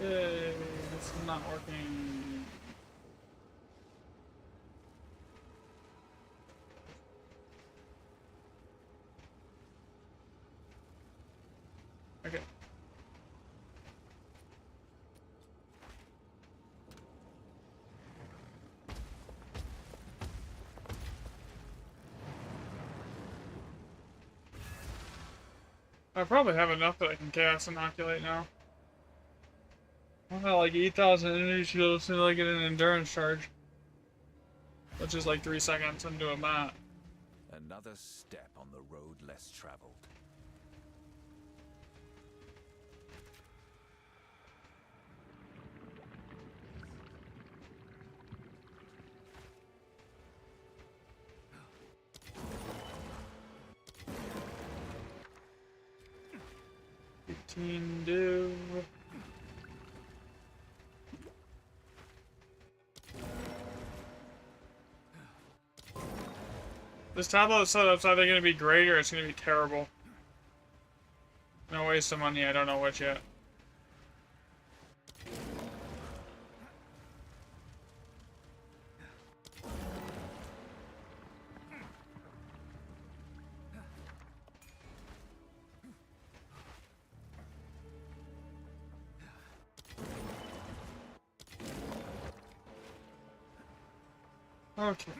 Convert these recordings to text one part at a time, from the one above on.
Yay, this is not working. Okay. I probably have enough that I can chaos inoculate now. I got like 8,000 energy shields as soon as I get an endurance charge. Which is like 3 seconds into a mat. Another step on the road less traveled. Div. This tableau setup's either going to be great or it's going to be terrible. No waste of money, I don't know which yet. Okay.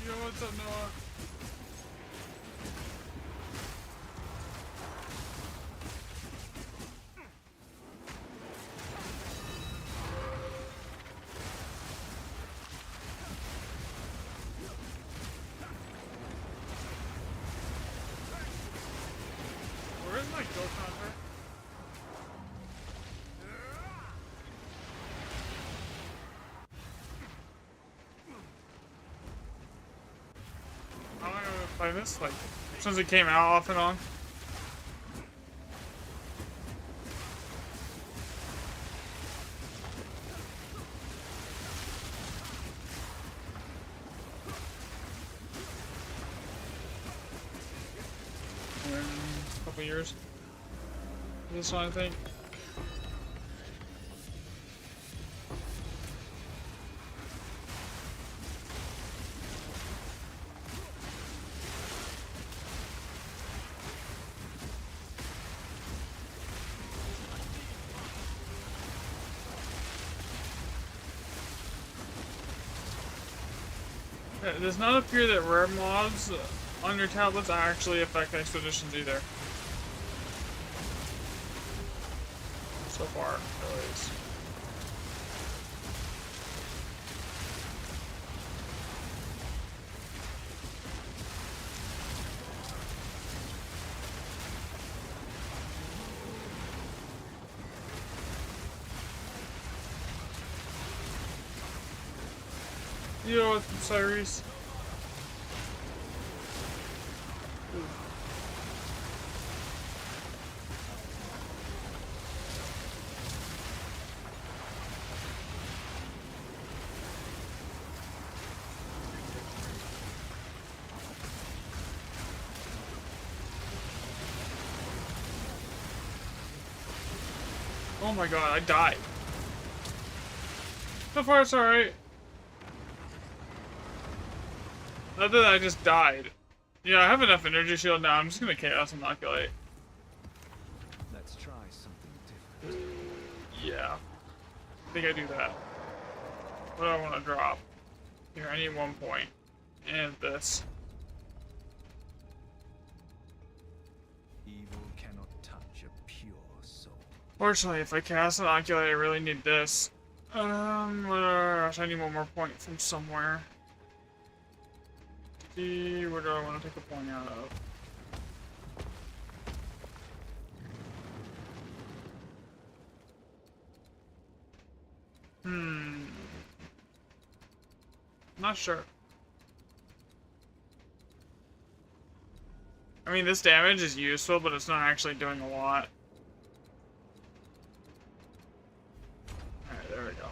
Yo, what's up, Noah? Where is my ghost hunter? How am I gonna play this? Like, since it came out off and on? In a couple years. This one, I think. It does not appear that rare mobs on your tablets actually affect expeditions either. So far, at least. Yo, what's up, Cyrus? Oh my god, I died. So far it's alright. Other than I just died. Yeah, I have enough energy shield now. I'm just gonna chaos inoculate. Let's try something different. Yeah. I think I do that. What do I want to drop? Here, I need 1 point. And this. Evil cannot touch a pure soul. Fortunately, if I cast inoculate, I really need this. Gosh, I need 1 more point from somewhere. See, where do I want to take a point out of? Not sure. I mean, this damage is useful, but it's not actually doing a lot. Alright, there we go.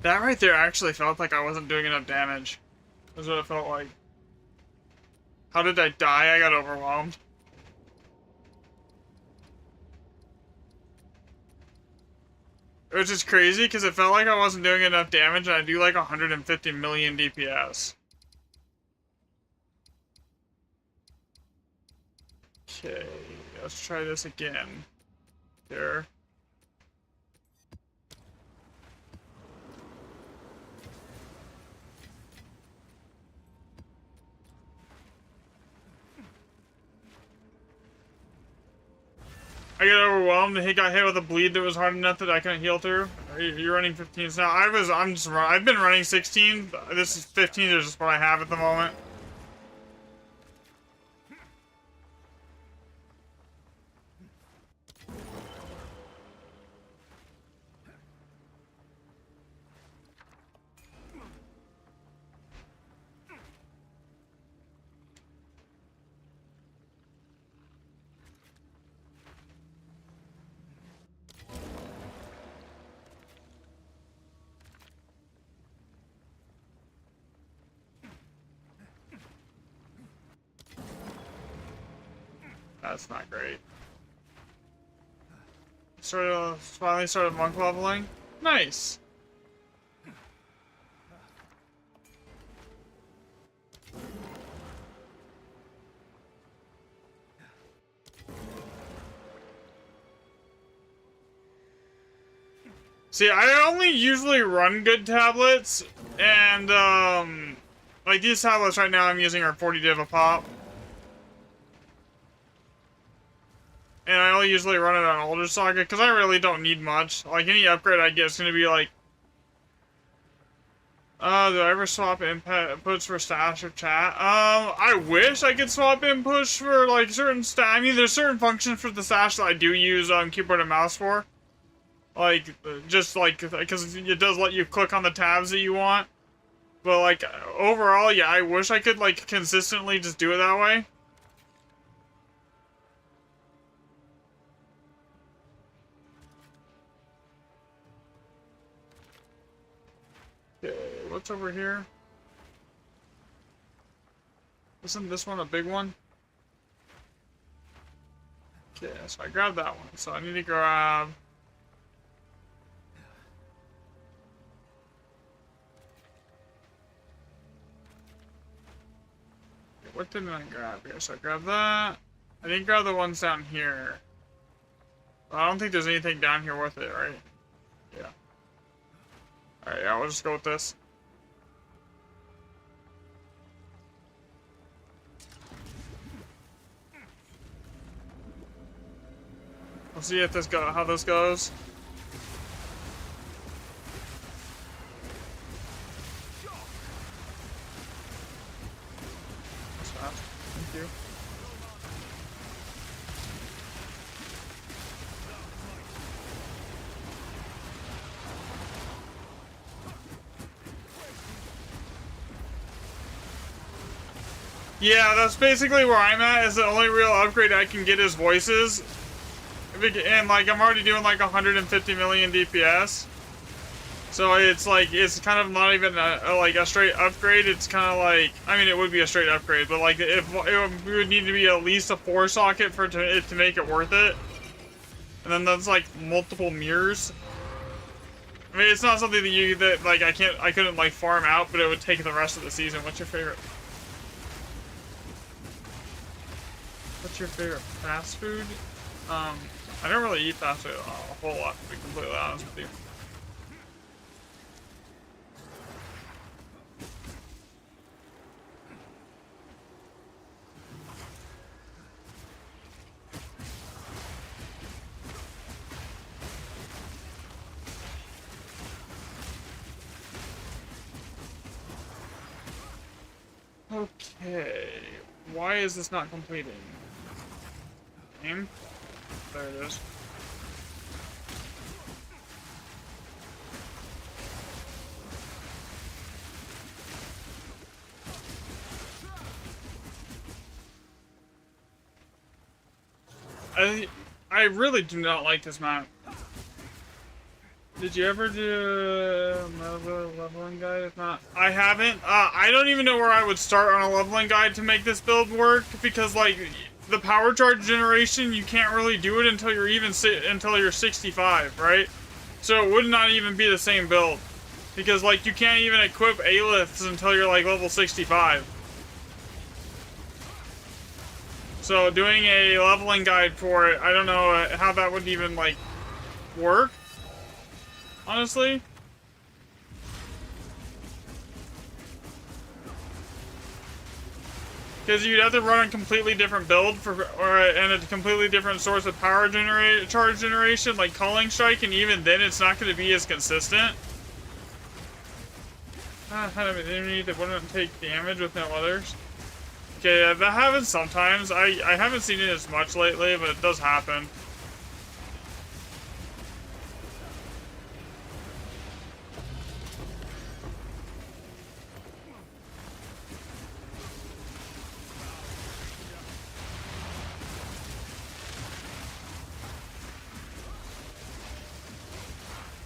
That right there actually felt like I wasn't doing enough damage. That's what it felt like. How did I die? I got overwhelmed. Which is crazy because it felt like I wasn't doing enough damage and I do like 150 million DPS. Okay, let's try this again. There. I got overwhelmed. He got hit with a bleed that was hard enough that I couldn't heal through. You're running 15s now. I've been running 16. This is 15 is just what I have at the moment. That's not great. Finally started monk leveling. Nice. See, I only usually run good tablets, and like these tablets right now I'm using are 40 div a pop. And I only usually run it on older saga because I really don't need much. Like any upgrade I get is gonna be like, do I ever swap inputs for stash or chat? I wish I could swap inputs for like certain I mean, there's certain functions for the stash that I do use keyboard and mouse for. Like just like because it does let you click on the tabs that you want. But like overall, yeah, I wish I could like consistently just do it that way. Okay, what's over here? Isn't this one a big one? Okay, so I grabbed that one. So I need to grab... What didn't I grab here? So I grabbed that. I didn't grab the ones down here. I don't think there's anything down here with it, right? Yeah. Alright, yeah, we'll just go with this. We'll see if how this goes. That's fast. Thank you. Yeah, that's basically where I'm at, is the only real upgrade I can get is voices. And like, I'm already doing like 150 million DPS. So it's like, it's kind of not even like a straight upgrade. It's kind of like, I mean, it would be a straight upgrade, but like if it would need to be at least a 4 socket for it to make it worth it. And then that's like multiple mirrors. I mean, it's not something that like I couldn't like farm out, but it would take the rest of the season. What's your favorite? What's your favorite fast food? I don't really eat fast food a whole lot, to be completely honest with you. Okay, why is this not completing? Game? There it is. I really do not like this map. Did you ever do another leveling guide? If not, I haven't. I don't even know where I would start on a leveling guide to make this build work, because like the power charge generation, you can't really do it until you're until you're 65, right? So it would not even be the same build, because like you can't even equip A-lifts until you're like level 65. So doing a leveling guide for it, I don't know how that would even like work. Honestly, because you'd have to run a completely different build and a completely different source of power charge generation, like Calling Strike, and even then, it's not going to be as consistent. Had an enemy that wouldn't take damage with no others. Okay, that happens sometimes. I haven't seen it as much lately, but it does happen.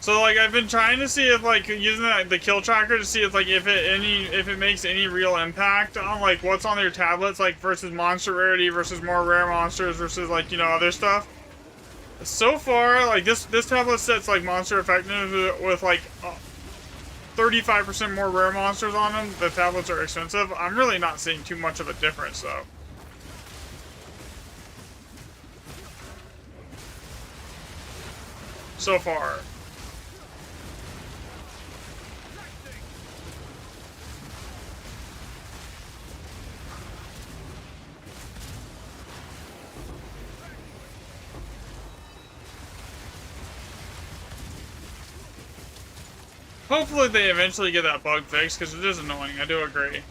So like I've been trying to see if like using the kill tracker to see if like if it makes any real impact on like what's on their tablets, like versus monster rarity versus more rare monsters versus like, you know, other stuff. So far, like this tablet set's like monster effectiveness with like 35% more rare monsters on them. The tablets are expensive. I'm really not seeing too much of a difference though. So far. Hopefully they eventually get that bug fixed, because it is annoying, I do agree.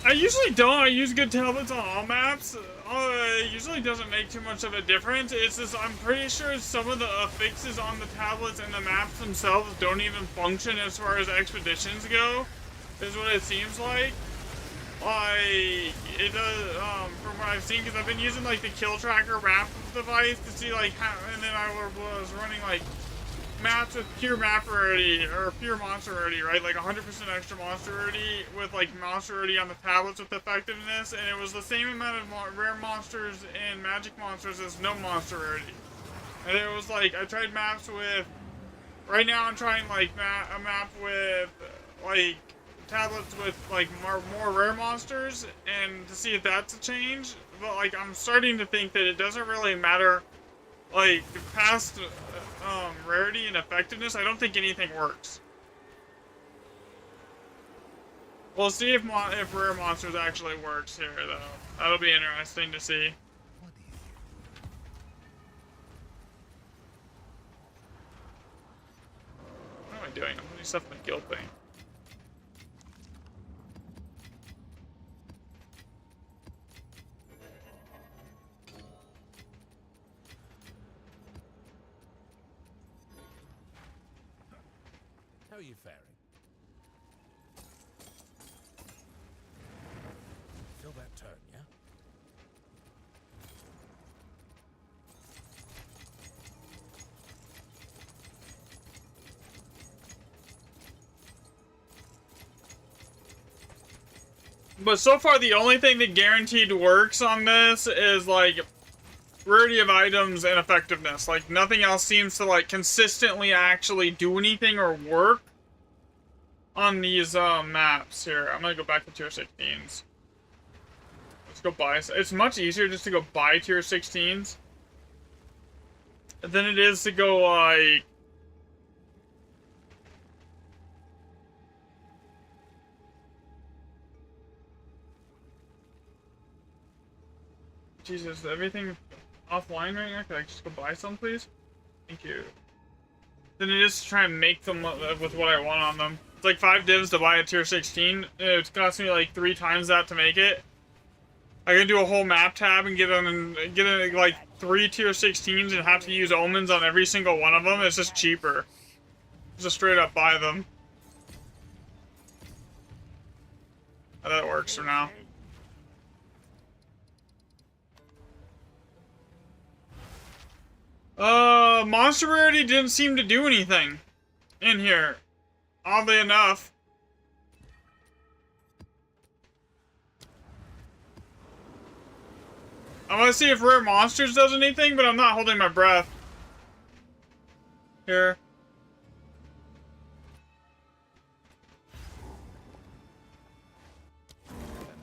I usually don't. I use good tablets on all maps. It usually doesn't make too much of a difference. It's just, I'm pretty sure some of the fixes on the tablets and the maps themselves don't even function as far as expeditions go, is what it seems like. Like, it does, from what I've seen, because I've been using, like, the kill tracker map device to see, like, how, and then I was running, like, maps with pure map rarity, or pure monster rarity, right? Like 100% extra monster rarity with like monster rarity on the tablets with effectiveness, and it was the same amount of rare monsters and magic monsters as no monster rarity. And it was like, I tried maps with, right now I'm trying like a map with like tablets with like more rare monsters and to see if that's a change. But like I'm starting to think that it doesn't really matter like past rarity and effectiveness. I don't think anything works. We'll see if rare monsters actually works here though. That'll be interesting to see. What am I doing? I'm putting stuff in the guild thing. How are you faring? Feel that turn, yeah? But so far, the only thing that guaranteed works on this is like rarity of items and effectiveness. Like nothing else seems to like consistently actually do anything or work on these maps here. I'm gonna go back to tier 16s. Let's go buy. It's much easier just to go buy tier 16s than it is to go like. Jesus, everything offline right now? Can I just go buy some, please? Thank you. Then it is to try and make them with what I want on them. It's like 5 divs to buy a tier 16. It's cost me like 3 times that to make it. I can do a whole map tab and get like 3 tier 16s and have to use omens on every single one of them. It's just cheaper. Just straight up buy them. That works for now. Monster rarity didn't seem to do anything in here. Oddly enough. I want to see if rare monsters does anything, but I'm not holding my breath. Here.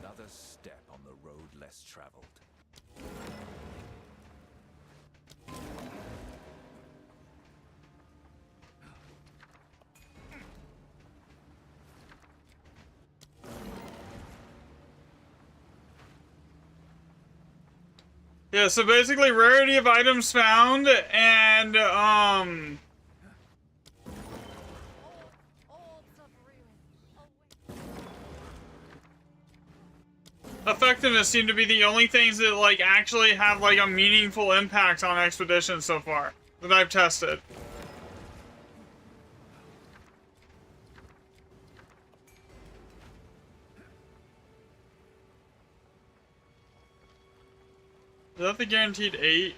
Another step on the road less traveled. Yeah, so basically rarity of items found and effectiveness seem to be the only things that like actually have like a meaningful impact on expeditions so far that I've tested. Is that the guaranteed 8?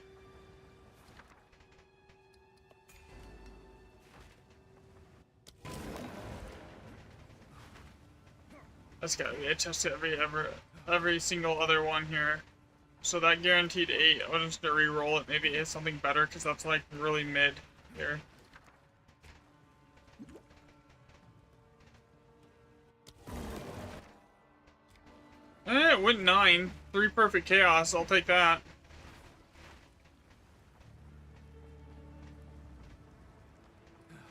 That's gotta be. I tested every single other one here. So that guaranteed 8, I'm just gonna re-roll it. Maybe it's something better because that's like really mid here. It went 9. 3 perfect chaos. I'll take that.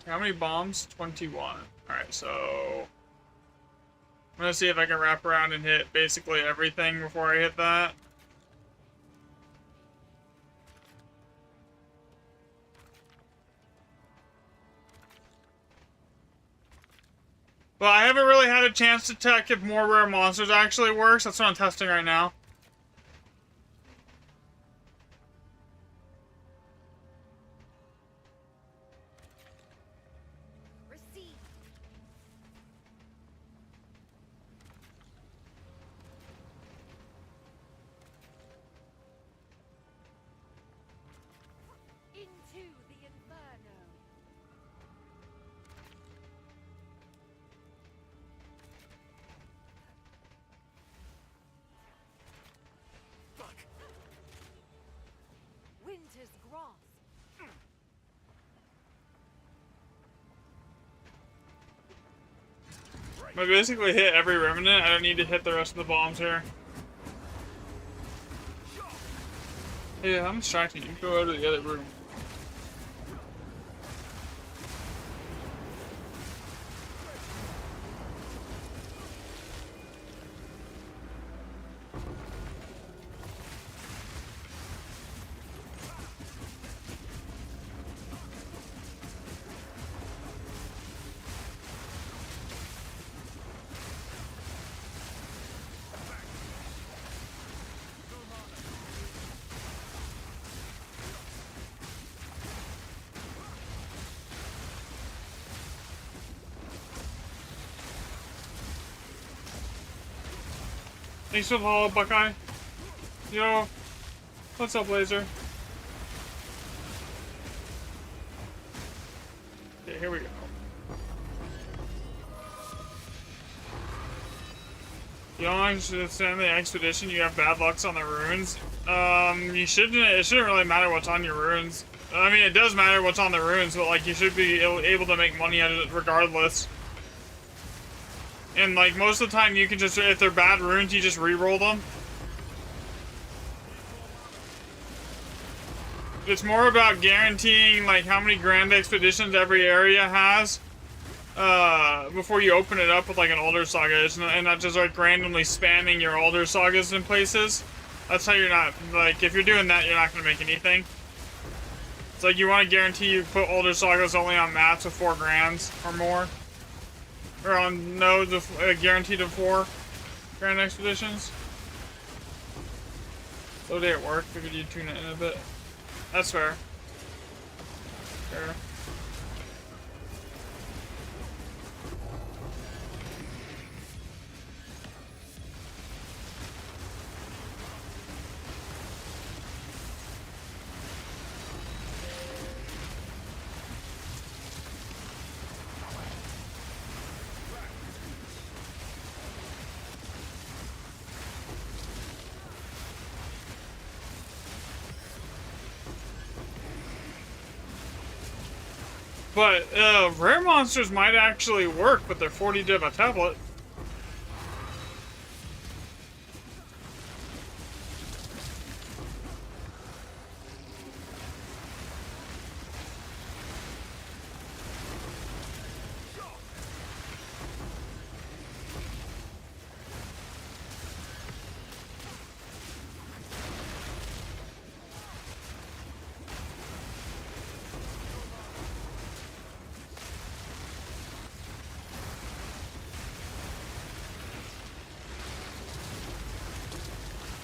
How many bombs? 21. Alright, so I'm gonna see if I can wrap around and hit basically everything before I hit that. Well, I haven't really had a chance to check if more rare monsters actually works. That's what I'm testing right now. Receive. Into the inferno. Winter's grasp. I basically hit every remnant. I don't need to hit the rest of the bombs here. Yeah, I'm distracting you. Go out to the other room. Thanks for the follow, Buckeye. Yo, what's up, Laser? Okay, here we go. You don't understand the expedition, you have bad lucks on the runes. You shouldn't, it shouldn't really matter what's on your runes. I mean, it does matter what's on the runes, but like, you should be able to make money out of it regardless. And like, most of the time you can just, if they're bad runes, you just re-roll them. It's more about guaranteeing like how many grand expeditions every area has. Before you open it up with like an Alder Saga, and not just like randomly spamming your Alder Sagas in places. That's how you're not, like, if you're doing that, you're not gonna make anything. It's like you want to guarantee you put Alder Sagas only on maps with 4 grands or more. Or on nodes of guaranteed of 4 grand expeditions. Slow day at work, figured you'd tune it in a bit. That's fair. Fair. But, rare monsters might actually work with their 40 div a tablet.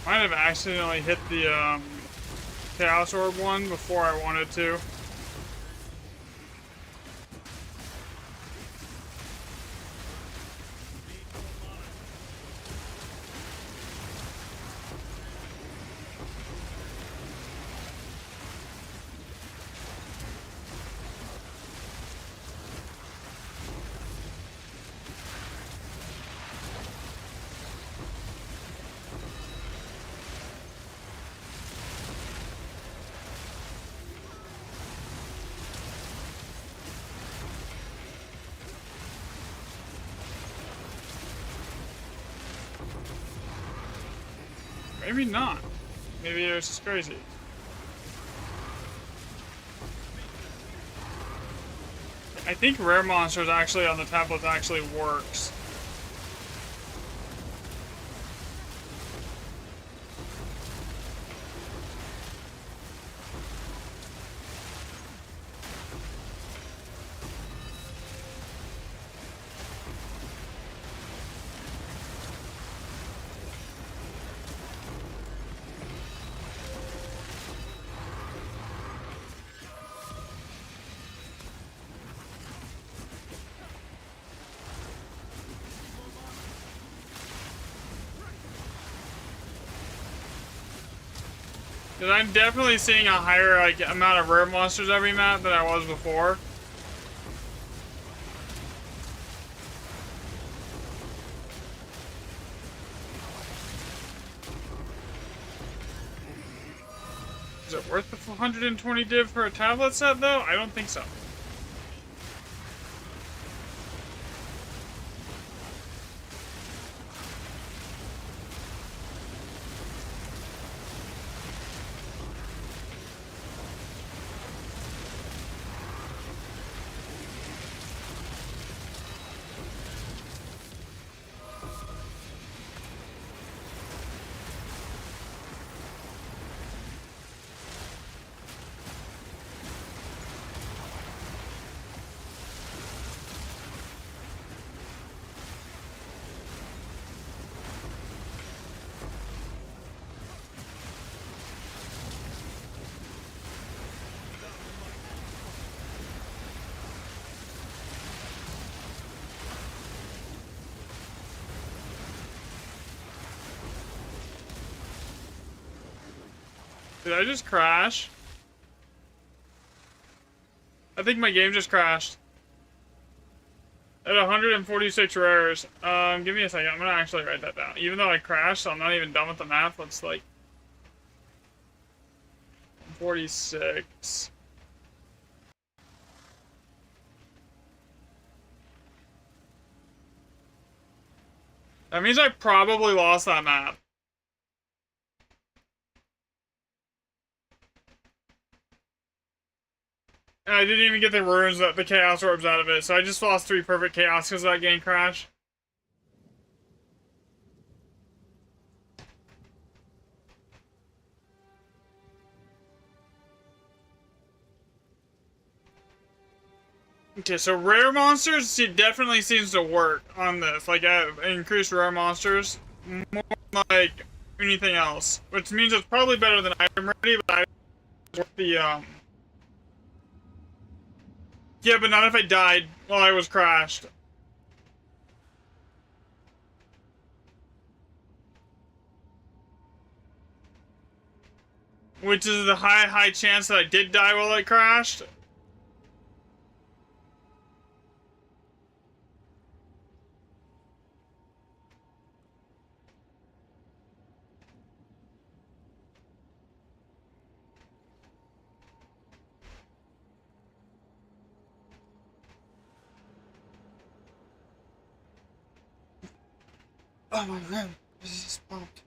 Might have accidentally hit the Chaos Orb one before I wanted to. Maybe not. Maybe it was just crazy. I think rare monsters actually on the tablet actually works. Because I'm definitely seeing a higher like amount of rare monsters every map than I was before. Is it worth the 120 div for a tablet set though? I don't think so. Did I just crash? I think my game just crashed. At 146 rares. Give me a second. I'm gonna actually write that down. Even though I crashed, so I'm not even done with the math. Let's like 46. That means I probably lost that map. And I didn't even get the runes, the chaos orbs out of it, so I just lost 3 perfect chaos because of that game crash. Okay, so rare monsters definitely seems to work on this. Like, increased rare monsters more than, like, anything else. Which means it's probably better than item ready, but yeah, but not if I died while I was crashed. Which is the high chance that I did die while I crashed. Oh my god, this is pumped.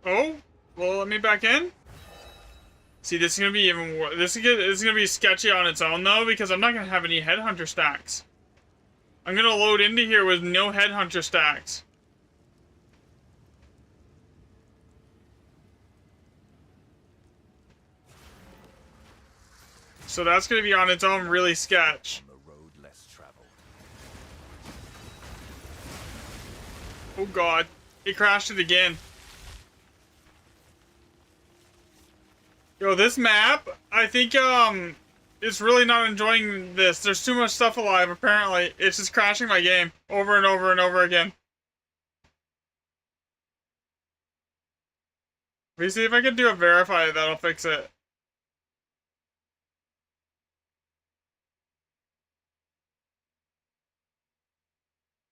Oh, well, let me back in. See, this is gonna be even worse. This is gonna be sketchy on its own though, because I'm not gonna have any headhunter stacks. I'm gonna load into here with no headhunter stacks. So that's gonna be on its own really sketch. On the road less traveled. Oh god, it crashed it again. Yo, this map, I think, it's really not enjoying this. There's too much stuff alive, apparently. It's just crashing my game over and over and over again. Let me see if I can do a verify, that'll fix it.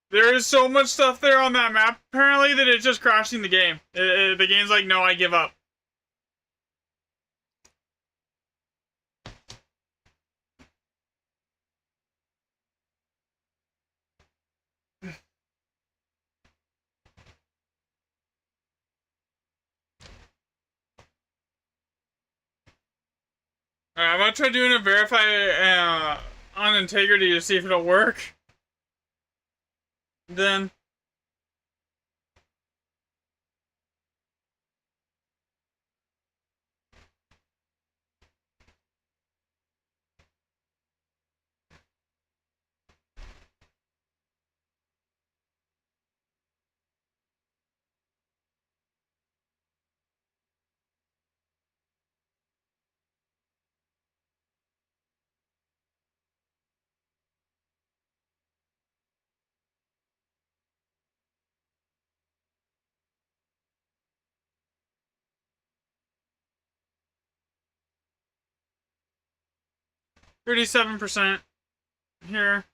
There is so much stuff there on that map, apparently, that it's just crashing the game. The game's like, no, I give up. Alright, I'm gonna try doing a verify on integrity to see if it'll work. Then. .37% here.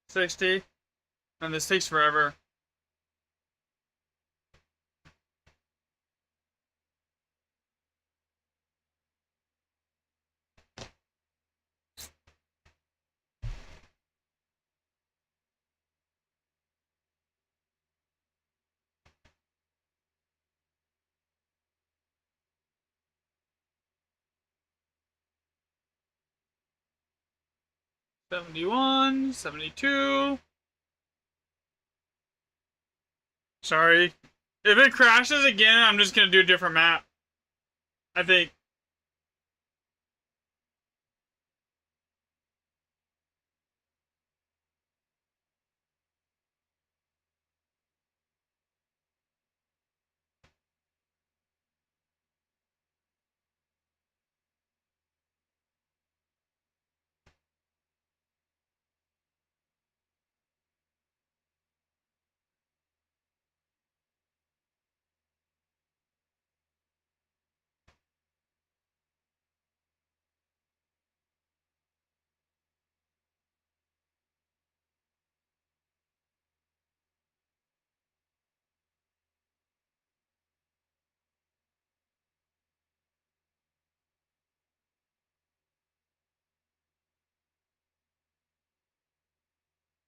.60. And this takes forever. 71, 72. Sorry. If it crashes again, I'm just gonna do a different map. I think.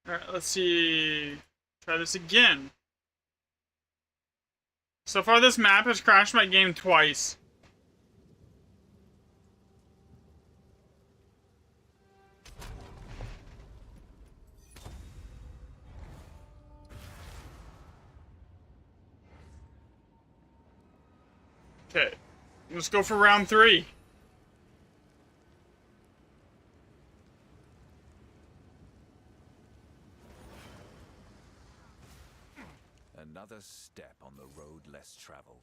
Alright, let's see. Try this again. So far, this map has crashed my game twice. Okay, let's go for round 3. Another step on the road less traveled.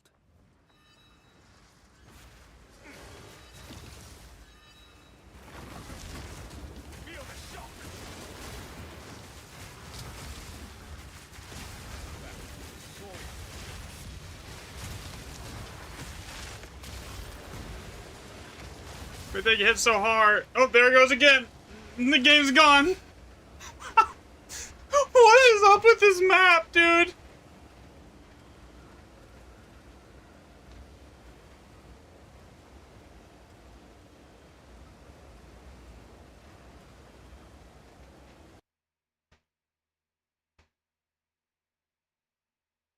Feel the shock. But they hit so hard. Oh, there it goes again. The game's gone. What is up with this map, dude?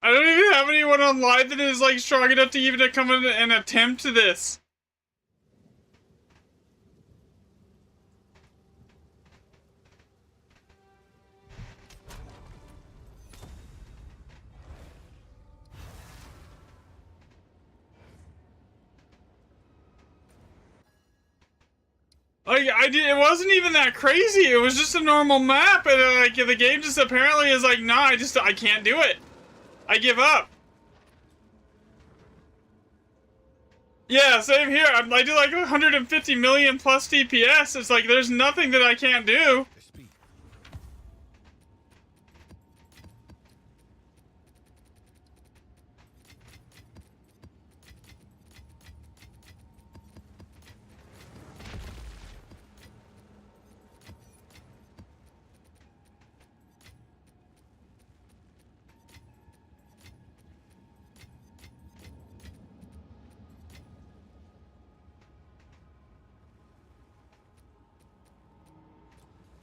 I don't even have anyone online that is like strong enough to even come in and attempt this. Like, it wasn't even that crazy. It was just a normal map, and like the game just apparently is like, nah, I can't do it. I give up. Yeah, same here. I do like 150 million plus DPS. It's like there's nothing that I can't do.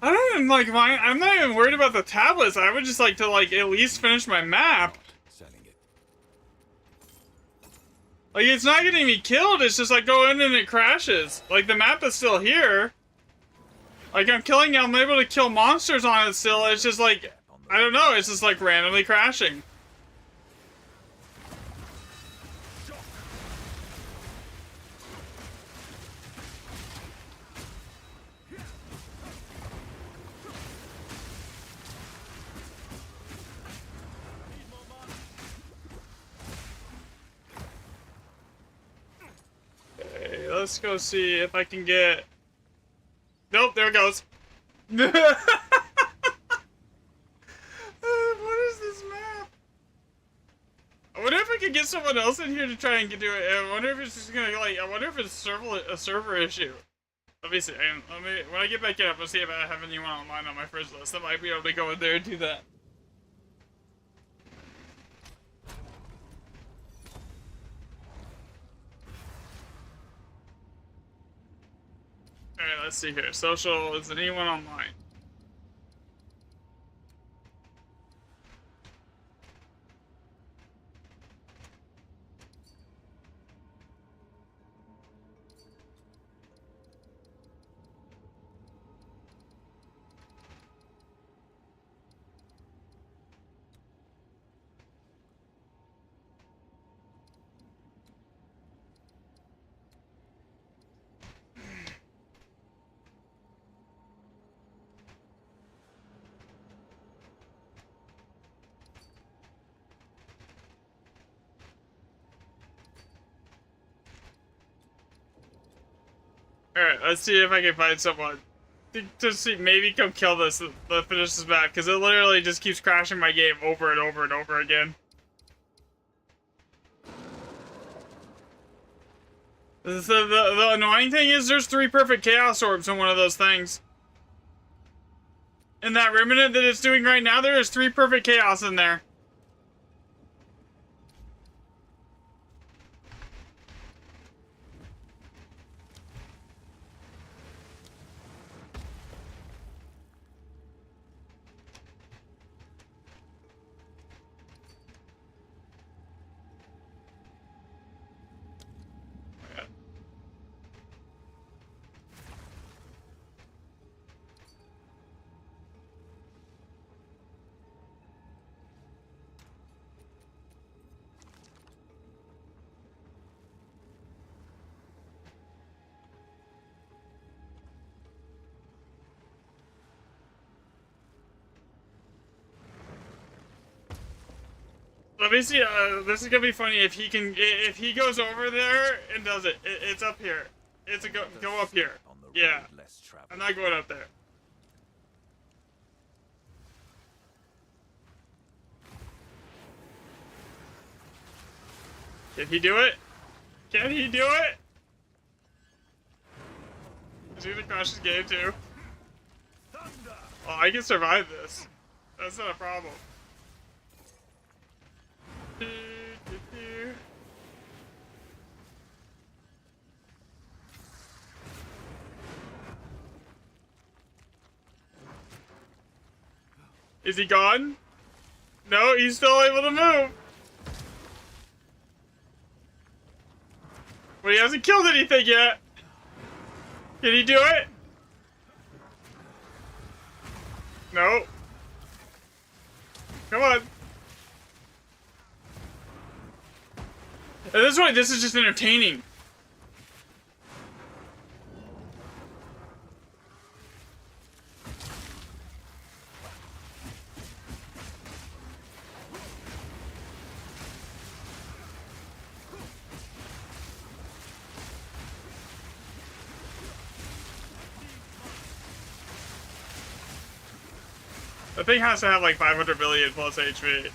I don't even like mine. I'm not even worried about the tablets. I would just like to like at least finish my map. Selling it. Like it's not getting me killed. It's just like go in and it crashes. Like the map is still here. Like I'm able to kill monsters on it still. It's just like I don't know. It's just like randomly crashing. Okay, let's go see if I can get. Nope, there it goes. What is this map? I wonder if I could get someone else in here to try and do it. I wonder if it's just gonna like. I wonder if it's a server issue. Let me see. When I get back in, I'm gonna see if I have anyone online on my first list. I might be able to go in there and do that. Alright, let's see here. Social, is anyone online? Alright, let's see if I can find someone. To see, maybe come kill this, finish this map, because it literally just keeps crashing my game over and over and over again. The annoying thing is there's 3 perfect chaos orbs in one of those things. In that remnant that it's doing right now, there is 3 perfect chaos in there. Let me see. This is gonna be funny if he can. If he goes over there and does it. It's up here. It's a go up here. Yeah. I'm not going up there. Can he do it? Can he do it? Is he gonna crash his game too? Oh, I can survive this. That's not a problem. Is he gone? No, he's still able to move. But he hasn't killed anything yet. Can he do it? No. Come on. At this point, this is just entertaining. The thing has to have like 500 million plus HP.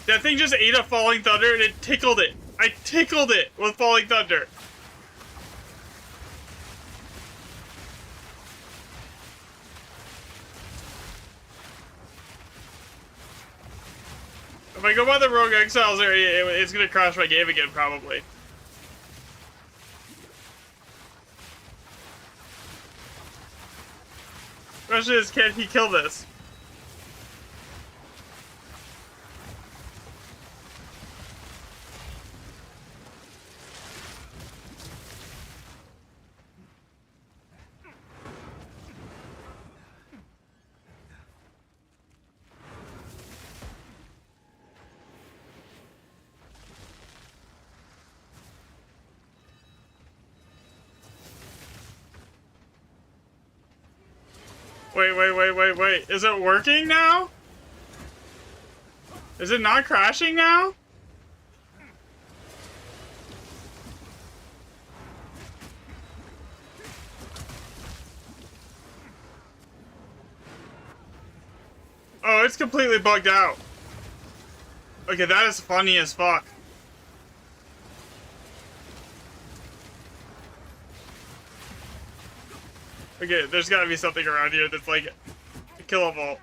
That thing just ate a falling thunder and it tickled it. I tickled it with falling thunder. If I go by the Rogue Exiles area, it's gonna crash my game again, probably. Question is, can he kill this? Wait. Is it working now? Is it not crashing now? Oh, it's completely bugged out. Okay, that is funny as fuck. Okay, there's gotta be something around here that's like killable.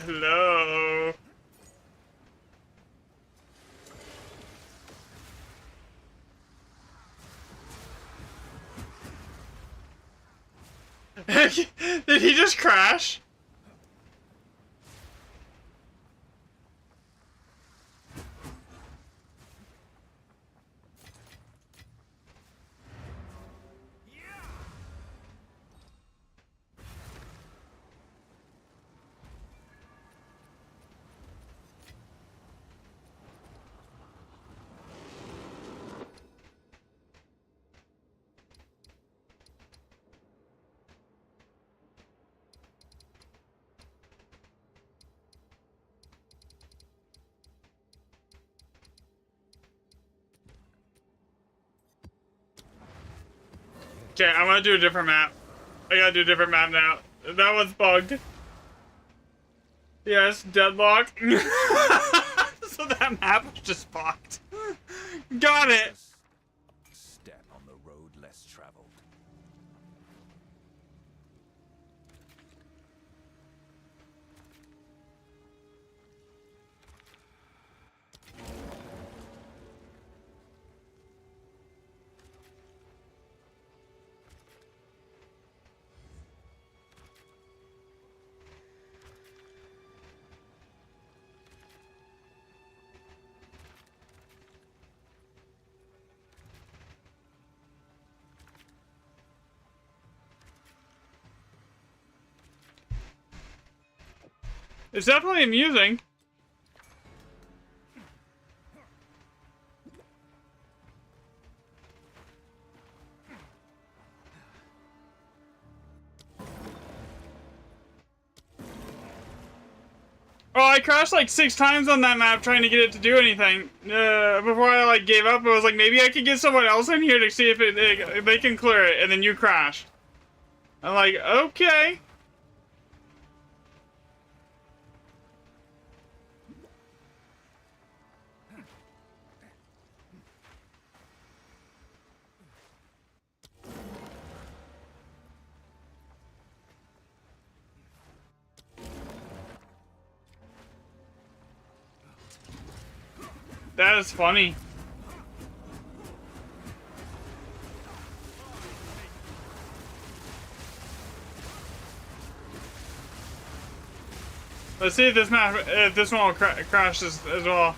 Hello? Did he just crash? Okay, I'm gonna do a different map. I gotta do a different map now. That was bugged. Yes, deadlock. So that map was just fucked. Got it. Step on the road less traveled. It's definitely amusing. Oh, I crashed like 6 times on that map trying to get it to do anything. Before I like gave up, I was like, maybe I could get someone else in here to see if they can clear it, and then you crashed. I'm like, okay. That is funny. Let's see if this map, if this one will crash as well.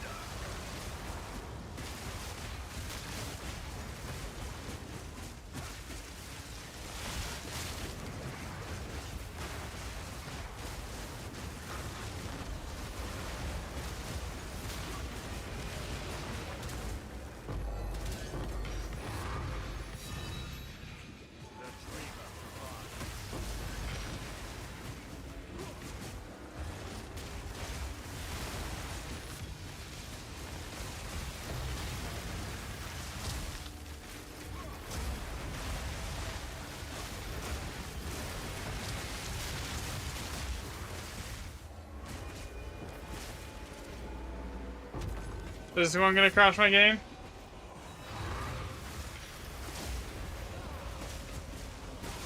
Is this one gonna crash my game?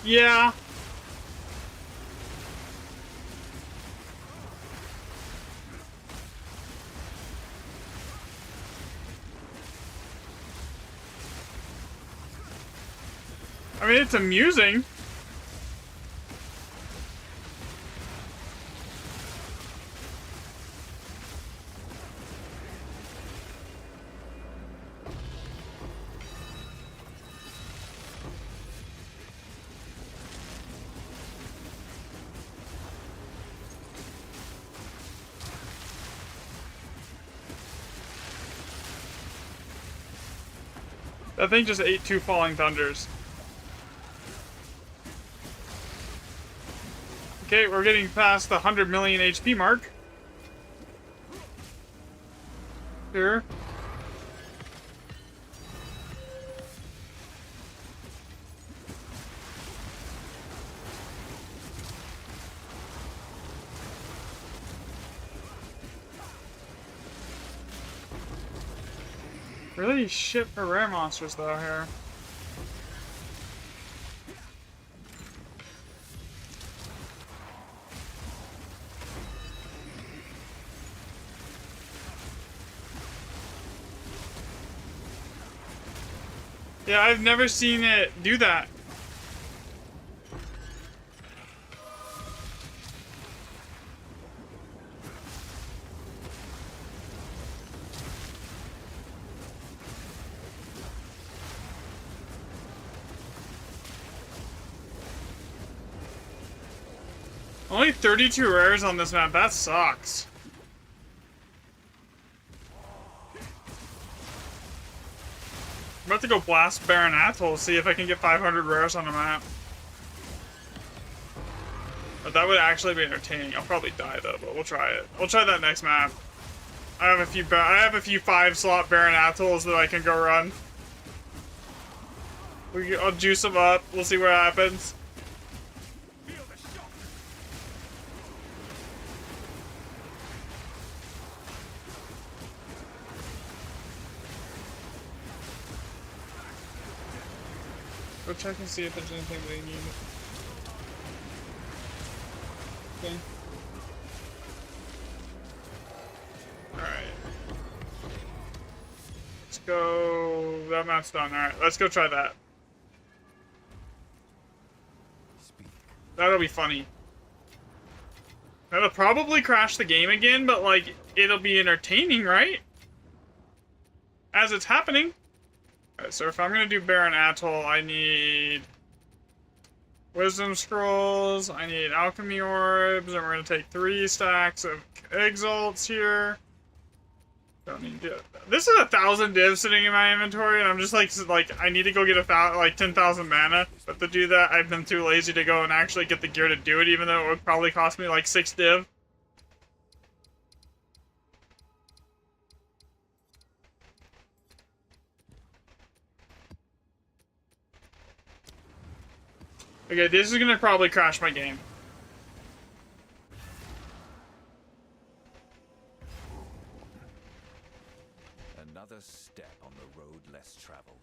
Yeah. I mean, it's amusing. That thing just ate 2 falling thunders. Okay, we're getting past the 100 million HP mark. Here. Really shit for rare monsters though here. Yeah, I've never seen it do that. Only 32 rares on this map, that sucks. I'm about to go blast Baron Atoll, see if I can get 500 rares on the map. But that would actually be entertaining. I'll probably die though, but we'll try it. We'll try that next map. I have a few 5-slot Baron Atolls that I can go run. I'll juice them up. We'll see what happens. Feel the shock. Go check and see if there's anything they need. Okay. Alright. Let's go. That map's done. Alright, let's go try that. Speak. That'll be funny. That'll probably crash the game again, but like, it'll be entertaining, right? As it's happening. Alright, so if I'm gonna do Baron Atoll, I need Wisdom Scrolls, I need Alchemy Orbs, and we're gonna take 3 stacks of Exalts here. Don't need to. This is 1,000 div sitting in my inventory, and I'm just like I need to go get 10,000 mana. But to do that, I've been too lazy to go and actually get the gear to do it, even though it would probably cost me like 6 div. Okay, this is gonna probably crash my game. Another step on the road less traveled.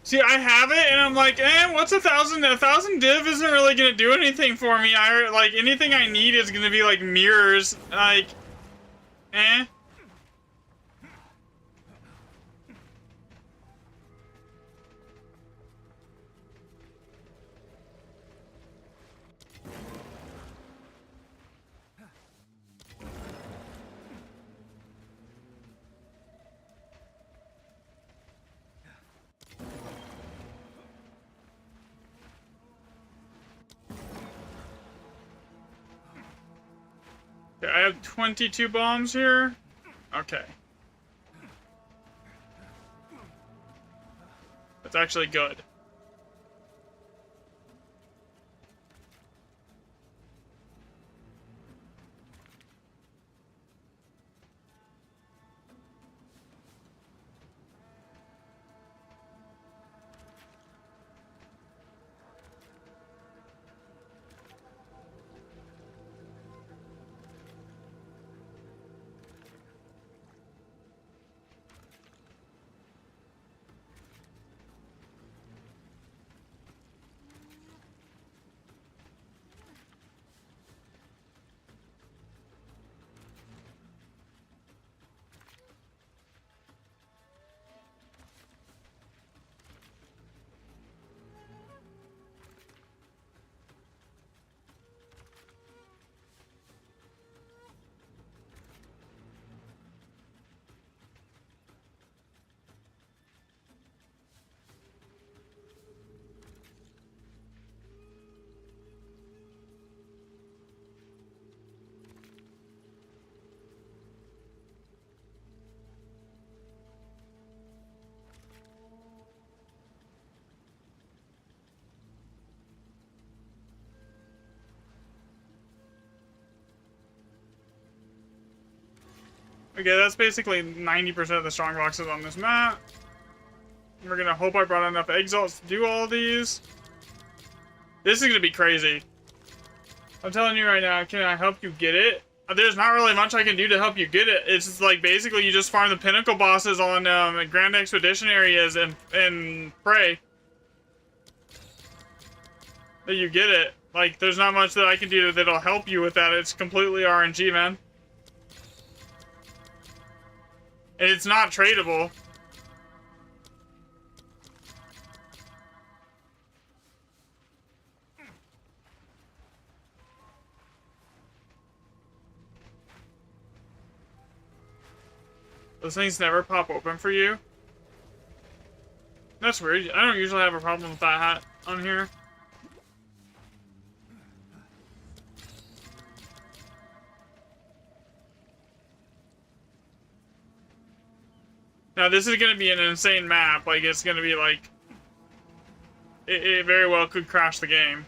See, I have it, and I'm like, what's 1,000? 1,000 div isn't really gonna do anything for me. Like, anything I need is gonna be, like, mirrors. Like, eh. Okay, I have 22 bombs here. Okay. That's actually good. Okay, that's basically 90% of the strong boxes on this map. We're gonna hope I brought enough exalts to do all of these. This is gonna be crazy. I'm telling you right now, can I help you get it? There's not really much I can do to help you get it. It's just like basically you just farm the pinnacle bosses on Grand Expedition areas and pray that you get it. Like, there's not much that I can do that'll help you with that. It's completely RNG, man. And it's not tradable. Those things never pop open for you. That's weird. I don't usually have a problem with that hat on here. Now this is gonna be an insane map. Like, it's gonna be like it very well could crash the game.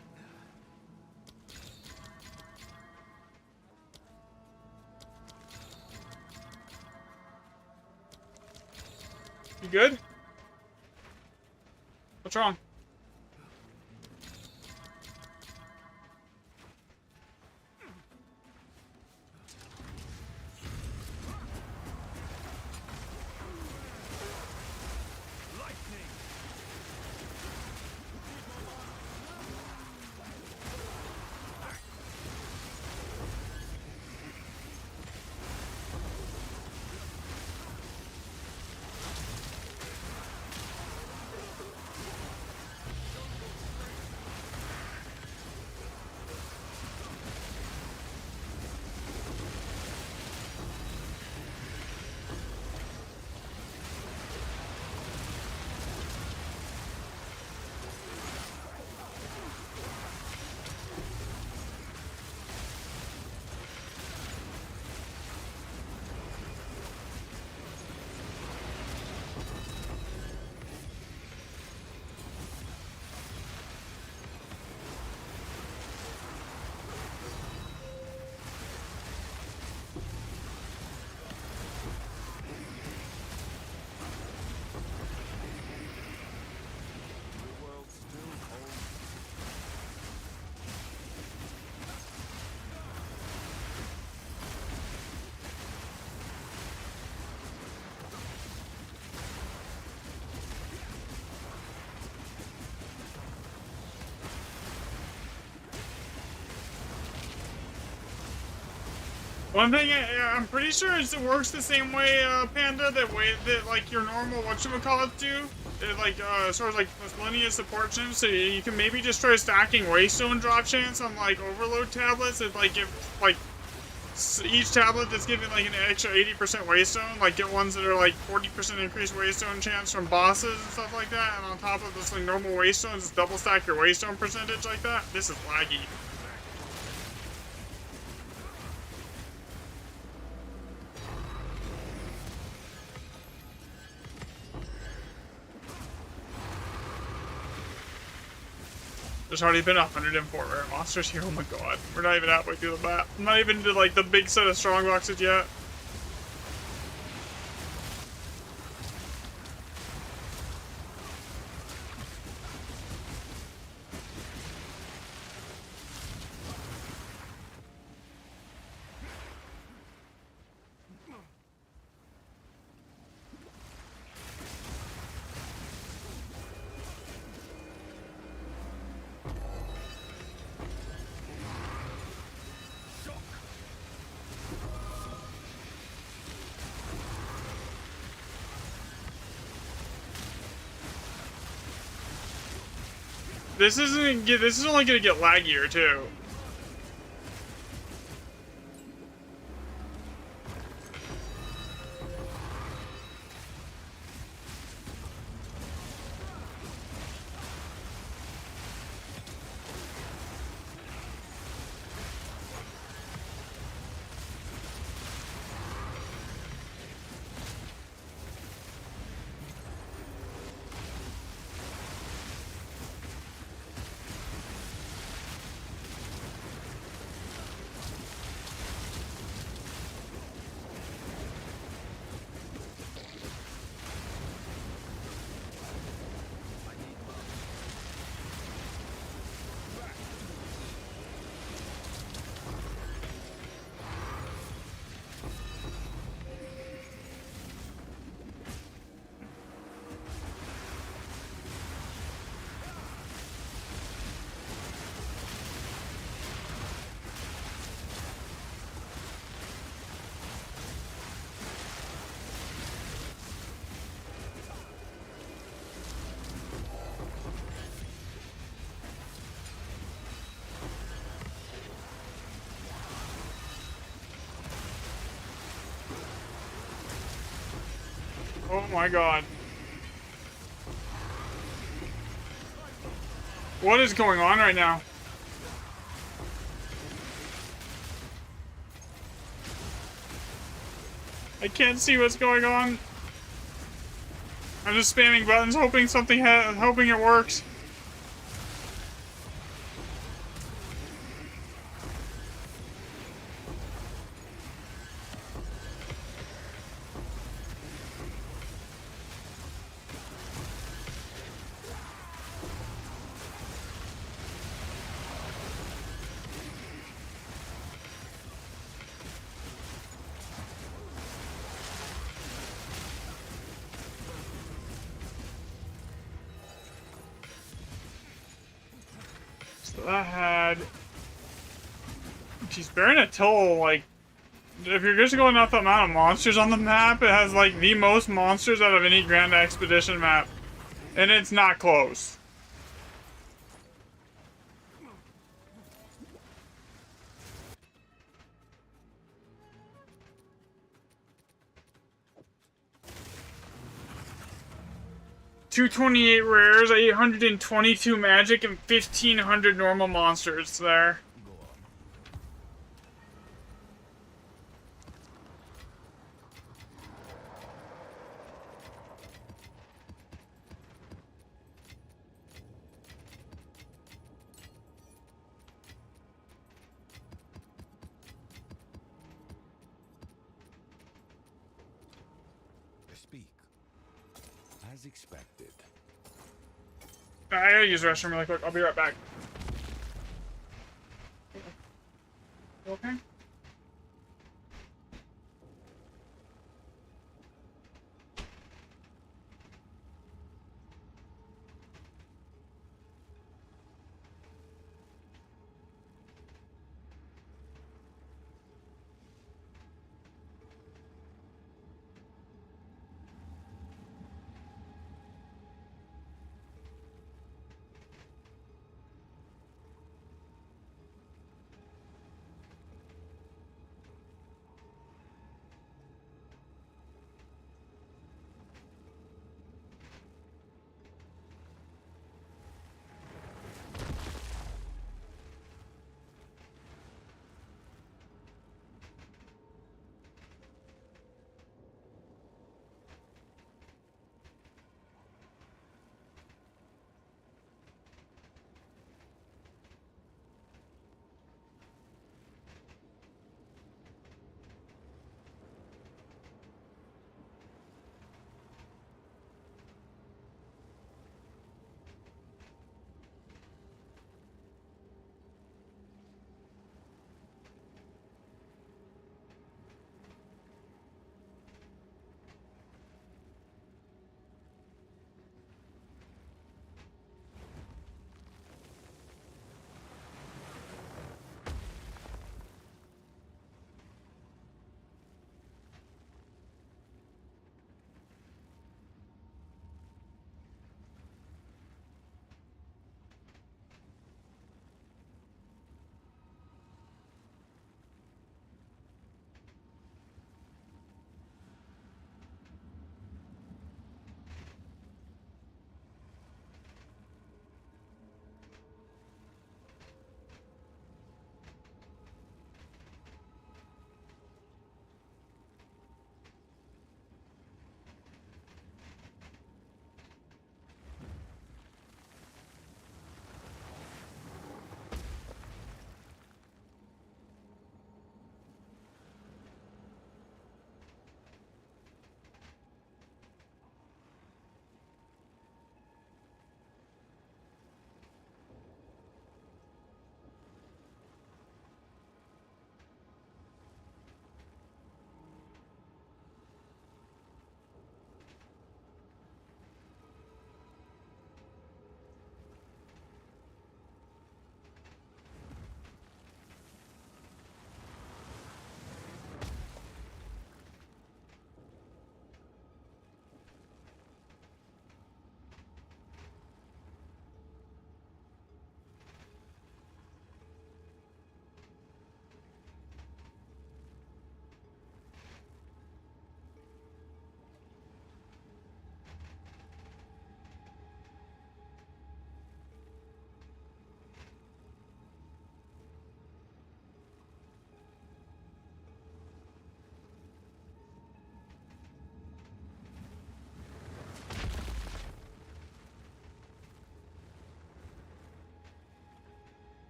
You good? What's wrong? The world still holds. One thing I'm pretty sure is it works the same way, Panda, that like your normal whatchamacallits do. It like sort of like miscellaneous support gems, so you can maybe just try stacking waystone drop chance on like overload tablets. It like give like each tablet that's giving like an extra 80% waystone, like get ones that are like 40% increased waystone chance from bosses and stuff like that, and on top of this like normal waystones, just double stack your waystone percentage like that. This is laggy. There's already been 104 rare monsters here. Oh my god. We're not even halfway through the map. I'm not even to like the big set of strong boxes yet. This is only gonna get laggier too. Oh my god. What is going on right now? I can't see what's going on. I'm just spamming buttons, hoping hoping it works. That had... Geez, Baron like... If you're just going off the amount of monsters on the map, it has, like, the most monsters out of any Grand Expedition map. And it's not close. $228 rares, 822 magic, and 1,500 normal monsters there. Speak. As expected. I gotta use the restroom really quick. I'll be right back. You okay?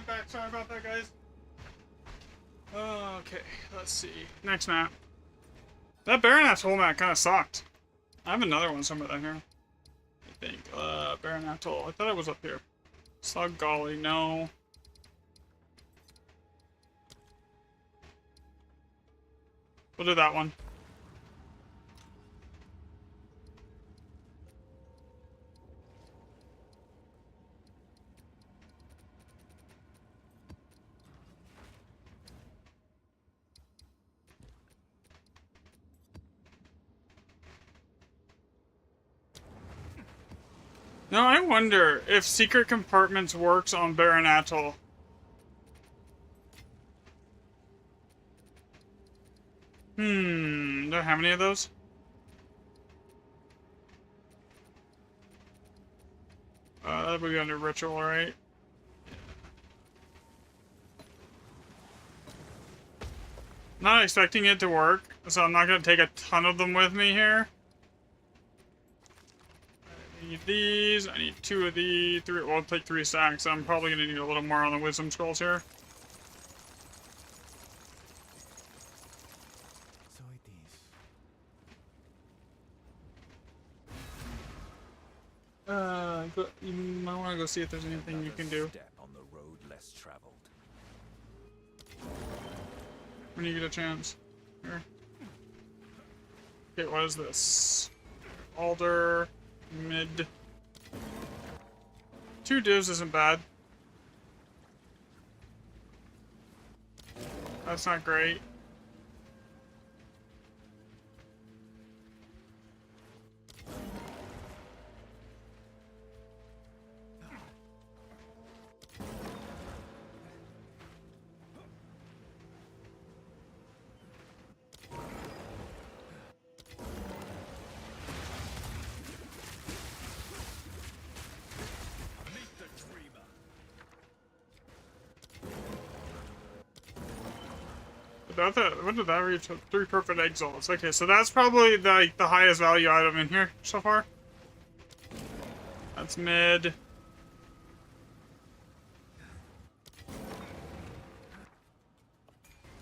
I'm back. Sorry about that, guys. Okay, let's see. Next map. That Baronet's whole map kind of sucked. I have another one somewhere down here. I think. Baronet Atoll. I thought it was up here. Slug Golly, no. We'll do that one. No, I wonder if secret compartments works on Baron Atoll. Do I have any of those? That would be under ritual, right? Not expecting it to work, so I'm not going to take a ton of them with me here. I need these, I need 2 of these, 3, well, I'll take 3 stacks. I'm probably going to need a little more on the wisdom scrolls here. You might want to go see if there's anything you can do. Step on the road less traveled. When you get a chance. Here. Okay, what is this? Alder, mid. 2 divs isn't bad. That's not great. What did that reach? 3 perfect exalts. Okay, so that's probably the highest value item in here so far. That's mid.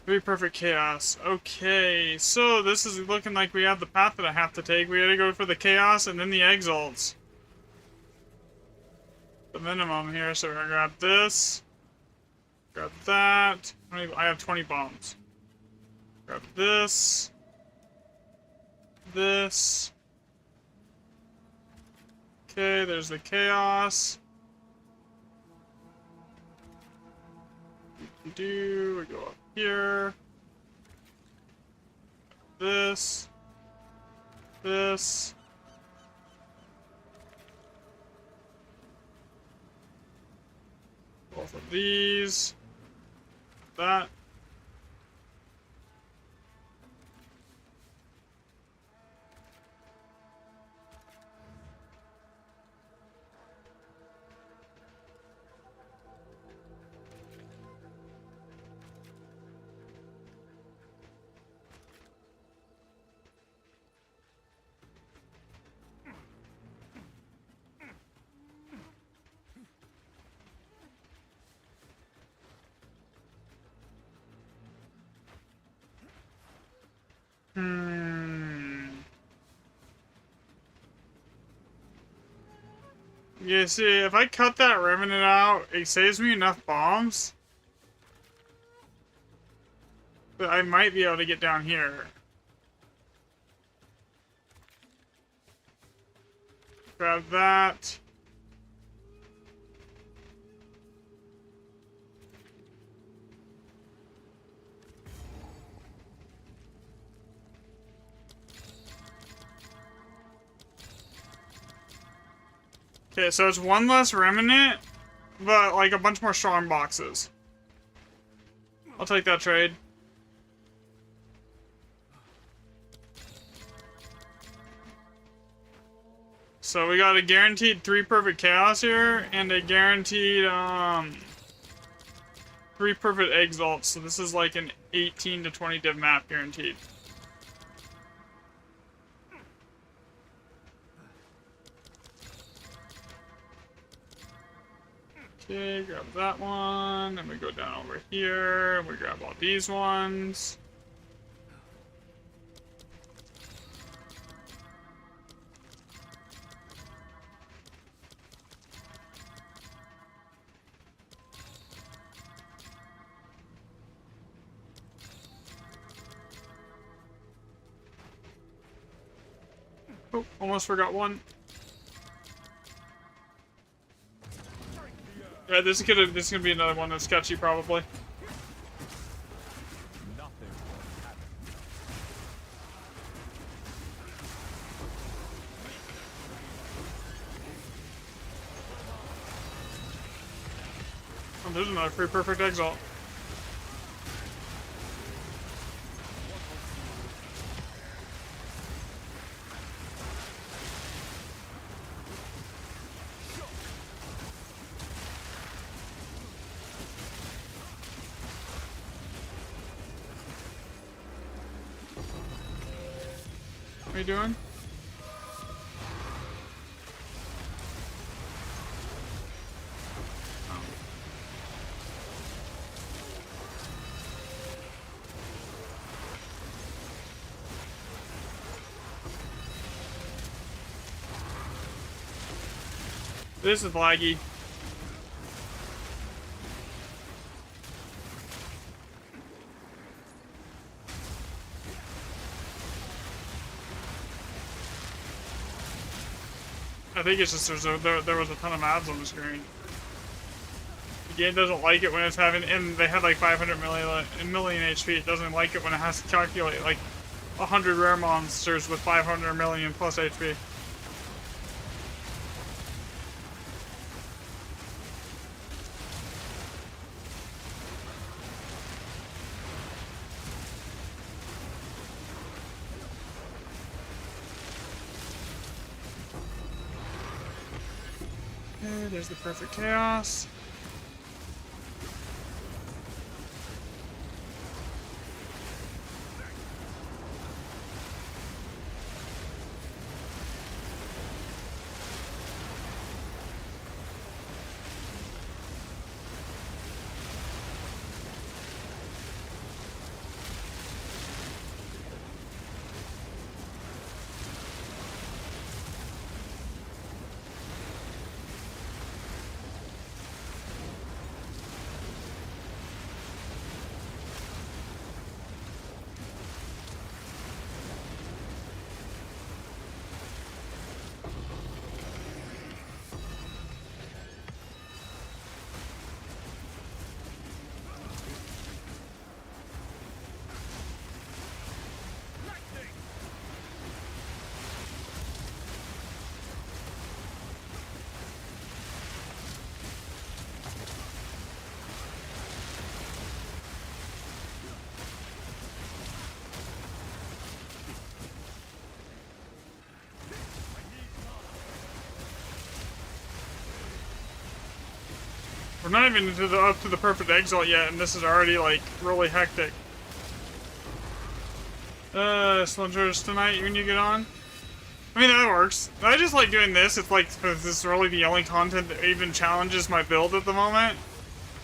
Three perfect chaos. Okay, so this is looking like we have the path that I have to take. We gotta go for the chaos and then the exalts. The minimum here, so we're gonna grab this. Grab that. I have 20 bombs. Grab this. This. Okay, there's the chaos. We go up here. This. This. Both of these. That. You see, if I cut that remnant out, it saves me enough bombs that I might be able to get down here. Grab that. Okay, so it's 1 less remnant, but like a bunch more strong boxes. I'll take that trade. So we got a guaranteed 3 perfect chaos here, and a guaranteed 3 perfect exalts. So this is like an 18 to 20 div map guaranteed. Okay, grab that one, and we go down over here, and we grab all these ones. Oh, almost forgot one. Yeah, this is gonna be another one that's sketchy probably. Nothing will happen. Oh, there's another free perfect exalt. What are you doing? This is laggy. I think it's just there was a ton of ads on the screen. The game doesn't like it when it's having, and they had like 500 million HP. It doesn't like it when it has to calculate like 100 rare monsters with 500 million plus HP. Okay, there's the perfect chaos. We're not even up to the perfect exalt yet, and this is already like really hectic. Slungers tonight when you get on. I mean, that works. I just like doing this. It's like this is really the only content that even challenges my build at the moment.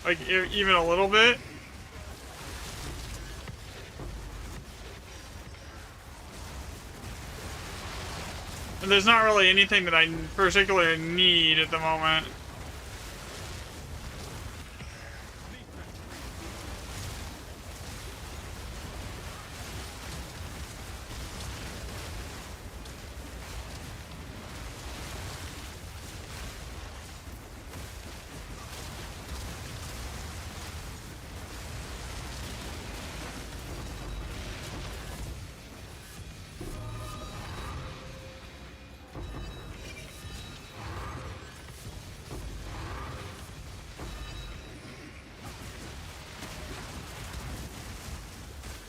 Like even a little bit. And there's not really anything that I particularly need at the moment.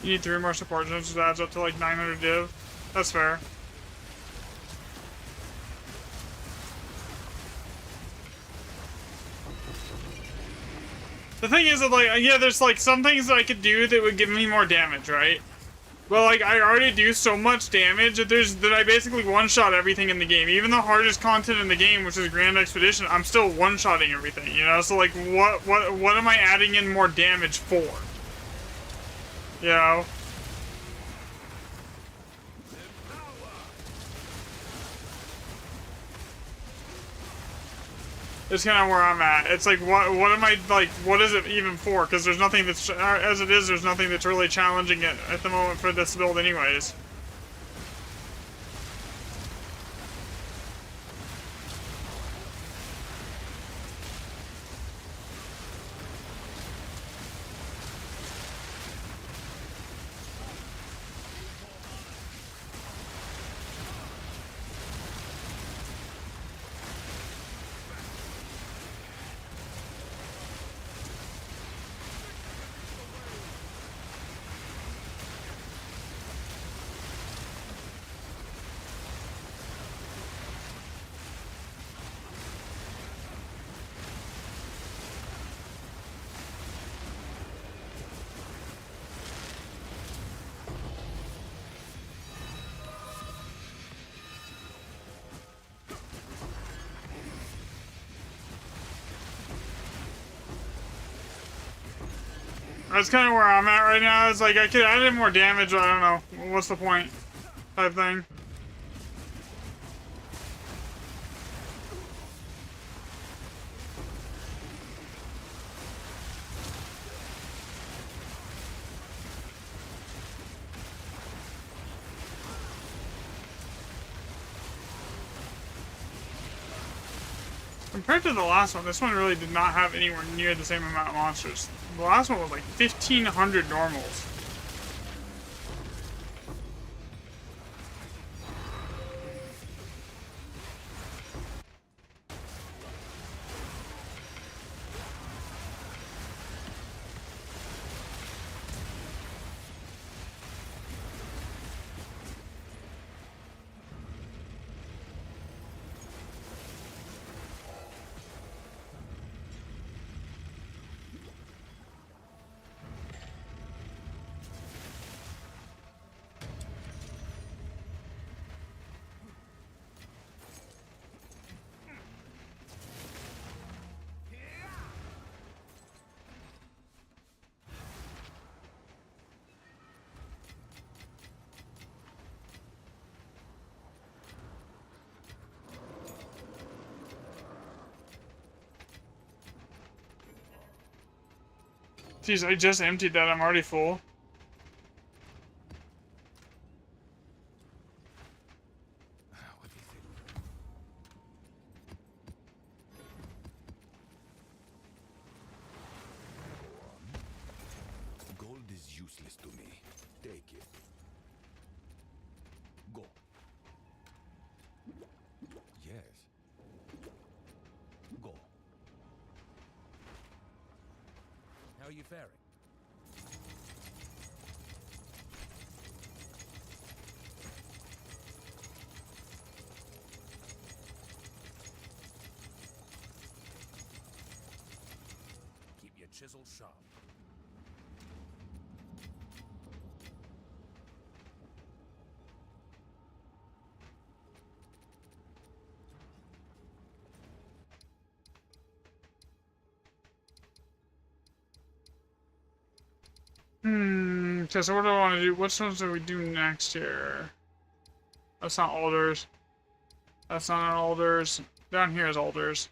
You need 3 more support zones, which adds up to like 900 div. That's fair. The thing is that like, yeah, there's like some things that I could do that would give me more damage, right? But like, I already do so much damage that I basically one-shot everything in the game. Even the hardest content in the game, which is Grand Expedition, I'm still one-shotting everything, you know? So like, what am I adding in more damage for? You know? It's kind of where I'm at. It's like, what am I, like, what is it even for? Because there's nothing that's, as it is, there's nothing that's really challenging it at the moment for this build anyways. That's kind of where I'm at right now. It's like, I could add in more damage, but I don't know. What's the point? Type thing. Compared to the last one, this one really did not have anywhere near the same amount of monsters. The last one was like 1,500 normals. Jeez, I just emptied that. I'm already full. What is it? Gold is useless to me. Take it. Go. Yes. Go. How are you faring? Keep your chisel sharp. Okay, so what do I want to do? Which ones do we do next here? That's not alders. That's not an alders. Down here is alders.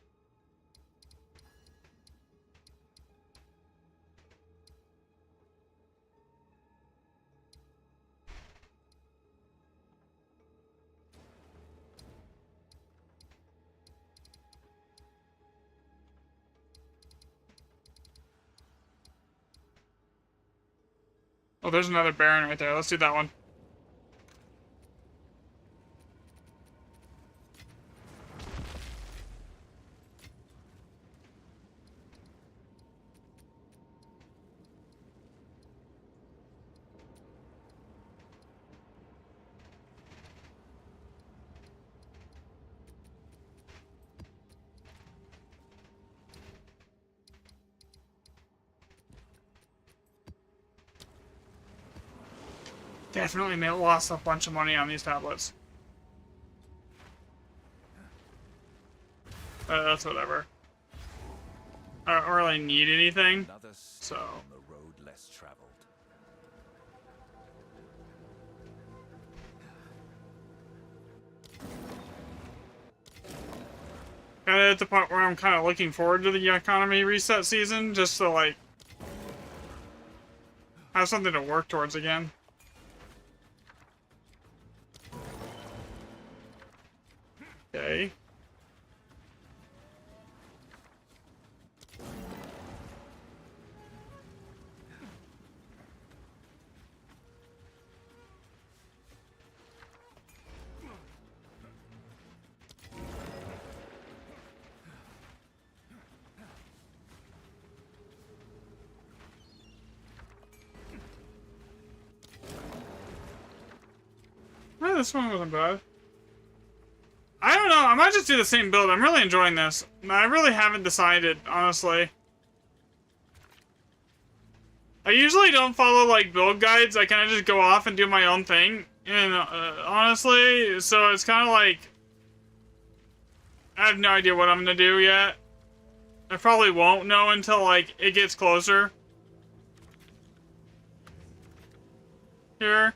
Oh, there's another Baron right there. Let's do that one. definitely lost a bunch of money on these tablets. That's whatever. I don't really need anything, Another step so... on the road less traveled. Kind of at the point where I'm kind of looking forward to the economy reset season, just to, like, have something to work towards again. Okay. This one wasn't bad. I don't know, I might just do the same build. I'm really enjoying this. I really haven't decided, honestly. I usually don't follow, like, build guides. I kind of just go off and do my own thing. And, honestly, so it's kind of like... I have no idea what I'm gonna do yet. I probably won't know until, like, it gets closer. Here.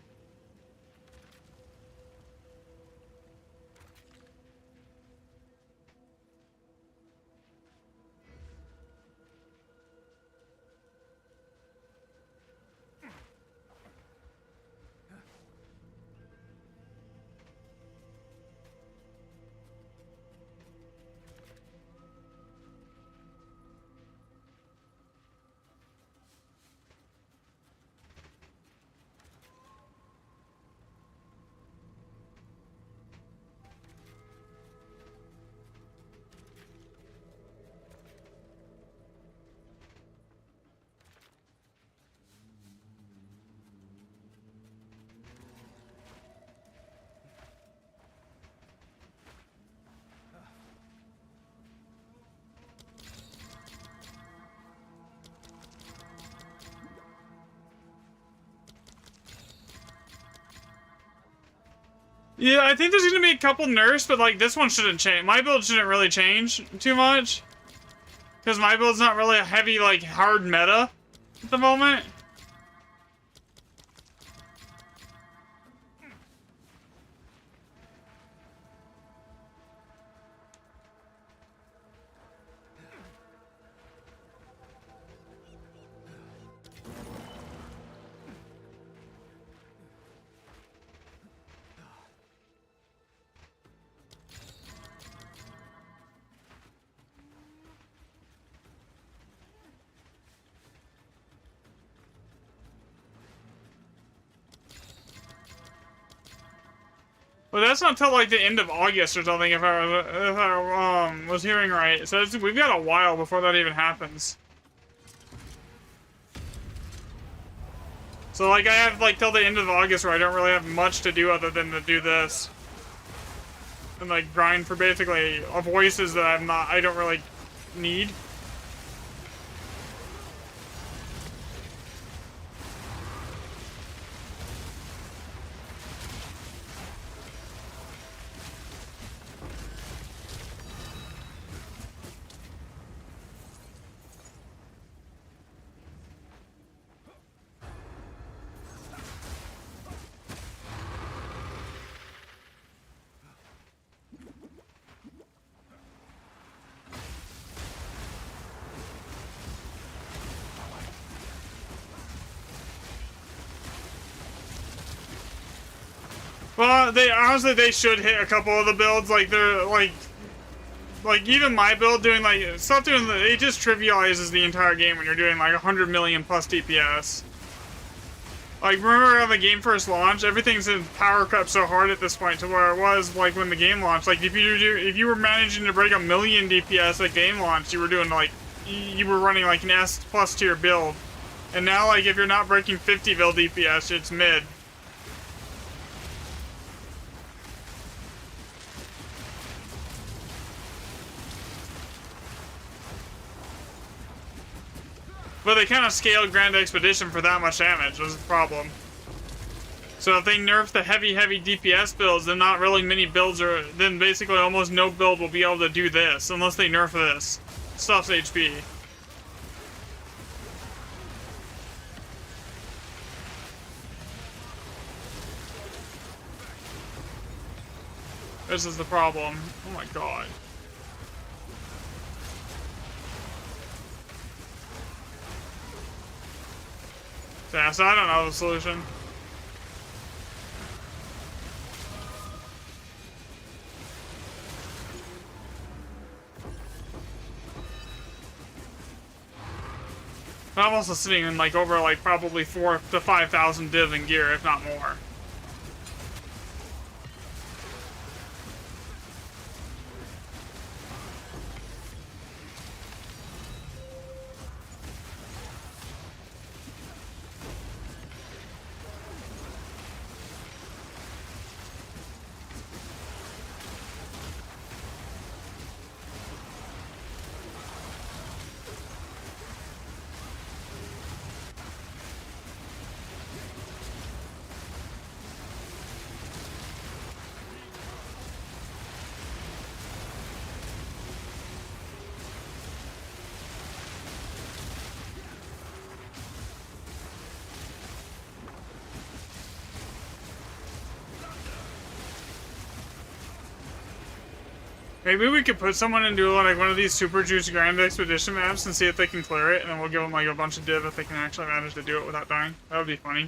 Yeah, I think there's gonna be a couple nerfs, but like this one shouldn't change. My build shouldn't really change too much. Because my build's not really a heavy, like, hard meta at the moment. But that's not until like the end of August or something, if I was hearing right. So we've got a while before that even happens. So like I have like till the end of August where I don't really have much to do other than to do this. And like grind for basically voices that I don't really need. Well, they should hit a couple of the builds. Like they're like even my build doing like stuff doing it just trivializes the entire game when you're doing like 100 million plus DPS. Like remember when the game first launched, everything's in power crept so hard at this point to where it was like when the game launched. Like if you were managing to break 1 million DPS at game launch, you were doing like you were running like an S plus tier build. And now like if you're not breaking 50 mil DPS, it's mid. But they kind of scaled Grand Expedition for that much damage, was the problem. So if they nerf the heavy DPS builds, then not really many builds are, then basically almost no build will be able to do this, unless they nerf this. Stuff's HP. This is the problem. Oh my god. Yeah, so I don't know the solution. But I'm also sitting in like over like probably 4,000 to 5,000 div in gear, if not more. Maybe we could put someone into like one of these Super Juice Grand Expedition maps and see if they can clear it, and then we'll give them like a bunch of div if they can actually manage to do it without dying. That would be funny.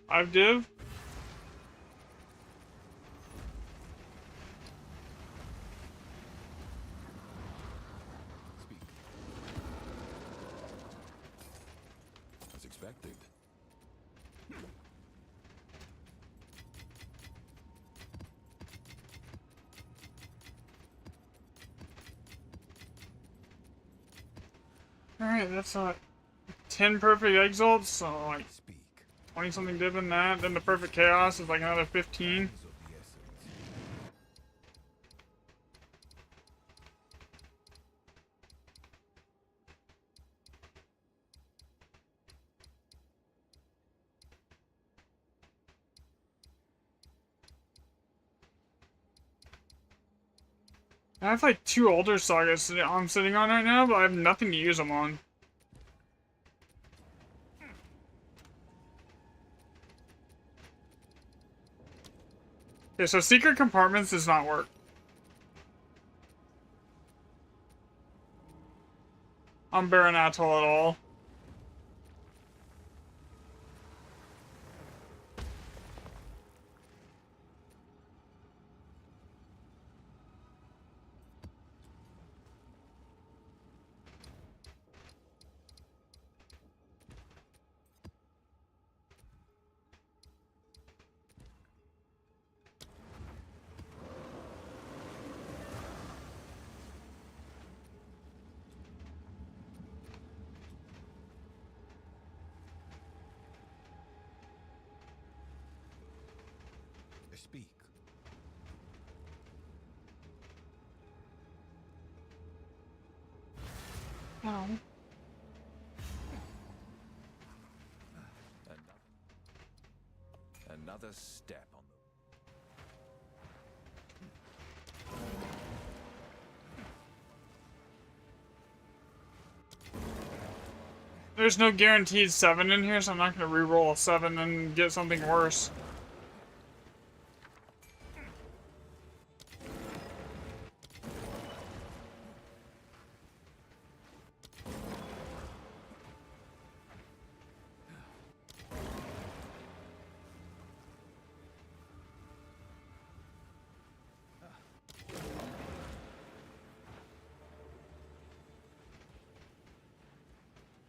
I've div. Speak. As expected. Alright, that's 10 perfect exalts, so like Speak. 20 something div in that. Then the perfect chaos is like another 15. Is of the essence. I have like 2 older sagas I'm sitting on right now, but I have nothing to use them on. Okay, so secret compartments does not work. On Baron Atoll at all. Speak. Oh. Another step on the... There's no guaranteed 7 in here, so I'm not gonna re-roll a 7 and get something worse.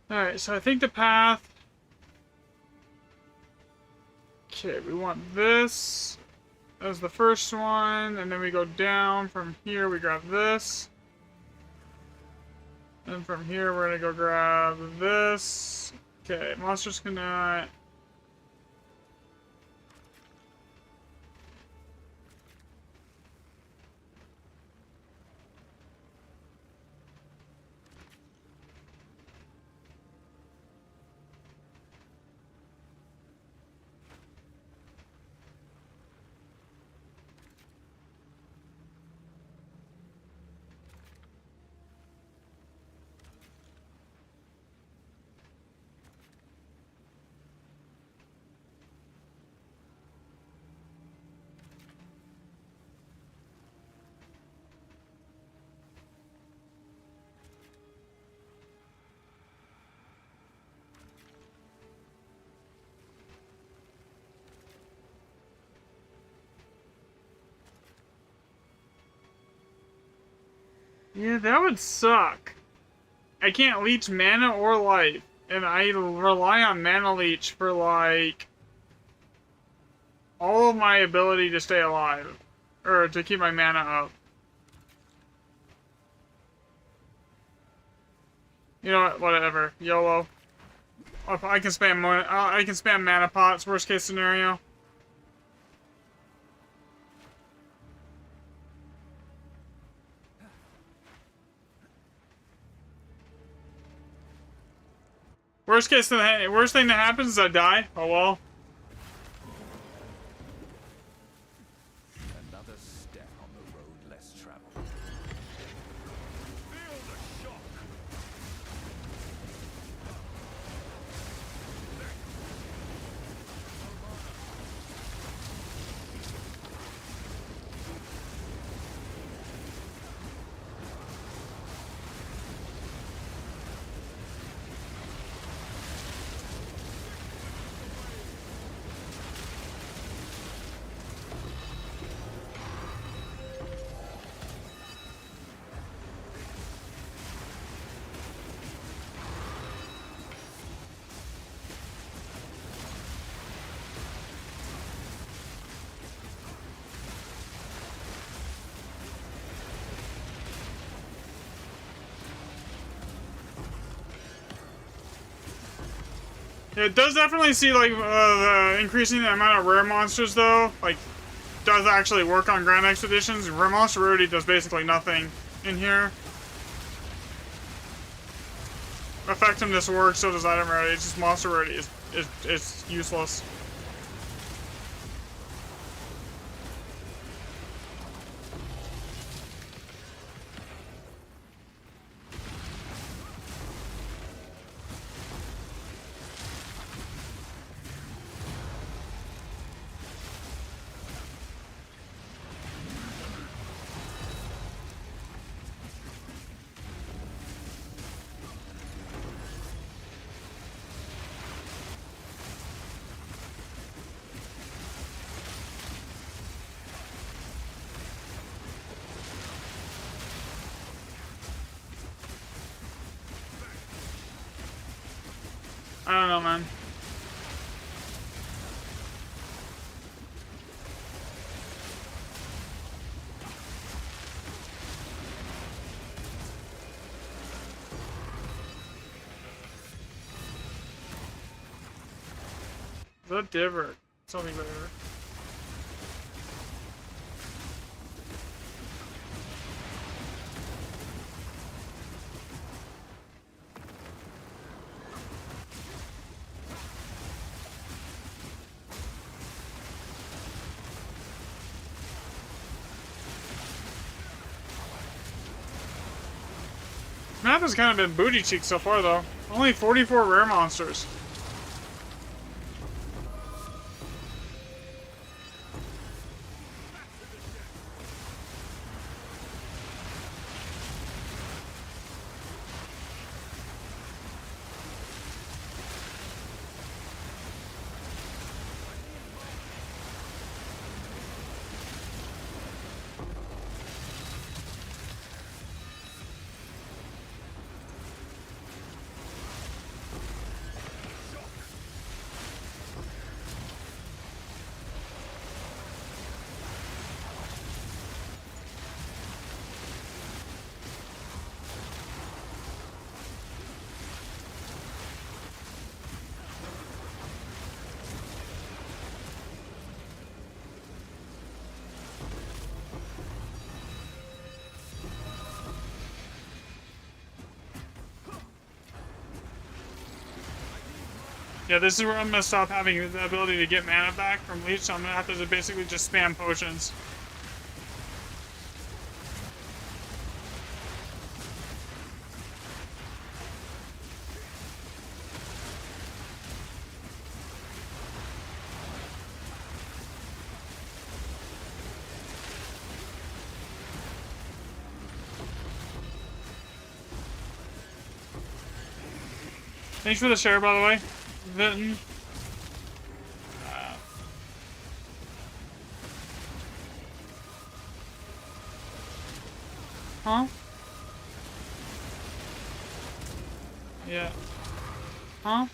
Alright, so I think the path... Okay, we want this as the first one, and then we go down. From here, we grab this. And from here, we're gonna go grab this. Okay, monsters cannot... Yeah, that would suck. I can't leech mana or life. And I rely on mana leech for, like, all of my ability to stay alive. Or to keep my mana up. You know what? Whatever. YOLO. I can spam mana pots, worst case scenario. Worst thing that happens is I die. Oh well. Another step on the road less traveled. Feel the shock. Yeah, it does definitely see, like, increasing the amount of rare monsters, though. Like, does actually work on Grand Expeditions. Rare Monster Rarity does basically nothing in here. Effectiveness works, so does item rarity. It's just Monster Rarity is useless. I don't know, man. Is that div or something better? Map has kind of been booty cheek so far, though. Only 44 rare monsters. Yeah, this is where I'm gonna stop having the ability to get mana back from Leech, so I'm gonna have to basically just spam potions. Thanks for the share, by the way, Vinton. Huh? Yeah. Huh?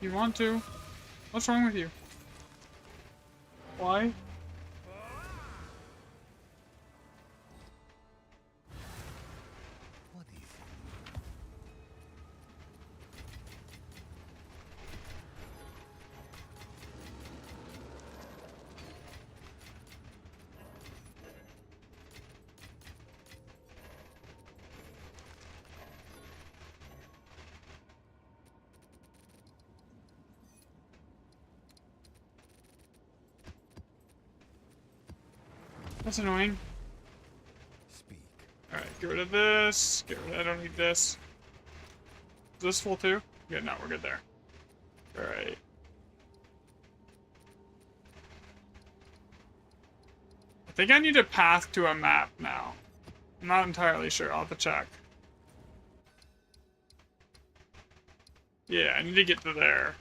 You want to? What's wrong with you? Why? What is it? That's annoying. Speak. Alright, get rid of this. I don't need this. Is this full too? Yeah, no, we're good there. Alright. I think I need a path to a map now. I'm not entirely sure. I'll have to check. Yeah, I need to get to there.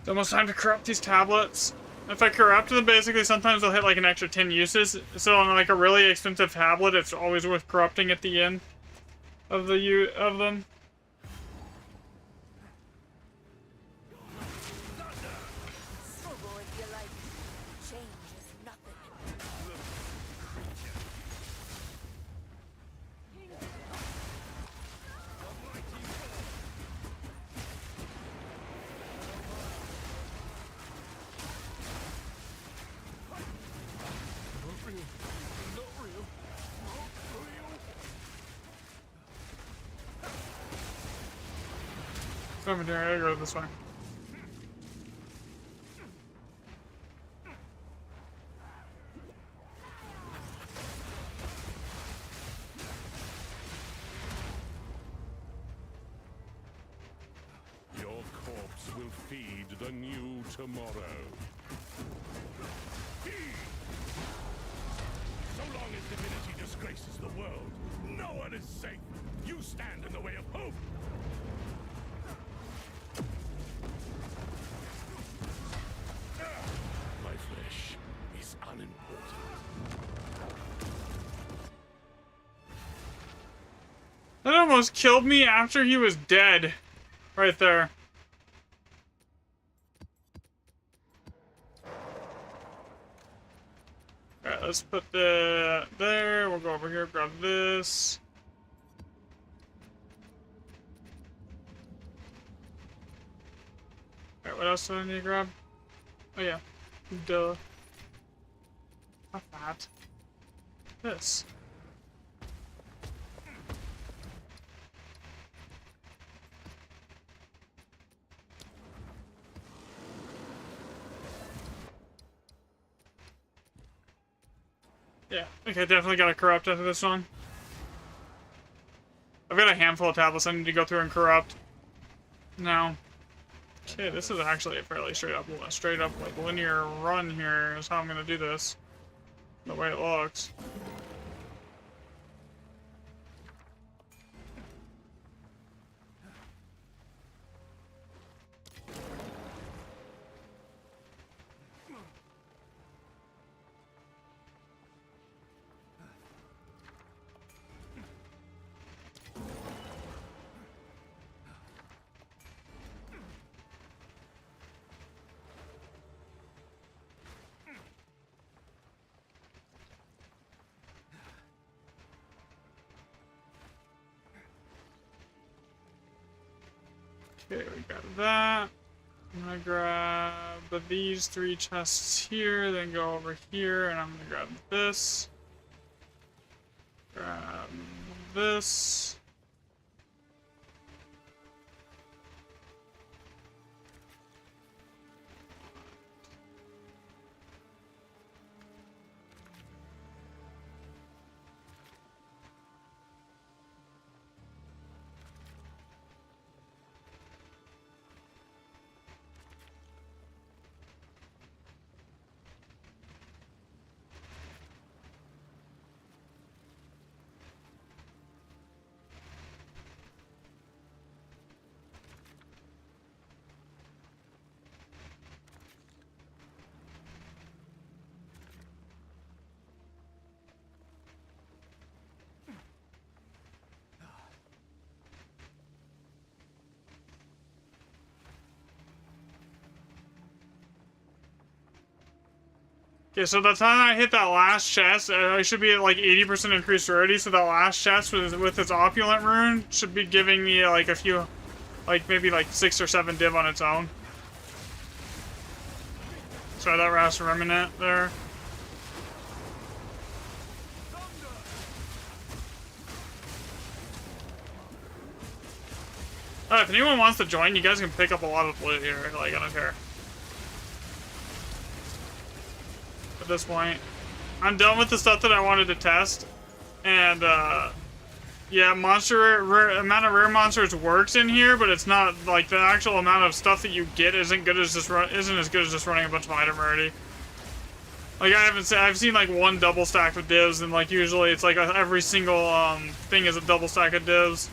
It's almost time to corrupt these tablets. If I corrupt them, basically sometimes they'll hit like an extra 10 uses. So on like a really expensive tablet, it's always worth corrupting at the end of them. Trouble if you like. Change is nothing. So I'm doing, I gotta go this way. Your corpse will feed the new tomorrow. So long as divinity disgraces the world, no one is safe. You stand in the way of hope. My flesh is unimportant. That almost killed me after he was dead. Right there. Alright, let's put the there. We'll go over here, grab this. Alright, what else do I need to grab? Oh yeah. Duh. Not that. This. Yeah, okay, definitely got to corrupt after this one. I've got a handful of tablets I need to go through and corrupt. Now, okay, this is actually a fairly straight up like linear run here is how I'm gonna do this. The way it looks. Okay, we got that. I'm gonna grab these 3 chests here, then go over here, and I'm gonna grab this. Grab this. Okay, so the time I hit that last chest, I should be at like 80% increased rarity, so that last chest with its opulent rune should be giving me like a few, like maybe like 6 or 7 div on its own. Try that Ras Remnant there. If anyone wants to join, you guys can pick up a lot of loot here, like I don't care. At this point, I'm done with the stuff that I wanted to test, and yeah, amount of rare monsters works in here, but it's not like the actual amount of stuff that you get isn't as good as just running a bunch of item rarity. Like I've seen like one double stack of divs, and like usually it's like every single thing is a double stack of divs.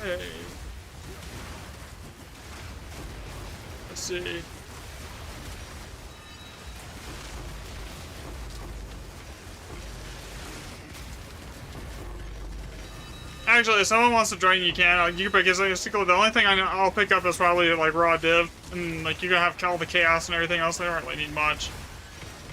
Hey. Let's see. Actually, if someone wants to join, you can. You because the only thing I'll pick up is probably like raw div, and like you're gonna have all the chaos and everything else. I don't really need much.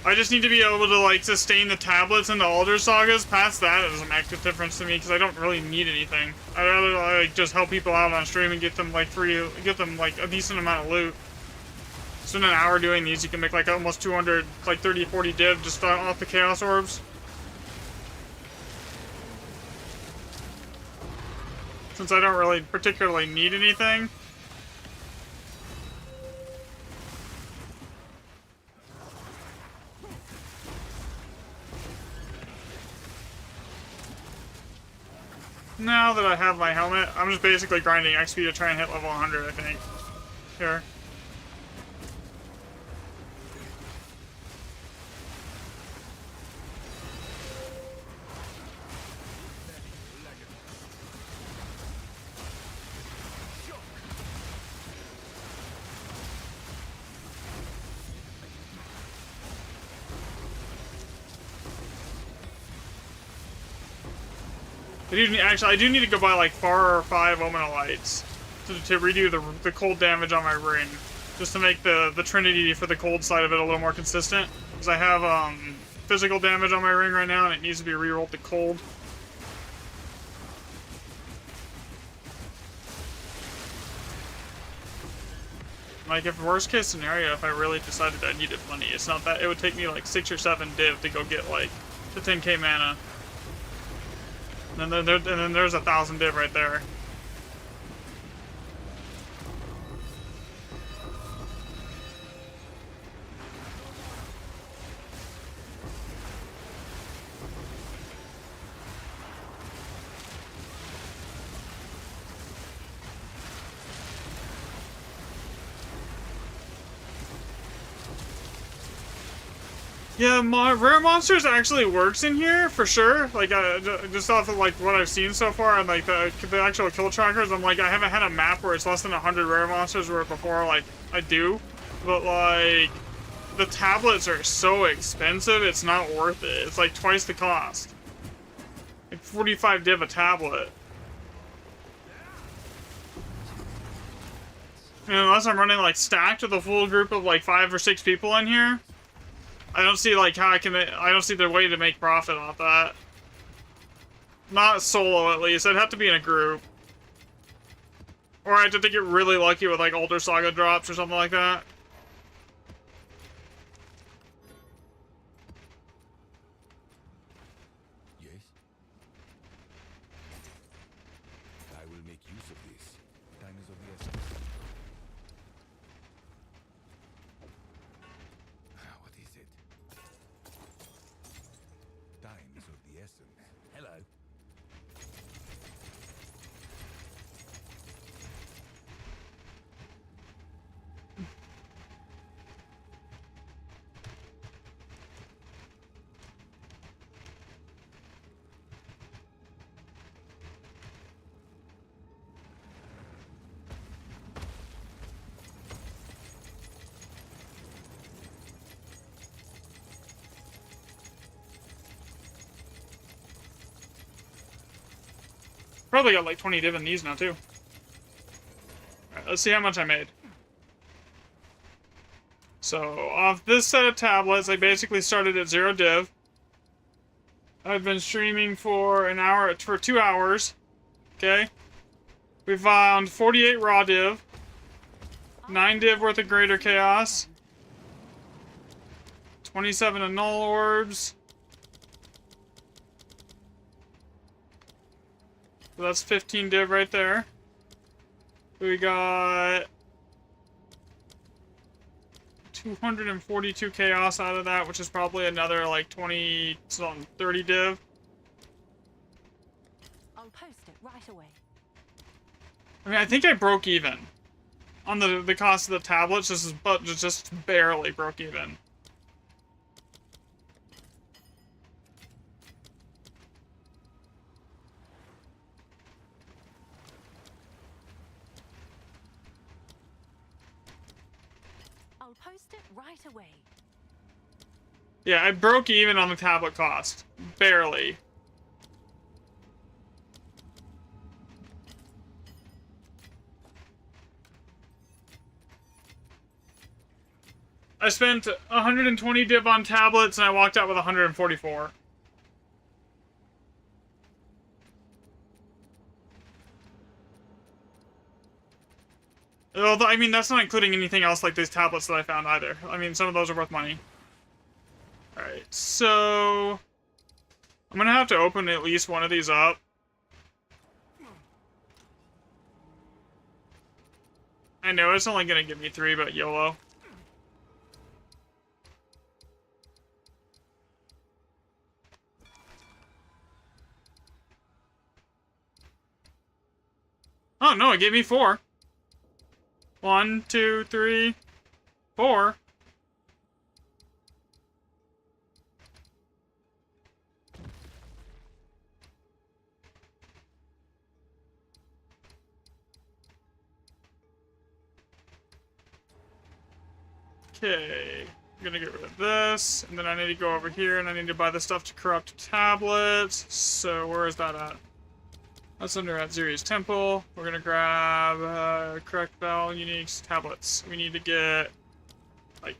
I just need to be able to like sustain the tablets and the Alder sagas. Past that, it doesn't make a difference to me because I don't really need anything. I'd rather like just help people out on stream and get them like like a decent amount of loot. So in an hour doing these, you can make like almost 200, like 30, 40 div just off the chaos orbs. Since I don't really particularly need anything. Now that I have my helmet, I'm just basically grinding XP to try and hit level 100, I think. Here. Actually, I do need to go buy like 4 or 5 Omena Lights to redo the cold damage on my ring, just to make the Trinity for the cold side of it a little more consistent. Because I have physical damage on my ring right now, and it needs to be rerolled to cold. Like, if worst case scenario, if I really decided I needed money, it's not that, it would take me like 6 or 7 div to go get like the 10k mana. And then there's 1,000 div right there. Yeah, rare monsters actually works in here for sure. Like, just off of like what I've seen so far and like the actual kill trackers, I'm like, I haven't had a map where it's less than 100 rare monsters. Where before, like, I do, but like the tablets are so expensive, it's not worth it. It's like twice the cost. Like 45 div a tablet. And unless I'm running like stacked with a full group of like 5 or 6 people in here, I don't see like how I don't see the way to make profit off that. Not solo, at least. I'd have to be in a group. Or I'd have to get really lucky with like older saga drops or something like that. Yes? I will make use of this. Time is of the essence. What is it? Time is of the essence. Hello. Probably got like 20 div in these now too. Alright, let's see how much I made. So, off this set of tablets, I basically started at 0 div. I've been streaming for 2 hours. Okay? We found 48 raw div. 9 div worth of greater chaos. 27 annul orbs. So that's 15 div right there. We got 242 chaos out of that, which is probably another like 20 something, 30 div. I'll post it right away. I mean, I think I broke even on the cost of the tablets. Just barely broke even. I'll post it right away. Yeah, I broke even on the tablet cost. Barely. I spent 120 div on tablets and I walked out with 144. Although, I mean, that's not including anything else like these tablets that I found either. I mean, some of those are worth money. Alright, so I'm gonna have to open at least one of these up. I know it's only gonna give me 3, but YOLO. Oh no, it gave me 4. 1, 2, 3, 4. Okay, I'm gonna get rid of this, and then I need to go over here, and I need to buy the stuff to corrupt tablets. So where is that at? That's under at Ziri's Temple. We're gonna grab correct bell uniques tablets. We need to get like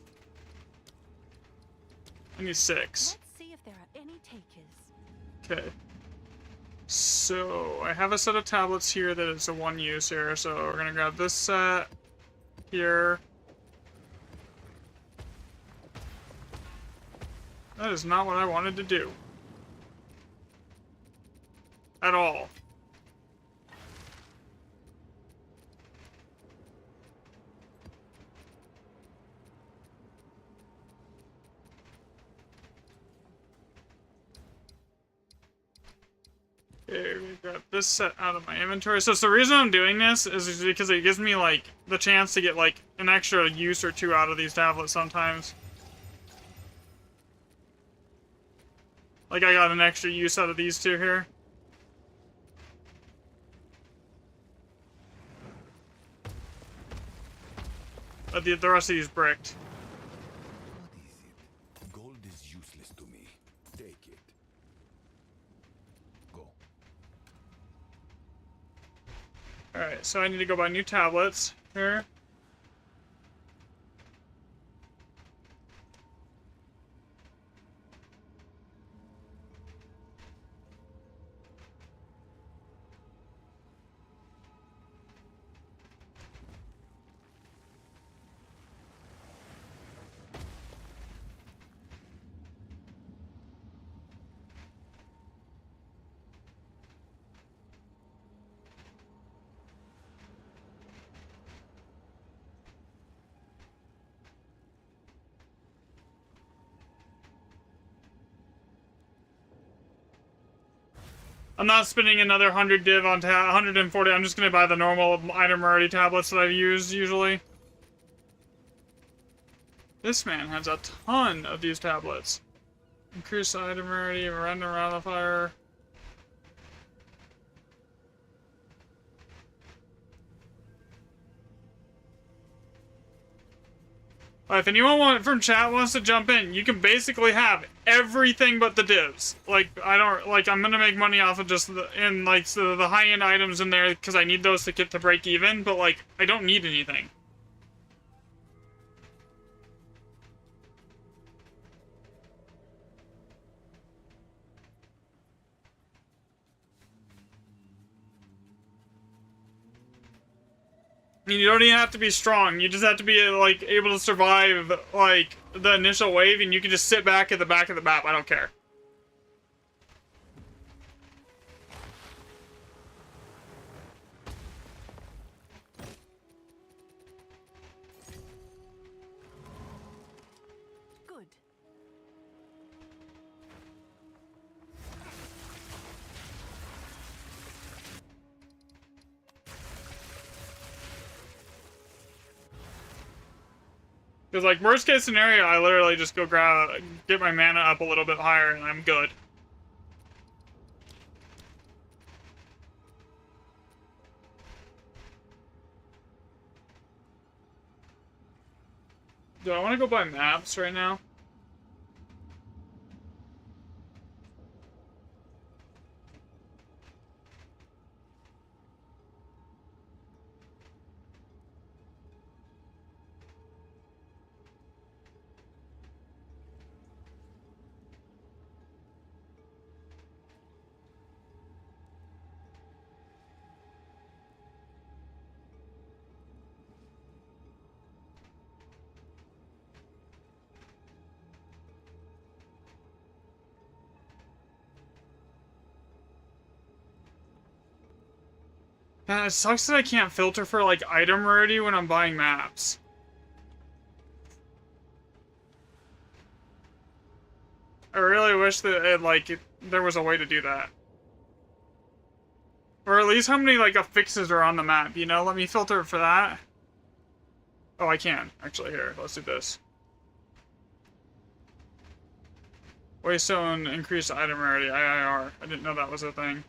I need 6. Let's see Okay. So, I have a set of tablets here that is a one use here, so we're gonna grab this set here. That is not what I wanted to do. At all. Okay, we got this set out of my inventory. So the reason I'm doing this is because it gives me, like, the chance to get, like, an extra use or two out of these tablets sometimes. Like, I got an extra use out of these two here. But the rest of these bricked. What is it? Gold is useless to me. Take it. Go. Alright, so I need to go buy new tablets here. I'm not spending another 100 div on 140. I'm just gonna buy the normal item rarity tablets that I've used usually. This man has a ton of these tablets. Increase item rarity, random around the fire. If anyone from chat wants to jump in, you can basically have everything but the divs. Like, I don't, like, I'm gonna make money off of just the high-end items in there because I need those to get to break even, but, like, I don't need anything. You don't even have to be strong. You just have to be, like, able to survive, like, the initial wave, and you can just sit back at the back of the map. I don't care. Good. Because, like, worst case scenario, I literally just go get my mana up a little bit higher, and I'm good. Do I want to go buy maps right now? Man, it sucks that I can't filter for, like, item rarity when I'm buying maps. I really wish that, there was a way to do that. Or at least how many, like, affixes are on the map, you know? Let me filter for that. Oh, I can. Actually, here, let's do this. Waystone increased item rarity, IIR. I didn't know that was a thing.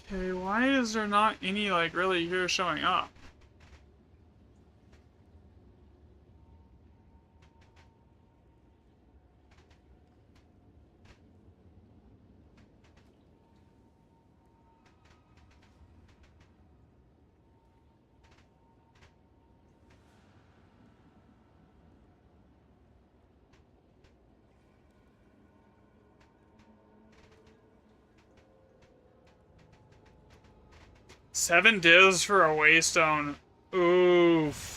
Okay, why is there not any, like, really here showing up? 7 divs for a waystone. Oof.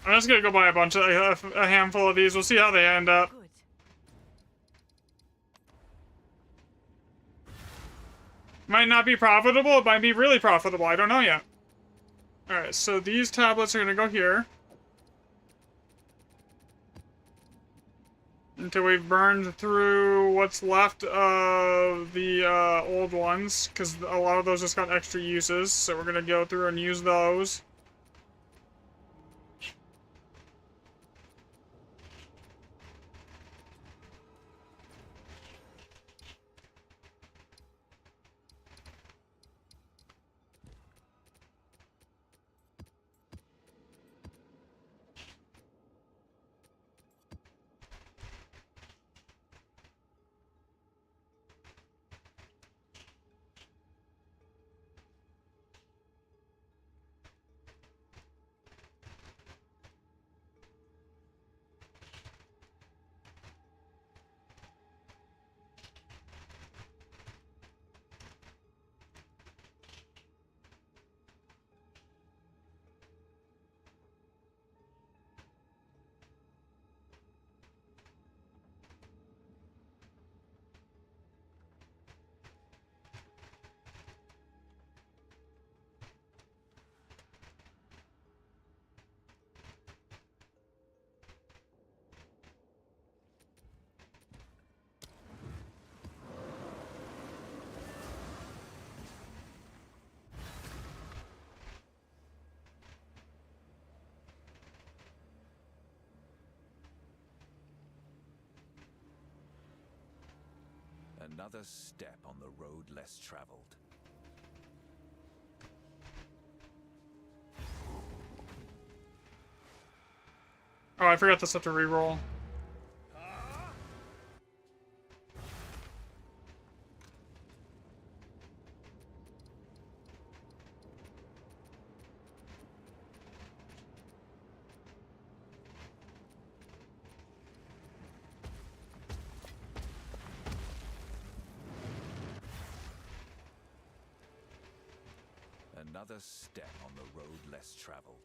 I'm just gonna go buy a handful of these. We'll see how they end up. Good. Might not be profitable, it might be really profitable. I don't know yet. Alright, so these tablets are gonna go here. Until we've burned through what's left of the old ones, because a lot of those just got extra uses, so we're gonna go through and use those. Another step on the road less traveled. Oh, I forgot this have to reroll. Another step on the road less traveled.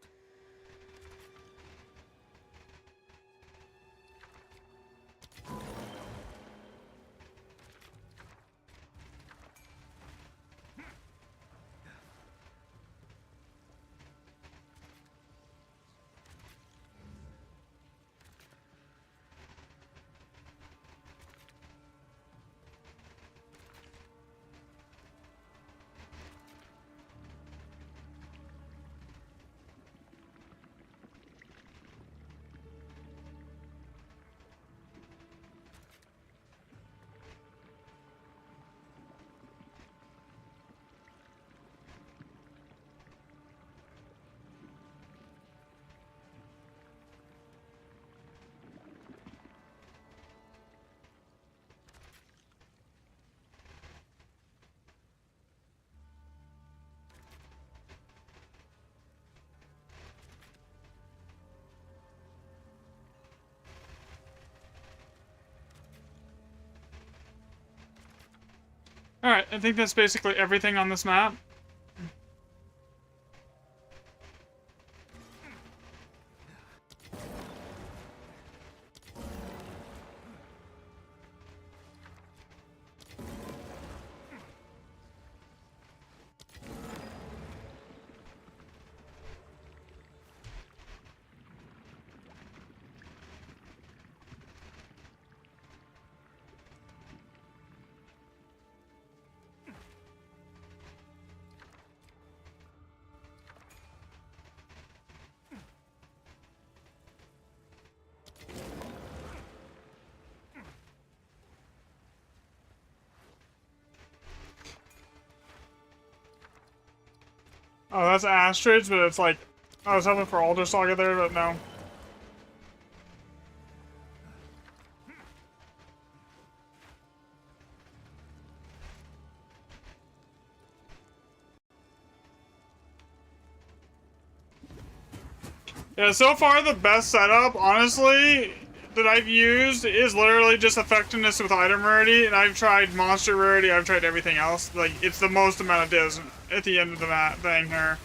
Alright, I think that's basically everything on this map. Oh, that's Astridge, but it's like I was hoping for Alder Saga there, but no. Yeah, so far the best setup, honestly, that I've used is literally just effectiveness with item rarity, and I've tried monster rarity, I've tried everything else. Like, it's the most amount of divs at the end of the map thing here.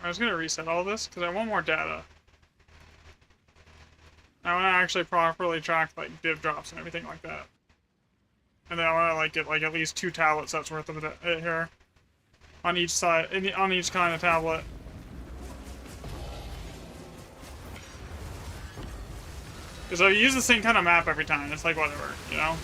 I was gonna reset all this because I want more data. I want to actually properly track like div drops and everything like that. And then I want to like get like at least 2 tablet sets worth of it here on each side, on each kind of tablet. Because I use the same kind of map every time. It's like whatever, you know.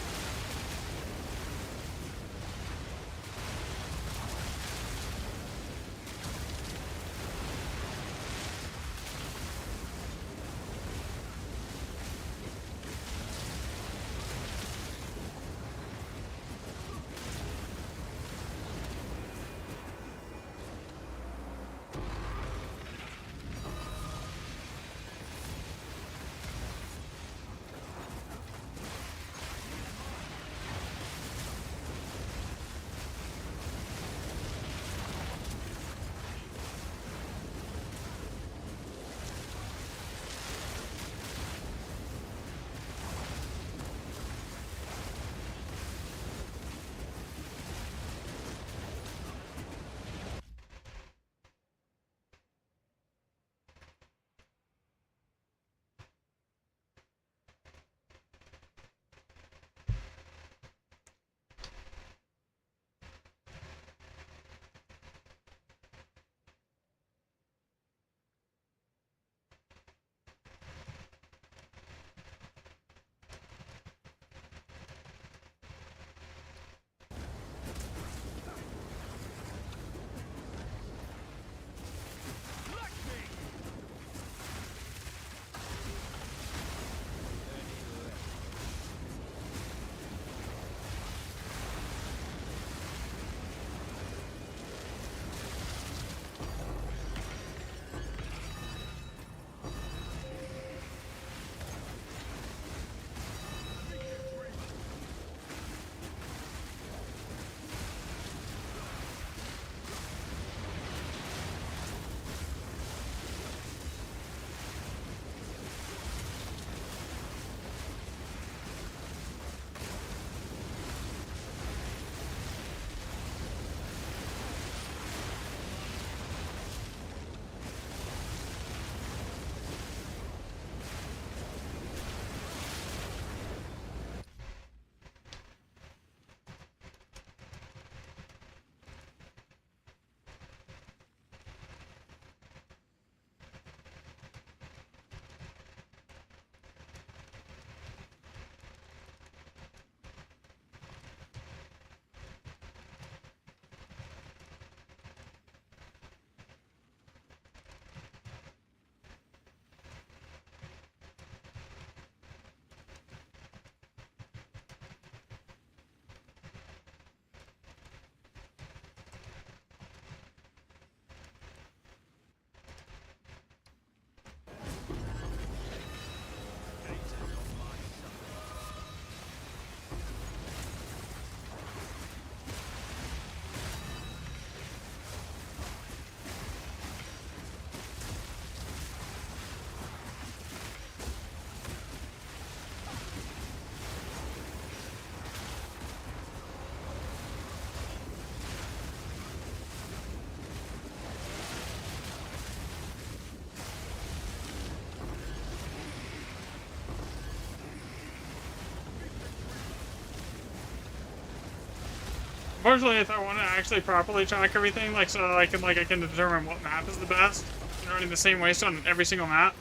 Unfortunately, if I want to actually properly track everything, like so I can determine what map is the best, and running the same waste on every single map,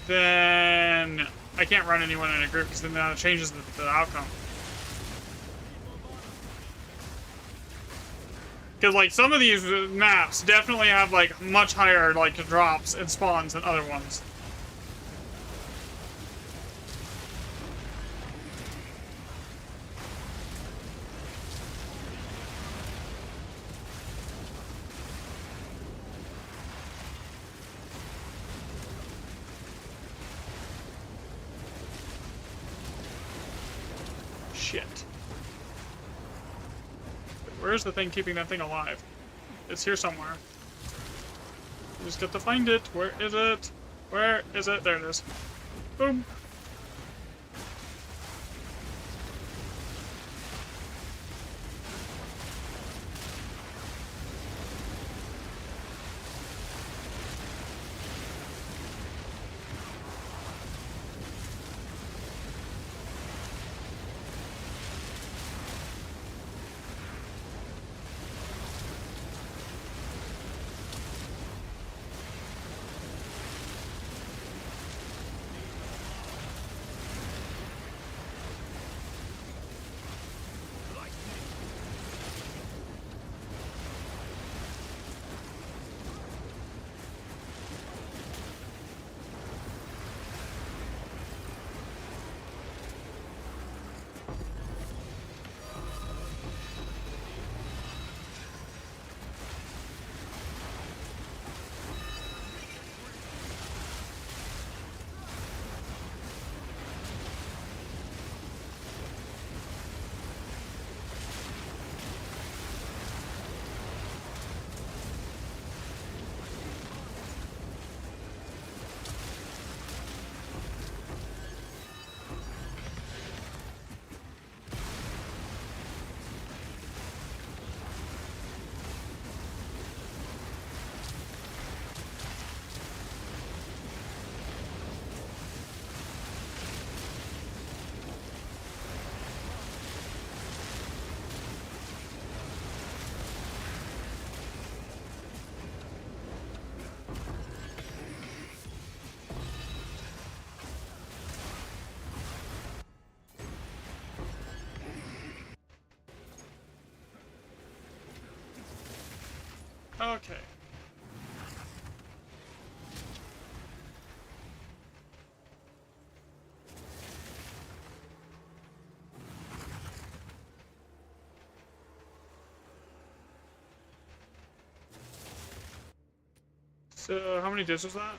then I can't run anyone in a group because then that changes the outcome. Because like some of these maps definitely have like much higher like drops and spawns than other ones. Shit. Where's the thing keeping that thing alive? It's here somewhere. You just got to find it. Where is it? Where is it? There it is. Boom. Okay. So, how many discs was that?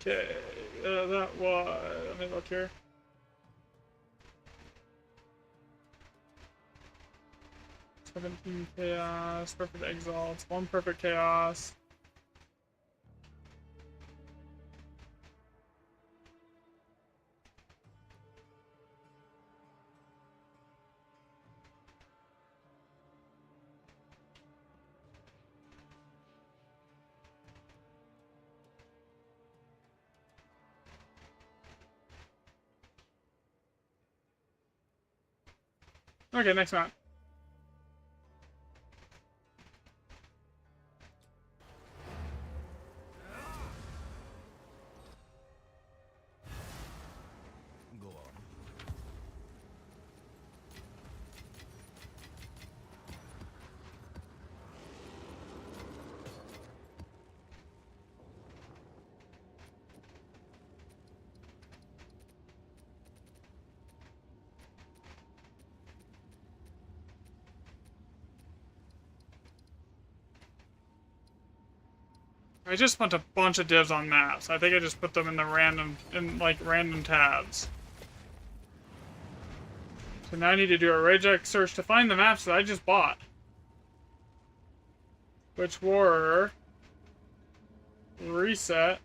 Okay, that was... Let me look here. Chaos, perfect exalts, 1 perfect chaos. Okay, next map. Go on. I just put a bunch of divs on maps. I think I just put them in the random tabs. So now I need to do a regex search to find the maps that I just bought. Which were Reset,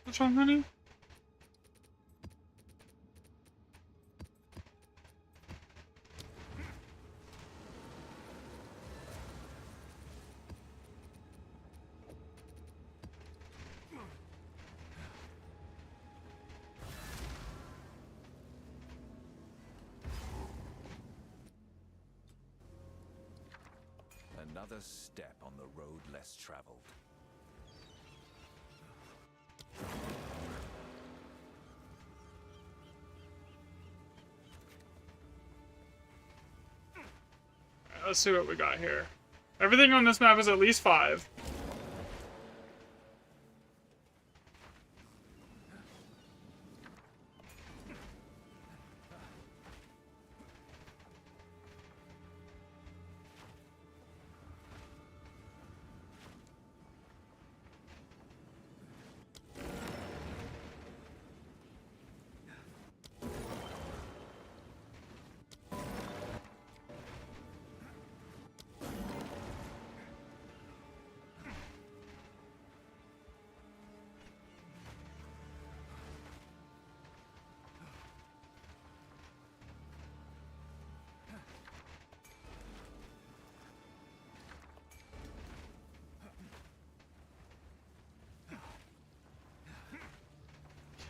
which one, honey? Another step on the road less traveled. Let's see what we got here. Everything on this map is at least 5.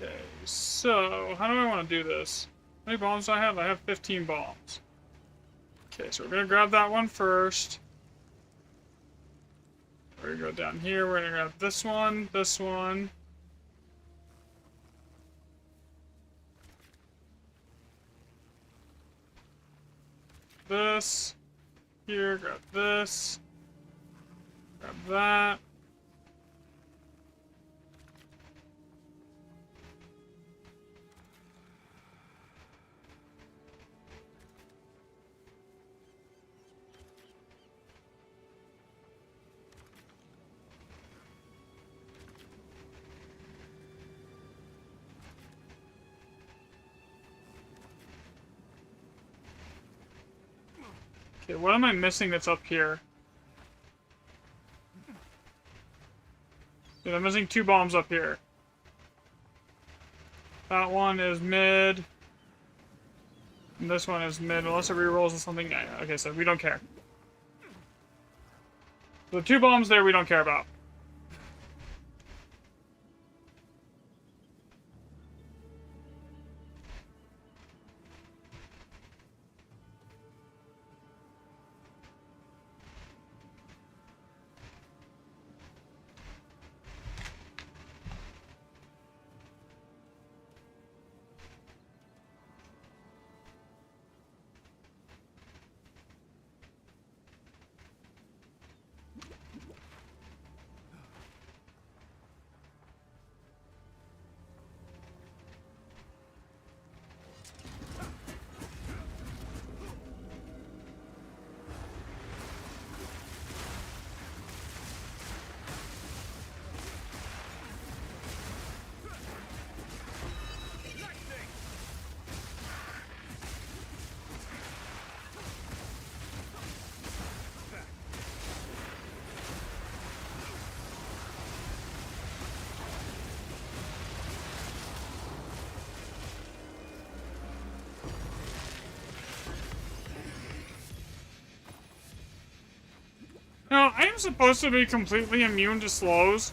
Okay, so how do I want to do this? How many bombs do I have? I have 15 bombs. Okay, so we're gonna grab that one first. We're gonna go down here. We're gonna grab this one, this. Here, grab this. Grab that. Okay, what am I missing that's up here? Dude, I'm missing 2 bombs up here. That one is mid. And this one is mid, unless it rerolls or something. Yeah, okay, so we don't care. The 2 bombs there we don't care about. Now, I am supposed to be completely immune to slows.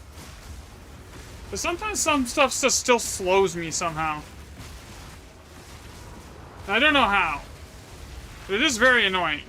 But sometimes some stuff just still slows me somehow. I don't know how. But it is very annoying.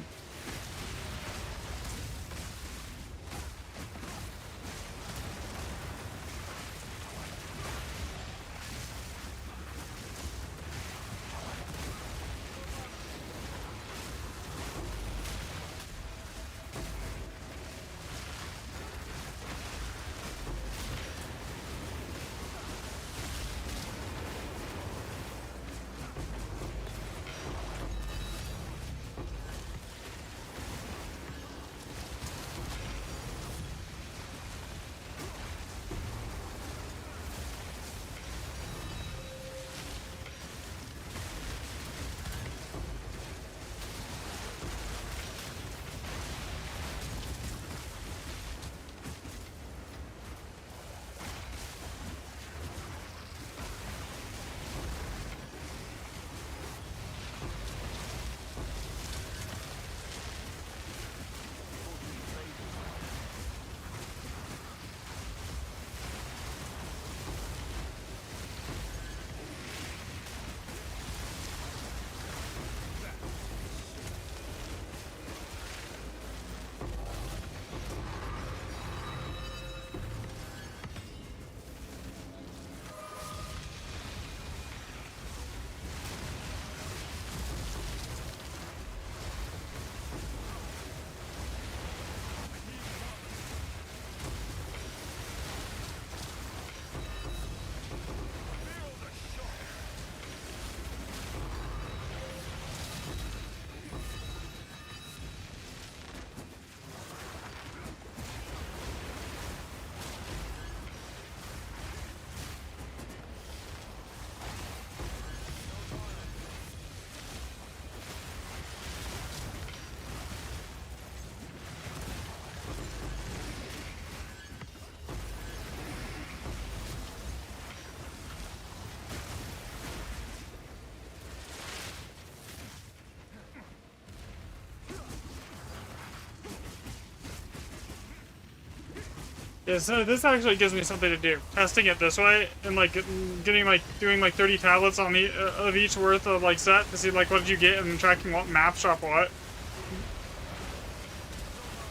Yeah, so this actually gives me something to do. Testing it this way and like getting like doing like 30 tablets on of each worth of like set to see like what did you get and tracking what maps drop what.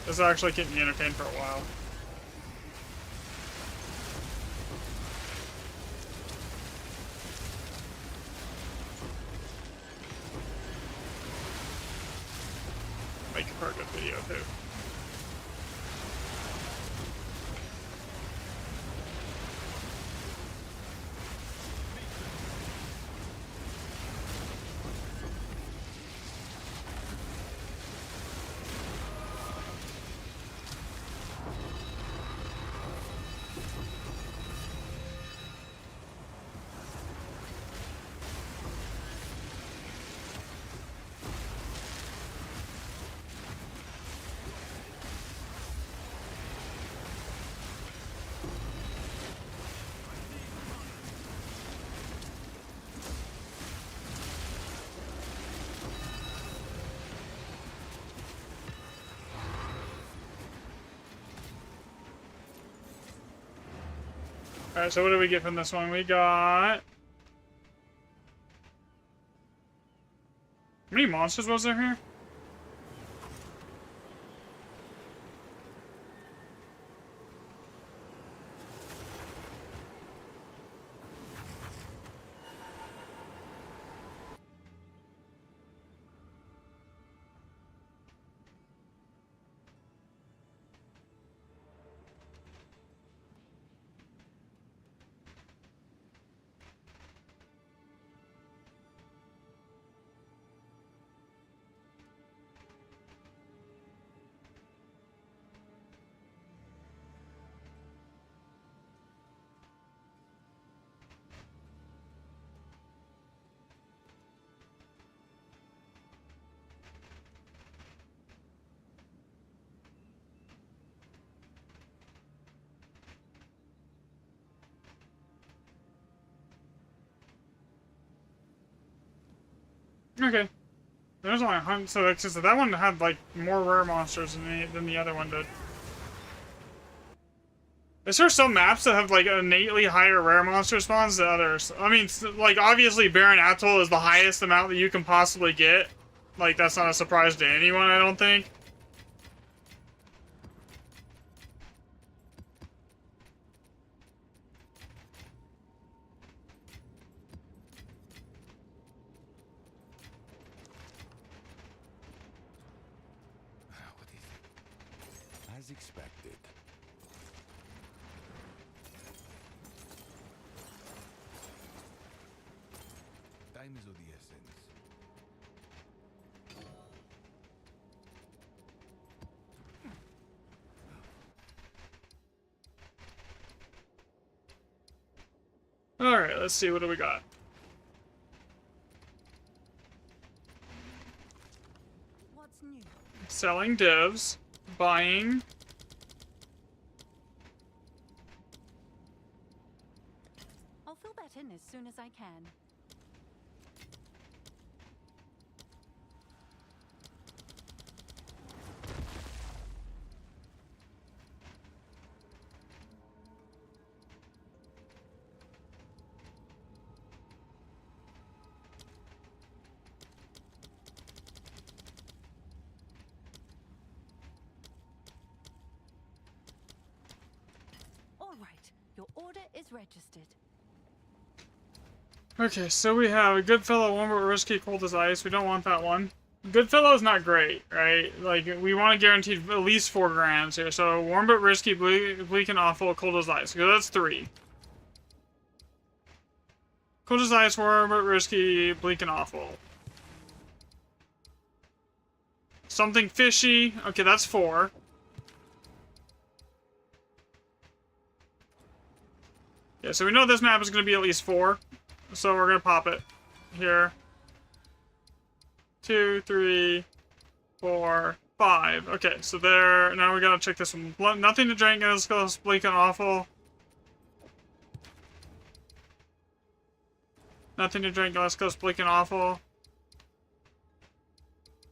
This will actually keep me entertained for a while. Make it for a good video too. Alright, so what do we get from this one? We got... How many monsters was there here? Okay. There's only 100, so it's just that one had like more rare monsters than the other one did. Is there some maps that have like innately higher rare monster spawns than others? I mean, like obviously Barren Atoll is the highest amount that you can possibly get. Like that's not a surprise to anyone, I don't think. What is it? As expected. Time is of the essence. Alright, let's see, what do we got? What's new? Selling divs, buying. I'll fill that in as soon as I can. All right, your order is registered. Okay, so we have a Goodfellow, one but risky, cold as ice. We don't want that one. Goodfellow is not great, right? Like, we want to guarantee at least 4 grams here. So, warm but risky, bleak and awful, cold as ice. So that's 3. Cold as ice, warm but risky, bleak and awful. Something fishy. Okay, that's 4. Yeah, so we know this map is going to be at least 4. So we're going to pop it here. 2, 3, 4, 5. Okay, so there. Now we gotta check this one. Nothing to drink. Let's go bleak and awful. Nothing to drink. Let's go bleak and awful.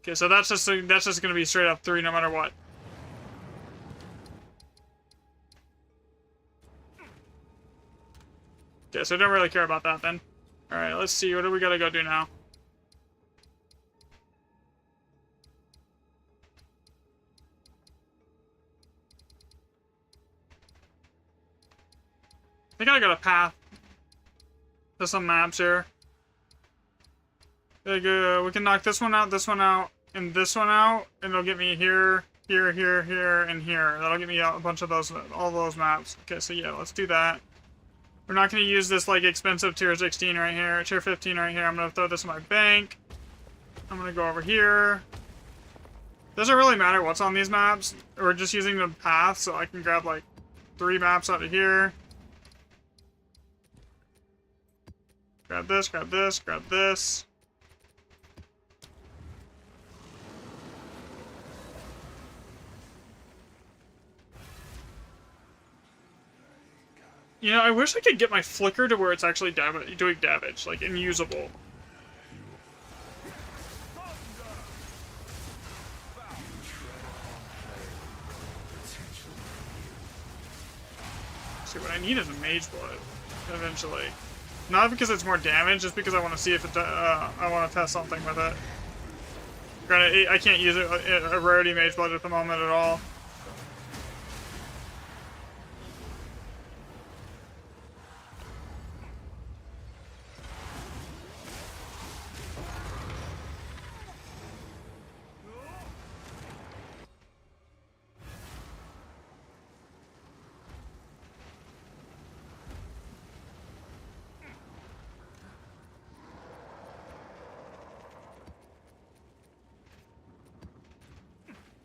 Okay, so that's just gonna be straight up 3 no matter what. Okay, so I don't really care about that then. All right, let's see. What do we gotta go do now? I think I got a path to some maps here. We can knock this one out, and this one out, and it'll get me here, here, here, here, and here. That'll get me a bunch of those, all those maps. Okay, so yeah, let's do that. We're not going to use this, like, expensive tier 16 right here, tier 15 right here. I'm going to throw this in my bank. I'm going to go over here. Doesn't really matter what's on these maps. We're just using the path, so I can grab, like, 3 maps out of here. Grab this, grab this, grab this. You know, I wish I could get my flicker to where it's actually doing damage, like, unusable. See, what I need is a Mage Blood, eventually. Not because it's more damage, just because I want to see if it, I want to test something with it. Granted, I can't use a rarity Mage Blood at the moment at all.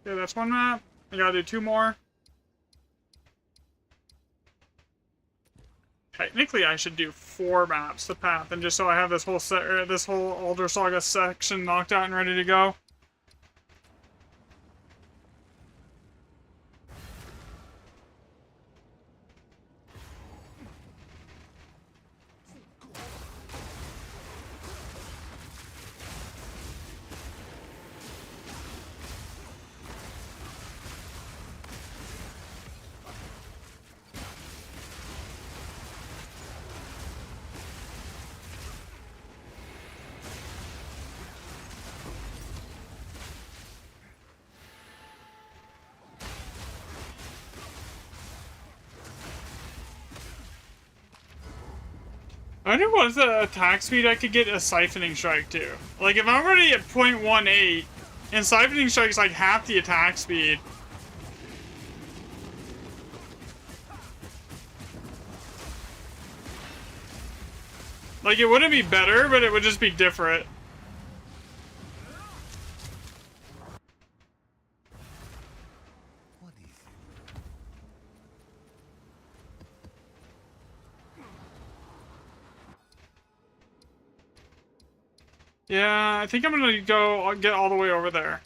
Okay, that's one map. I gotta do 2 more. Technically, I should do 4 maps to path, and just so I have this whole this whole Alder Saga section knocked out and ready to go. I wonder what's the attack speed I could get a siphoning strike to. Like if I'm already at 0.18 and siphoning strike's like half the attack speed. Like it wouldn't be better, but it would just be different. What is it? Yeah, I think I'm gonna go get all the way over there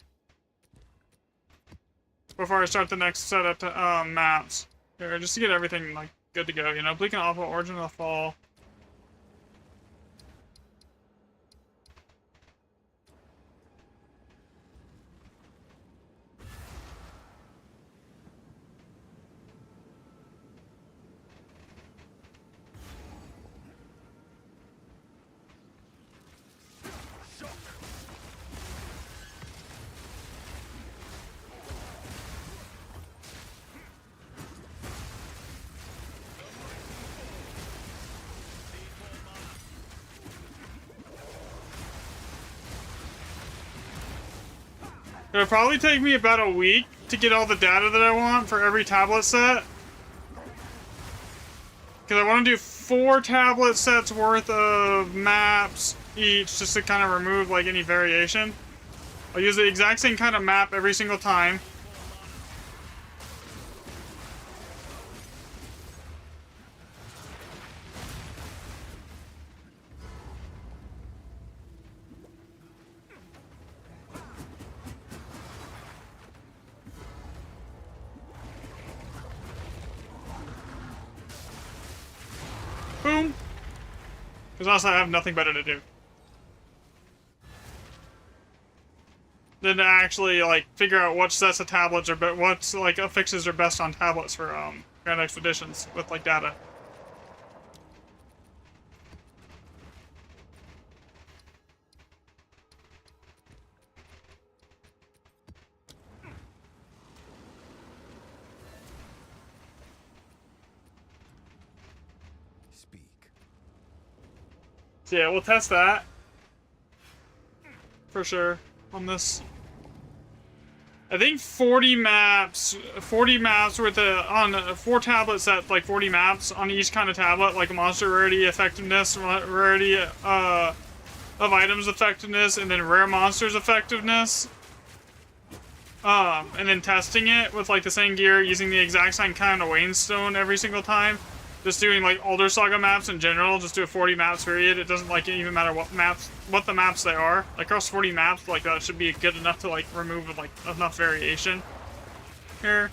before I start the next set of maps. Here, just to get everything like good to go. You know, Bleak and Awful, Origin of the Fall. It'll probably take me about a week to get all the data that I want for every tablet set. Because I want to do 4 tablet sets worth of maps each just to kind of remove like any variation. I'll use the exact same kind of map every single time. Boom. Because honestly, I have nothing better to do than to actually like figure out what sets of tablets are, but what's like affixes are best on tablets for Grand Expeditions with like data. Speak. So yeah, we'll test that for sure on this. I think 40 maps with on 4 tablets set, like 40 maps on each kind of tablet, like monster rarity, effectiveness, rarity of items effectiveness, and then rare monsters effectiveness. And then testing it with like the same gear, using the exact same kind of Wayne Stone every single time. Just doing like older Saga maps in general, just do a 40 maps period. It doesn't like even matter what the maps they are. Like across 40 maps, like that should be good enough to like remove like enough variation here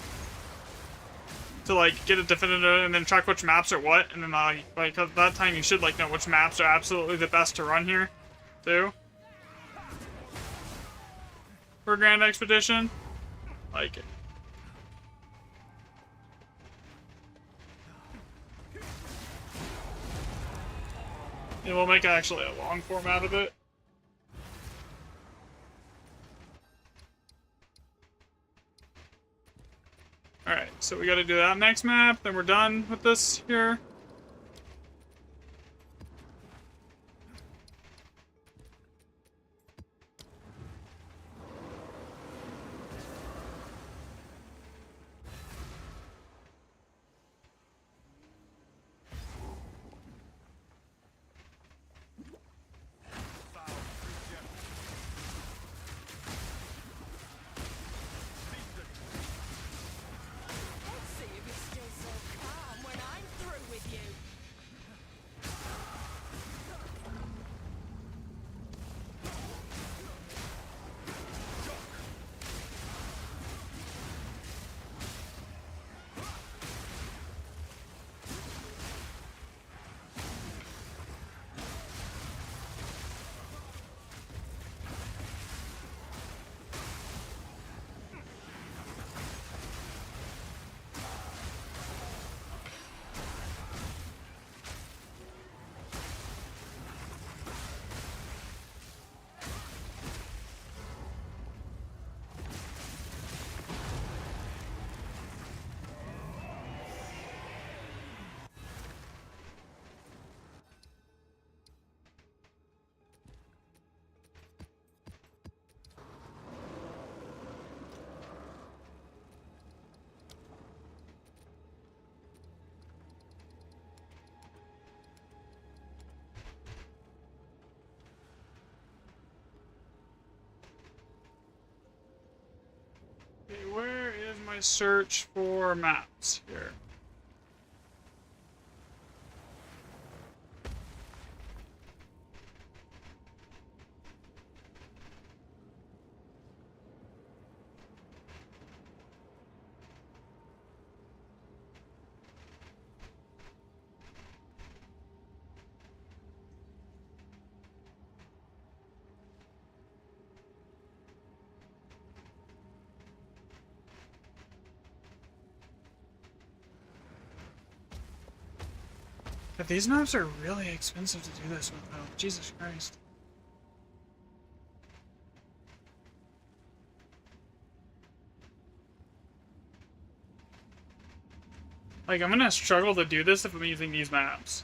to like get a definitive, and then track which maps are what, and then like at that time you should like know which maps are absolutely the best to run here, too. For Grand Expedition, like. And we'll make actually a long form out of it. Alright, so we gotta do that next map, then we're done with this here. Let's see if you stay so calm when I'm through with I search for maps here? But these maps are really expensive to do this with, though. Jesus Christ. Like, I'm gonna struggle to do this if I'm using these maps.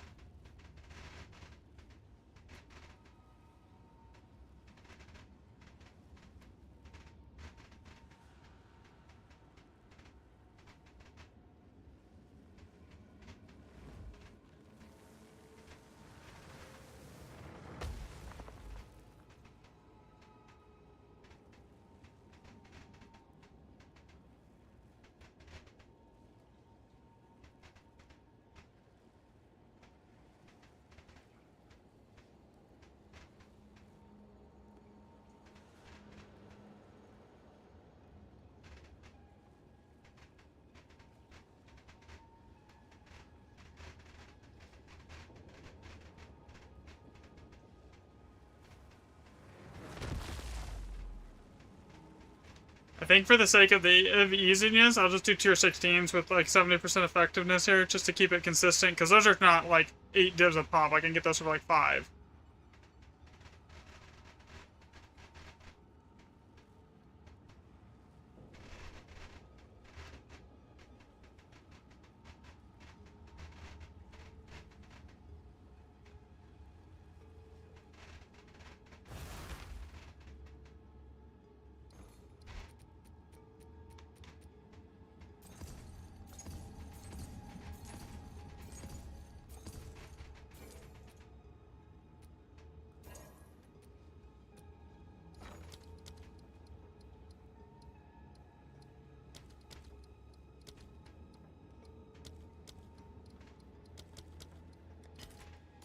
I think for the sake of the easiness, I'll just do tier 16s with like 70% effectiveness here, just to keep it consistent, because those are not like 8 divs a pop. I can get those for like 5.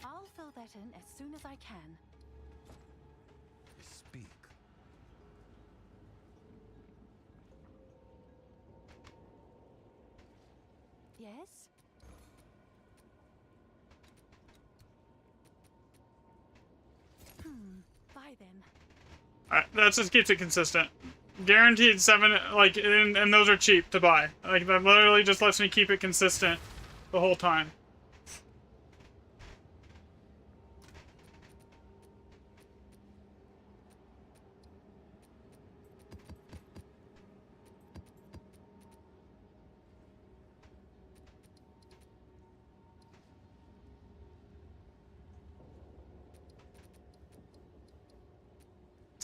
I'll fill that in as soon as I can. Speak. Yes? Bye then. Alright, that just keeps it consistent. Guaranteed 7, like, and those are cheap to buy. Like, that literally just lets me keep it consistent the whole time.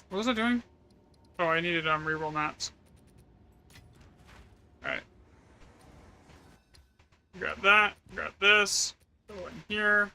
What was I doing? Oh, I needed reroll maps. Alright. Grab that, grab this, go in here.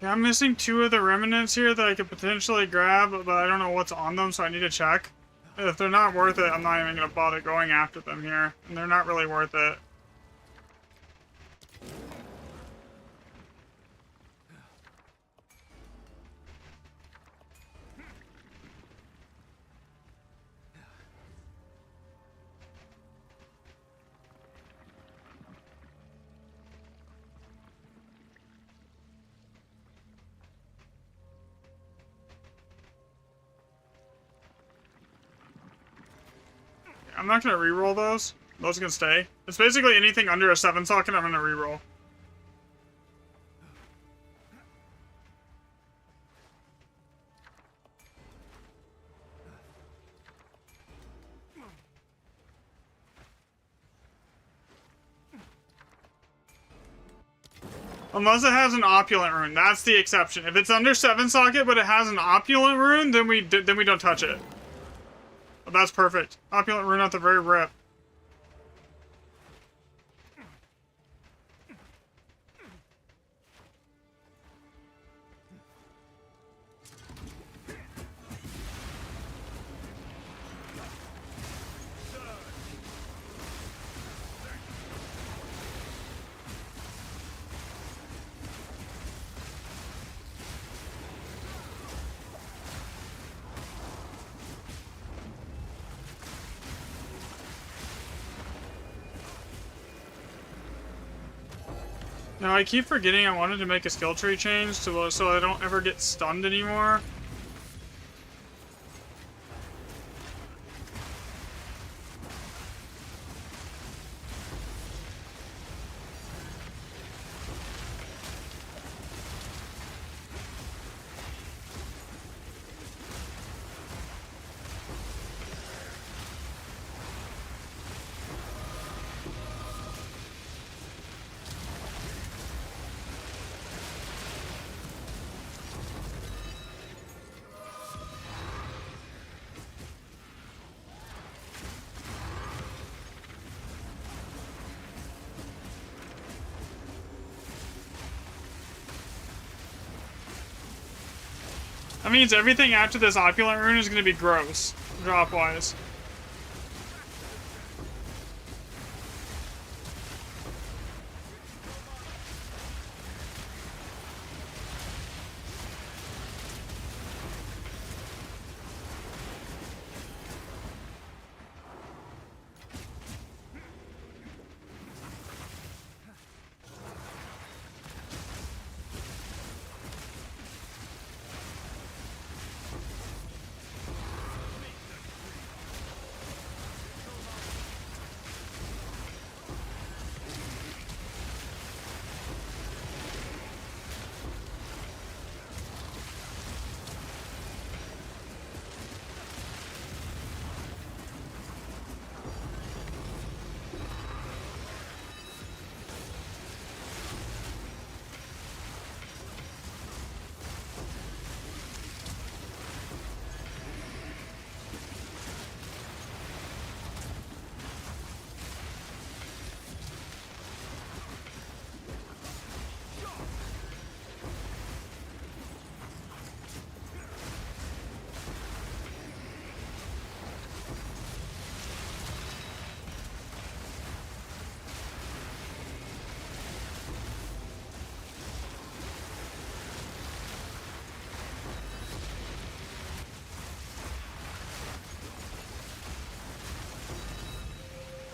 Yeah, I'm missing 2 of the remnants here that I could potentially grab, but I don't know what's on them, so I need to check. If they're not worth it, I'm not even gonna bother going after them here. And they're not really worth it. I'm not gonna reroll those. Those can stay. It's basically anything under a 7 socket I'm gonna reroll. Unless it has an opulent rune, that's the exception. If it's under 7 socket but it has an opulent rune, then we don't touch it. But that's perfect. Opulent rune at the very rip. Now I keep forgetting I wanted to make a skill tree change so I don't ever get stunned anymore. That means everything after this opulent rune is going to be gross, drop-wise.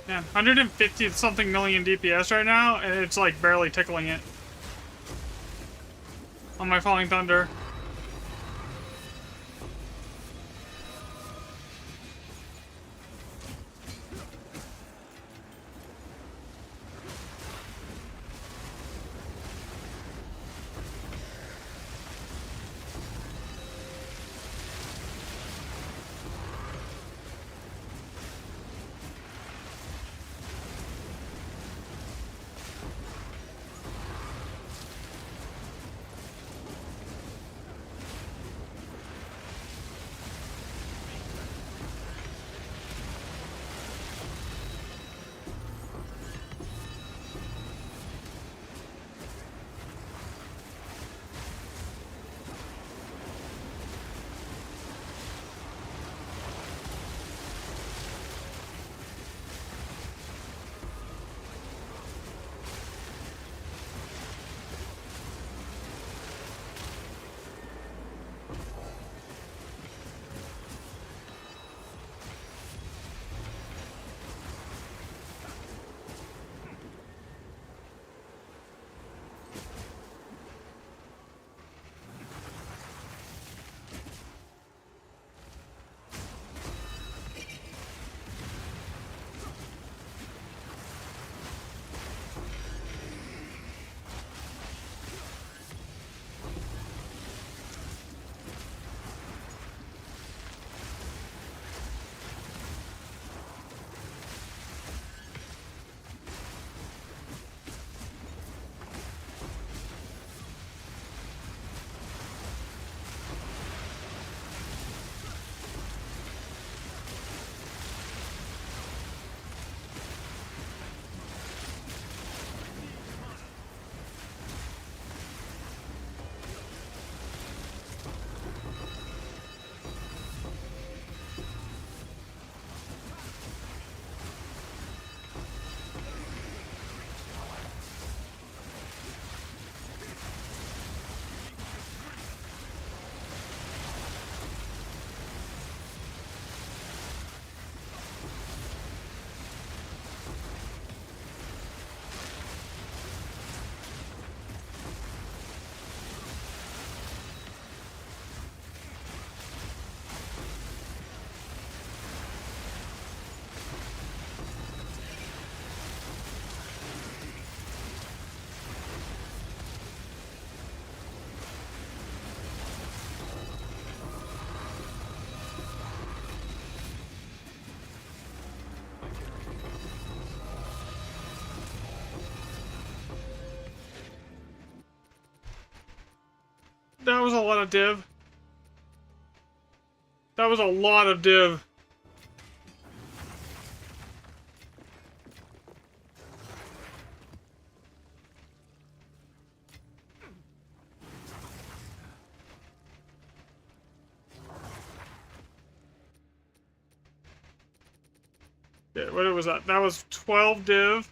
Man, 150 something million DPS right now, and it's like barely tickling it. On my Falling Thunder. That was a lot of div. That was a lot of div. Yeah, what was that? That was 12 div.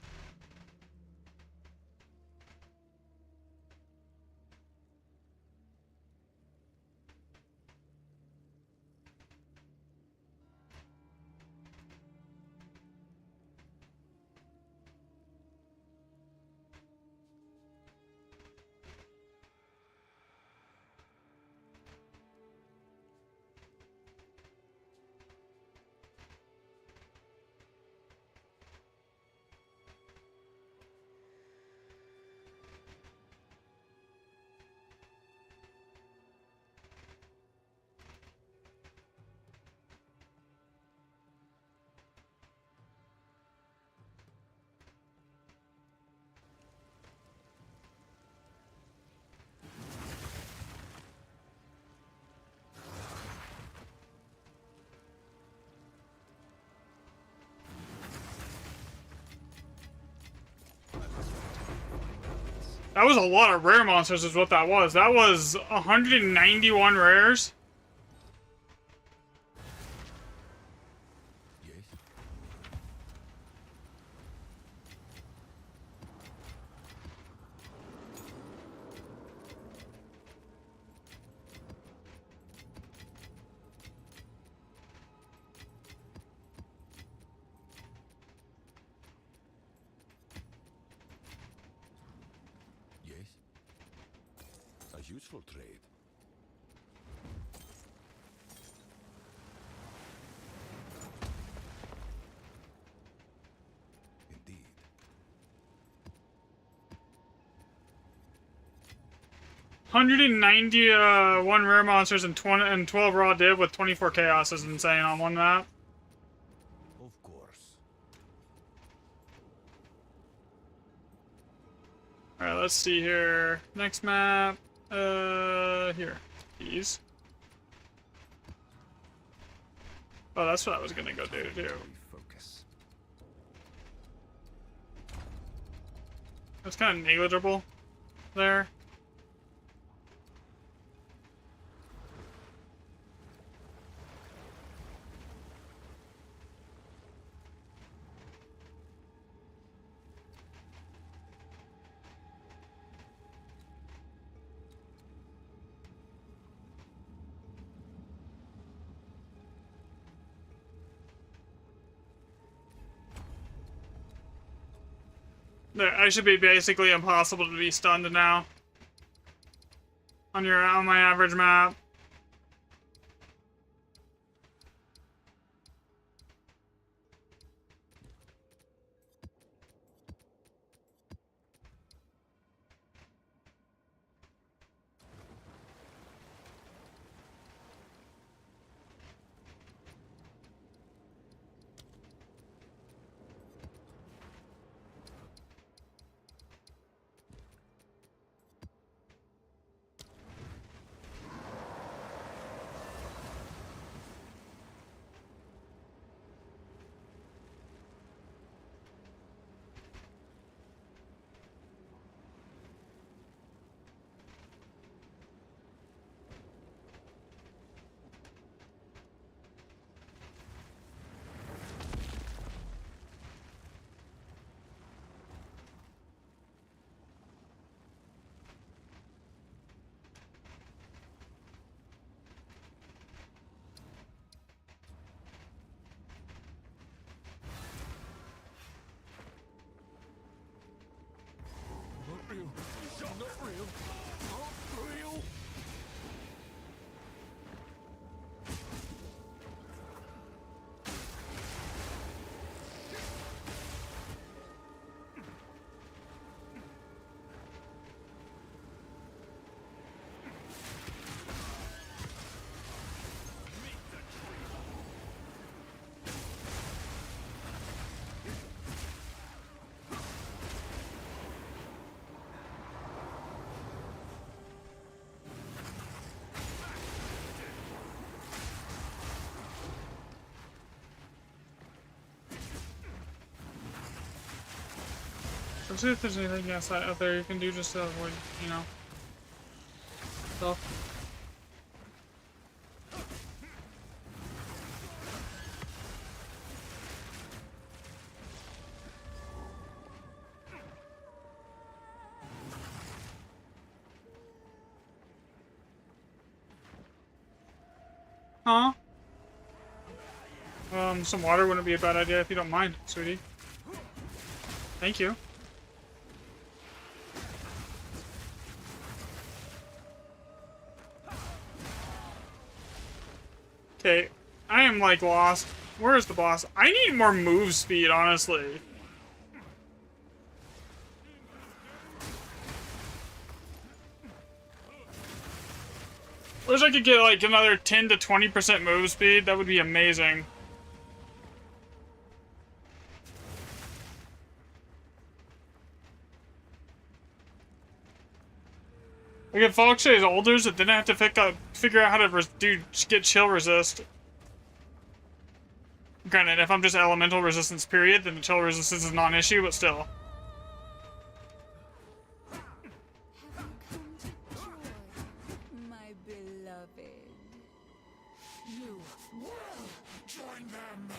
That was a lot of rare monsters is what that was. That was 191 rares. Yes? Yes? A useful trade. Indeed. 191 rare monsters and 12 raw div with 24 chaos is insane on one map. Of course. Alright, let's see here. Next map. Here. These. Oh, that's what I was gonna go do too. Refocus. That's kind of negligible there. There, I should be basically impossible to be stunned now. On my average map. Not real. Not real. Not real. Let's see if there's anything else out there you can do just to avoid, you know, stuff. Huh? Some water wouldn't be a bad idea if you don't mind, sweetie. Thank you. Okay, I am like lost. Where is the boss? I need more move speed, honestly. Wish I could get like another 10 to 20% move speed. That would be amazing. Like if Falkshay is older, so then I have to figure out how to get chill resist. Granted, if I'm just elemental resistance period, then the chill resistance is not an issue, but still. Have you come to joy, my beloved? You will join them.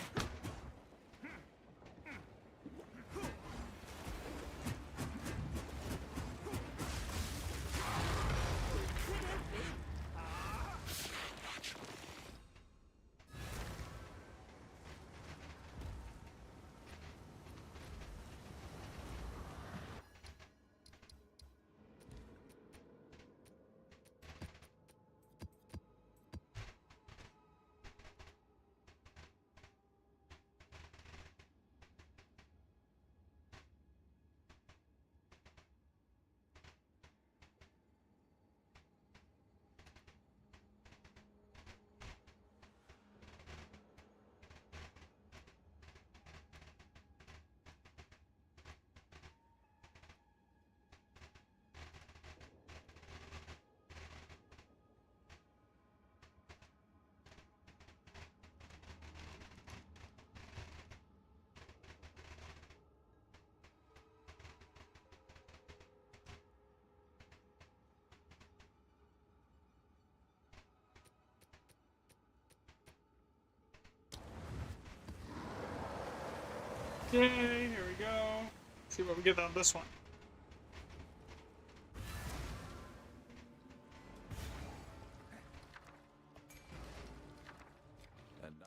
Yay, here we go. See what we get on this one.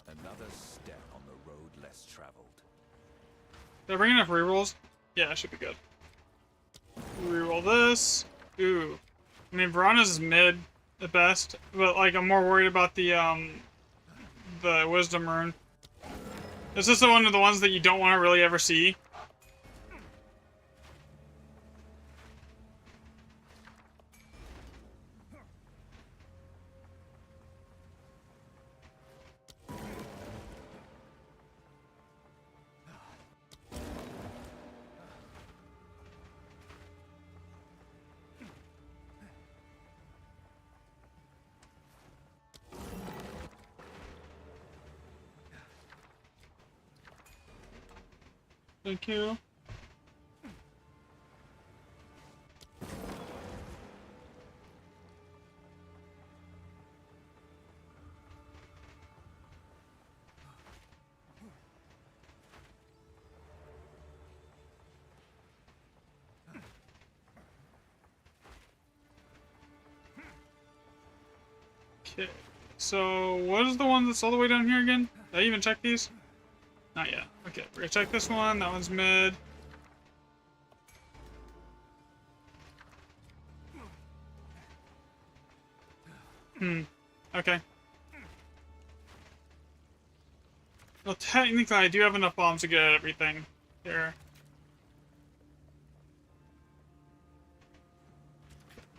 Another step on the road less traveled. Did I bring enough rerolls? Yeah, it should be good. Reroll this. Ooh. I mean, Verana's is mid at best, but like I'm more worried about the Wisdom Rune. This is one of the ones that you don't want to really ever see. Thank you. Okay, so what is the one that's all the way down here again? Did I even check these? Not yet. Okay, we're gonna check this one. That one's mid. Okay. Well, technically, I do have enough bombs to get at everything here.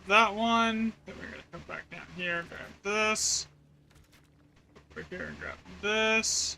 That one. Then we're gonna come back down here, grab this. Over here and grab this.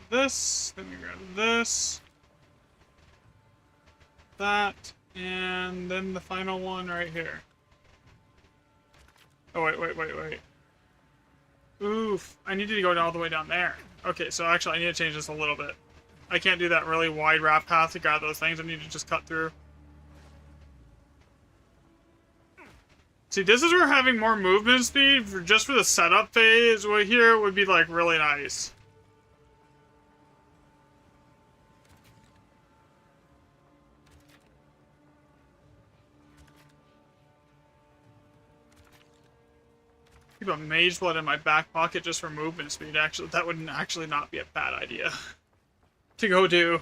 this, then we grab this, that, and then the final one right here. Oh, wait. Oof, I need to go all the way down there. Okay, so actually I need to change this a little bit. I can't do that really wide wrap path to grab those things. I need to just cut through. See, this is where having more movement speed just for the setup phase right here would be like really nice. Keep a mage blood in my back pocket just for movement speed. Actually, that would actually not be a bad idea to go do.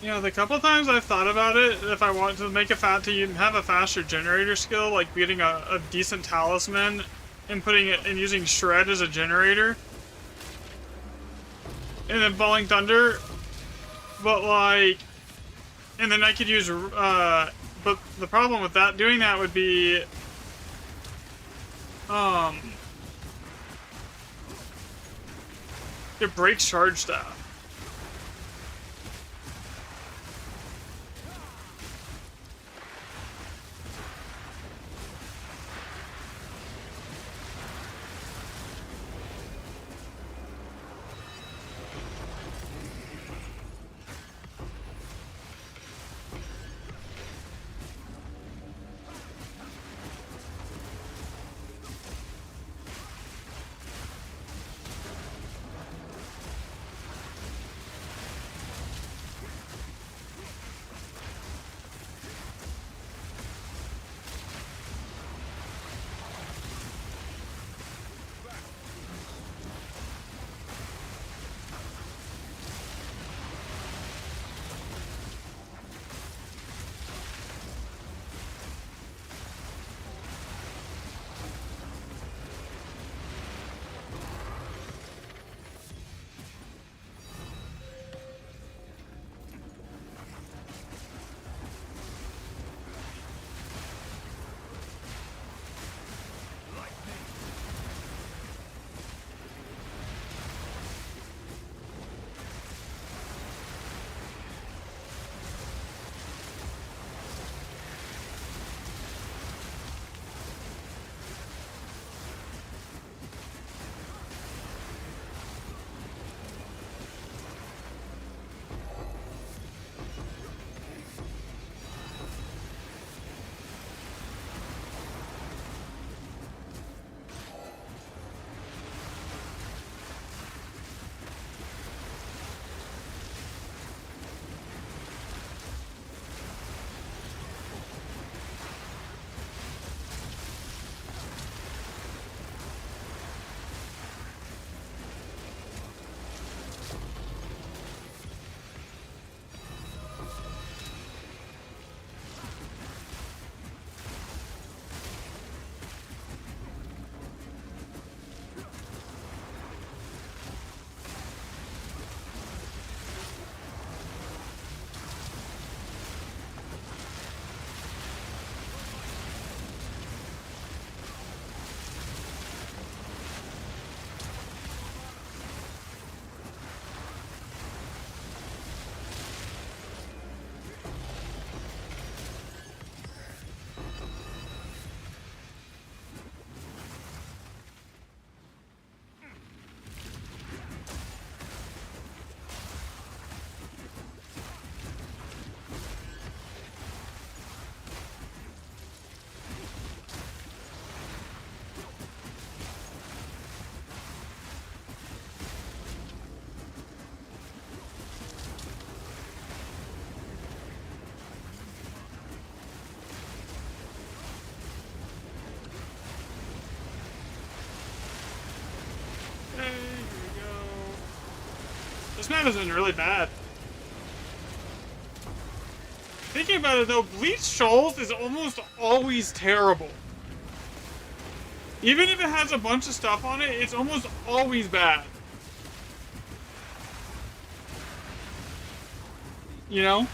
You know, the couple times I've thought about it, if I want to make have a faster generator skill, like getting a decent talisman and putting it and using shred as a generator, and then falling thunder, but like, and then I could use but the problem with doing that would be it breaks charge staff. map has been really bad. Thinking about it though, Bleach Shoals is almost always terrible. Even if it has a bunch of stuff on it, it's almost always bad. You know?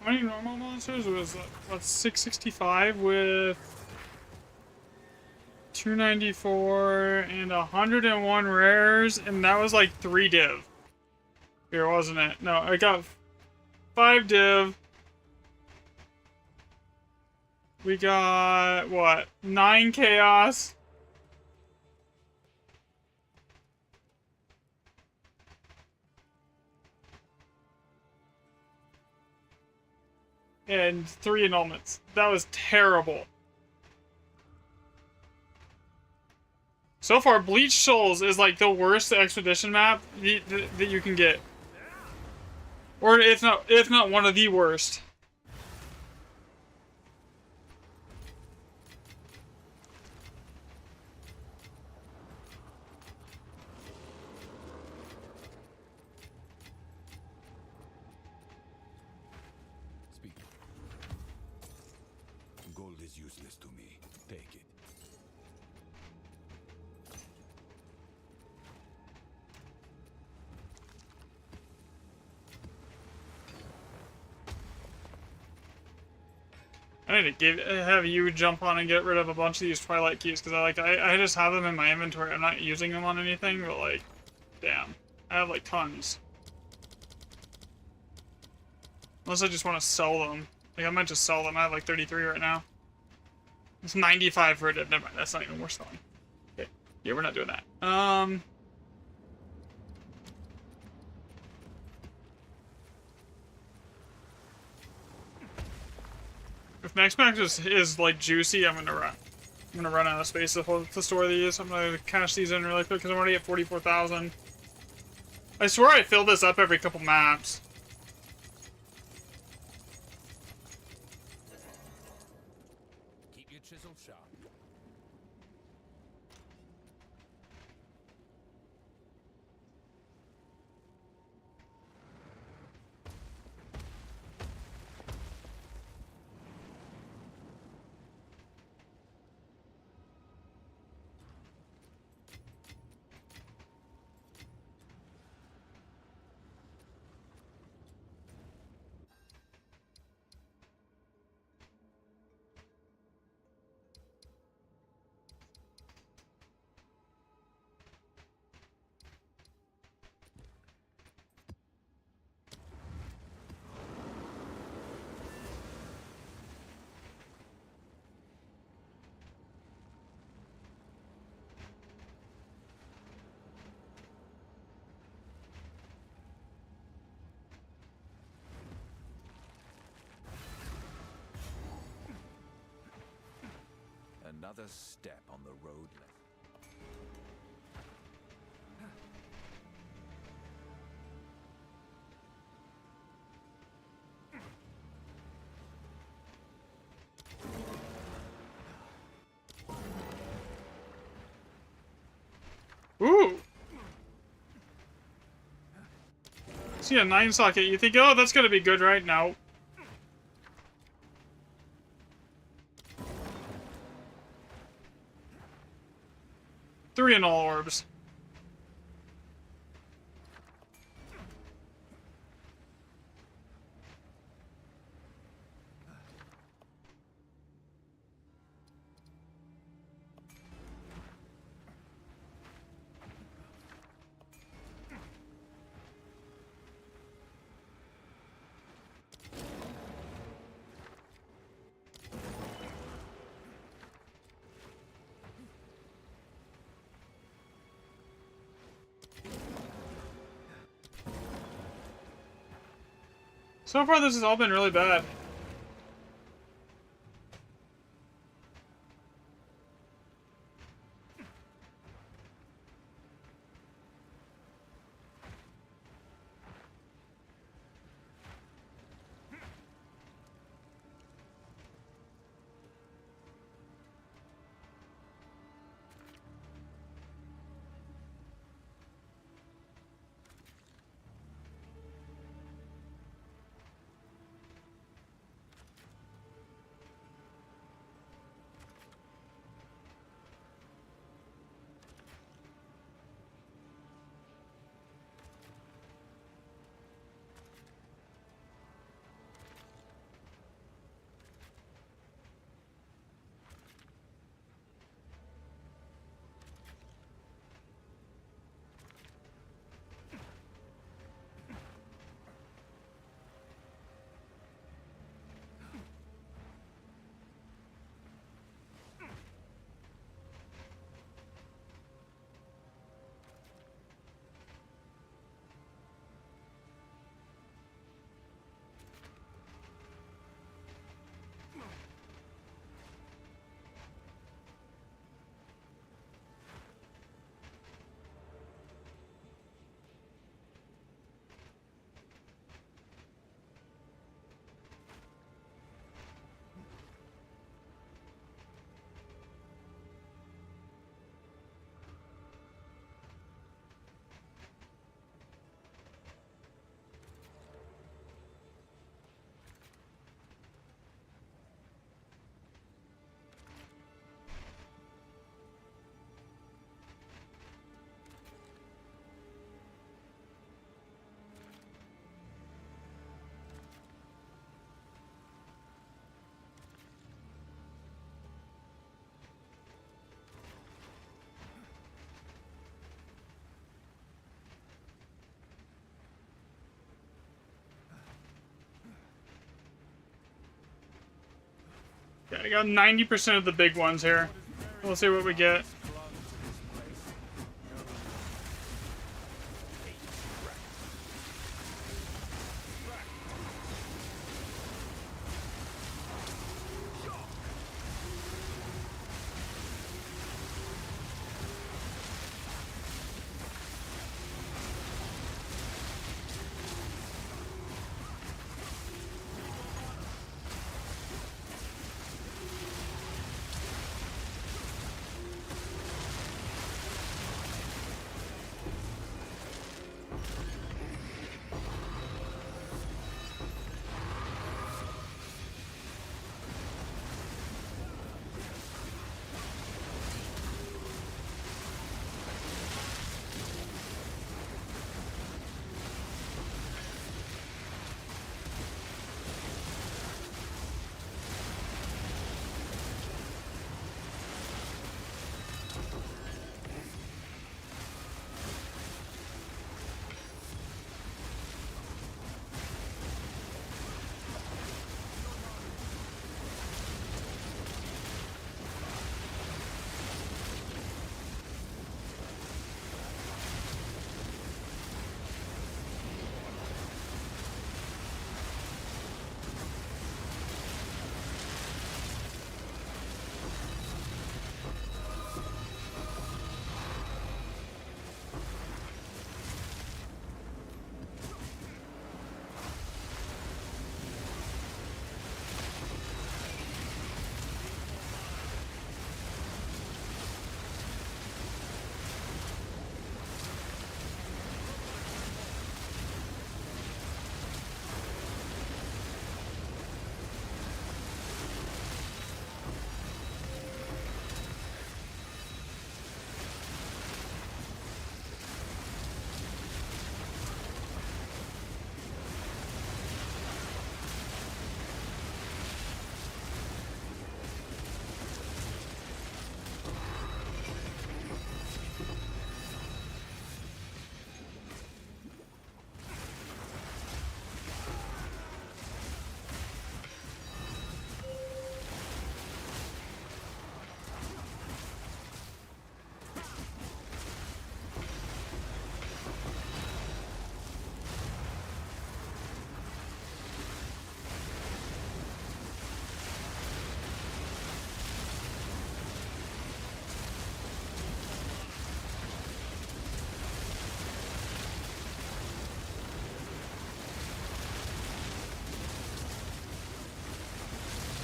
How many normal monsters was that? What, 665 with 294 and 101 rares, and that was like 3 div. Here, wasn't it? No, I got 5 div. We got, what, 9 chaos. And 3 annulments. That was terrible. So far, Bleach Shoals is like the worst expedition map that you can get. Or if not one of the worst. Speak. Gold is useless to me. Take it. I need to have you jump on and get rid of a bunch of these Twilight keys, because I just have them in my inventory. I'm not using them on anything, but like, damn. I have like tons. Unless I just want to sell them. Like, I might just sell them. I have like 33 right now. It's 95 for a div. Never mind, that's not even worth selling. Okay. Yeah, we're not doing that. If Max is like juicy, I'm gonna run out of space to store these. I'm gonna cash these in really quick because I'm already at 44,000. I swear I fill this up every couple maps. Keep your chisel sharp. Another step on the road left. Ooh! See a 9 socket, you think, oh, that's gonna be good, right? No. Three in all orbs. So far, this has all been really bad. Yeah, I got 90% of the big ones here. We'll see what we get.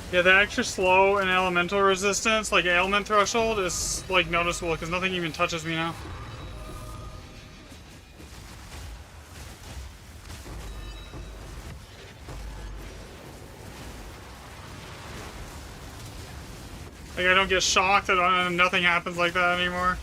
Yeah, the extra slow and elemental resistance, like ailment threshold, is like noticeable because nothing even touches me now. Like I don't get shocked and nothing happens like that anymore.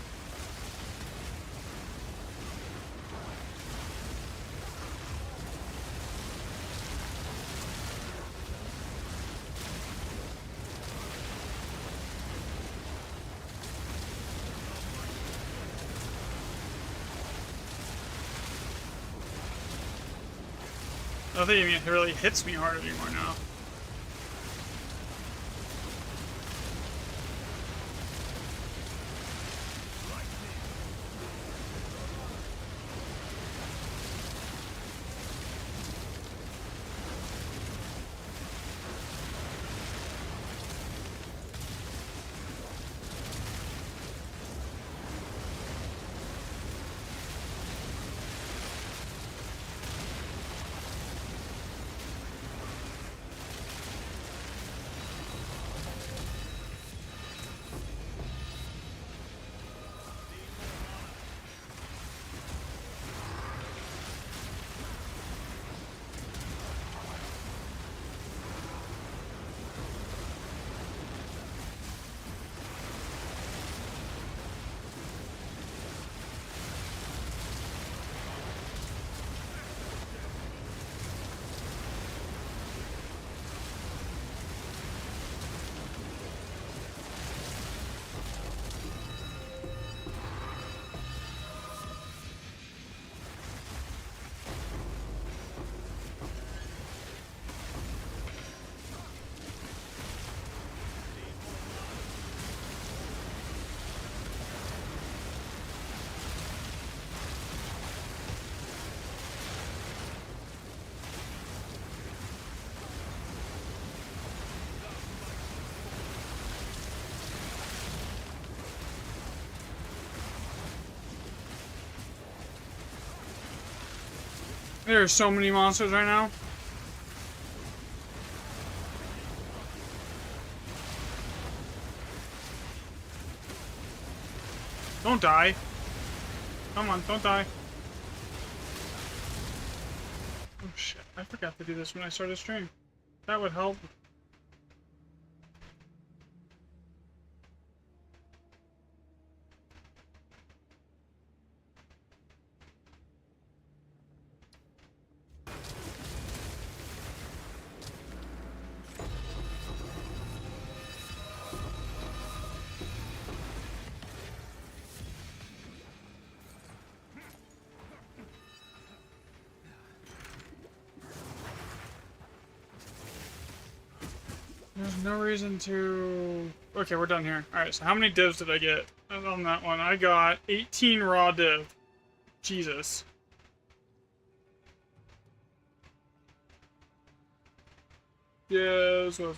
Nothing even really hits me hard anymore now. There are so many monsters right now. Don't die. Come on, don't die. Oh shit, I forgot to do this when I started stream. That would help. There's no reason to... Okay, we're done here. Alright, so how many divs did I get on that one? I got 18 raw div. Jesus. Yes, what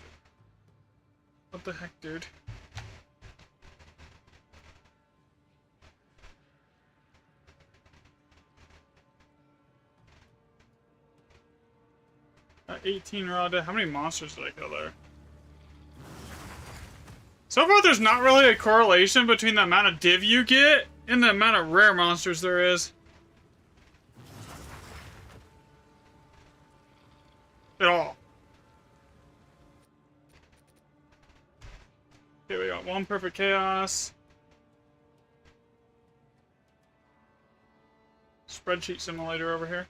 the heck, dude? Got 18 raw div. How many monsters did I kill there? So far, there's not really a correlation between the amount of div you get and the amount of rare monsters there is. At all. Okay, we got one perfect chaos. Spreadsheet simulator over here.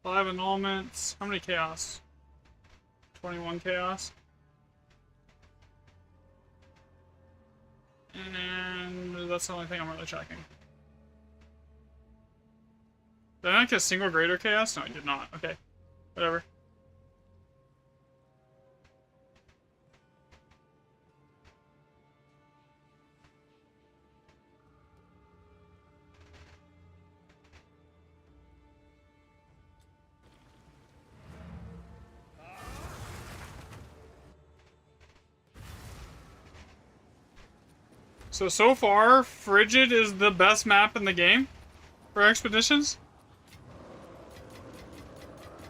5 annulments. How many chaos? 21 chaos. And that's the only thing I'm really checking. Did I not get a single greater chaos? No, I did not. Okay. Whatever. So far, Frigid is the best map in the game for expeditions.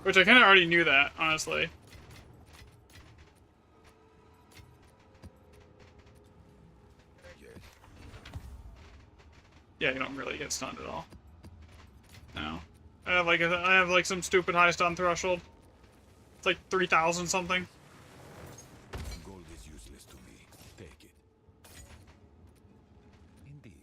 Which I kind of already knew that, honestly. Yeah, you don't really get stunned at all. No. I have like some stupid high stun threshold. It's like 3,000 something. Gold is useless to me. Take it. Indeed.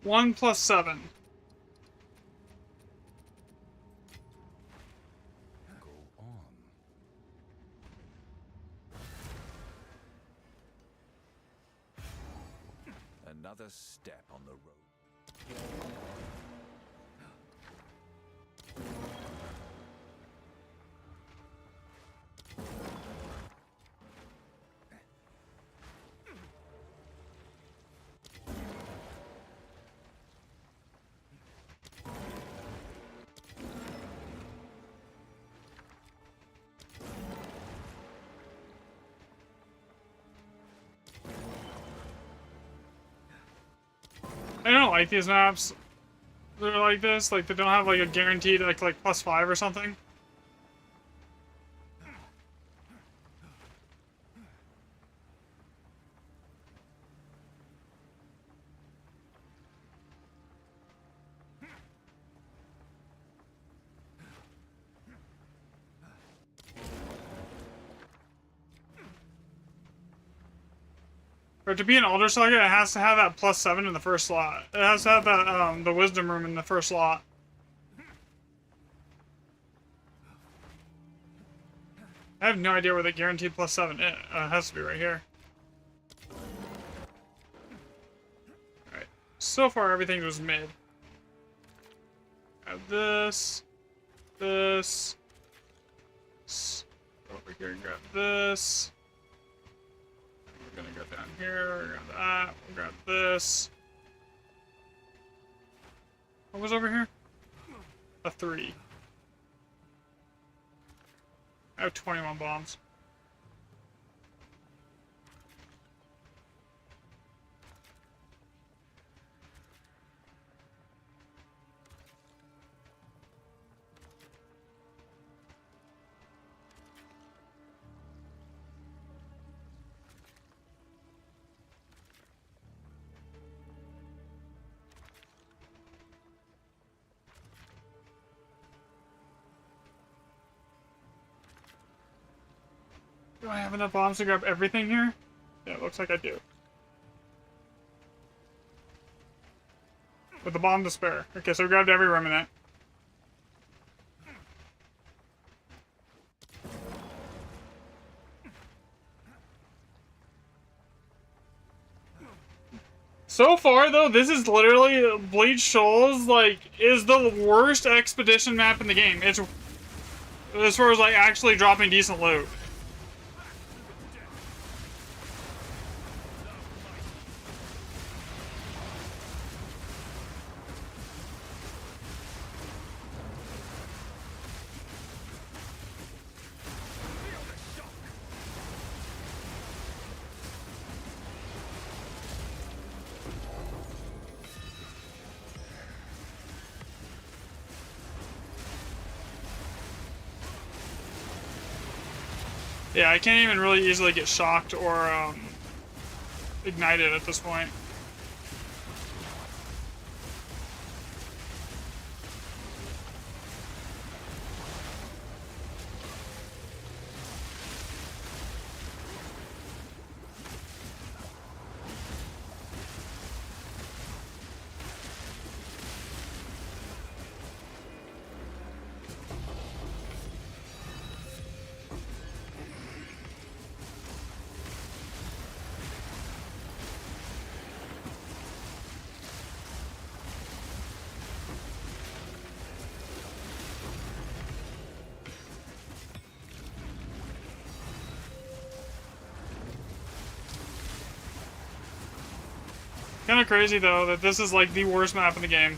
One plus 7. Go on. Another step on the road. I don't like these maps. They're like this, like they don't have like a guaranteed like +5 or something. For it to be an Elder Saga, it has to have that +7 in the first slot. It has to have that the Wisdom Room in the first slot. I have no idea where the guaranteed +7 is. It has to be right here. Alright. So far, everything was mid. Grab this. This. Over here and grab this. We're gonna go down here, grab that, we'll grab this. What was over here? A 3. I have 21 bombs. Do I have enough bombs to grab everything here? Yeah, it looks like I do. With the bomb to spare. Okay, so we grabbed every remnant. So far, though, this is literally Bleach Shoals, like, is the worst expedition map in the game. It's as far as like actually dropping decent loot. Yeah, I can't even really easily get shocked or ignited at this point. Kind of crazy though that this is like the worst map in the game.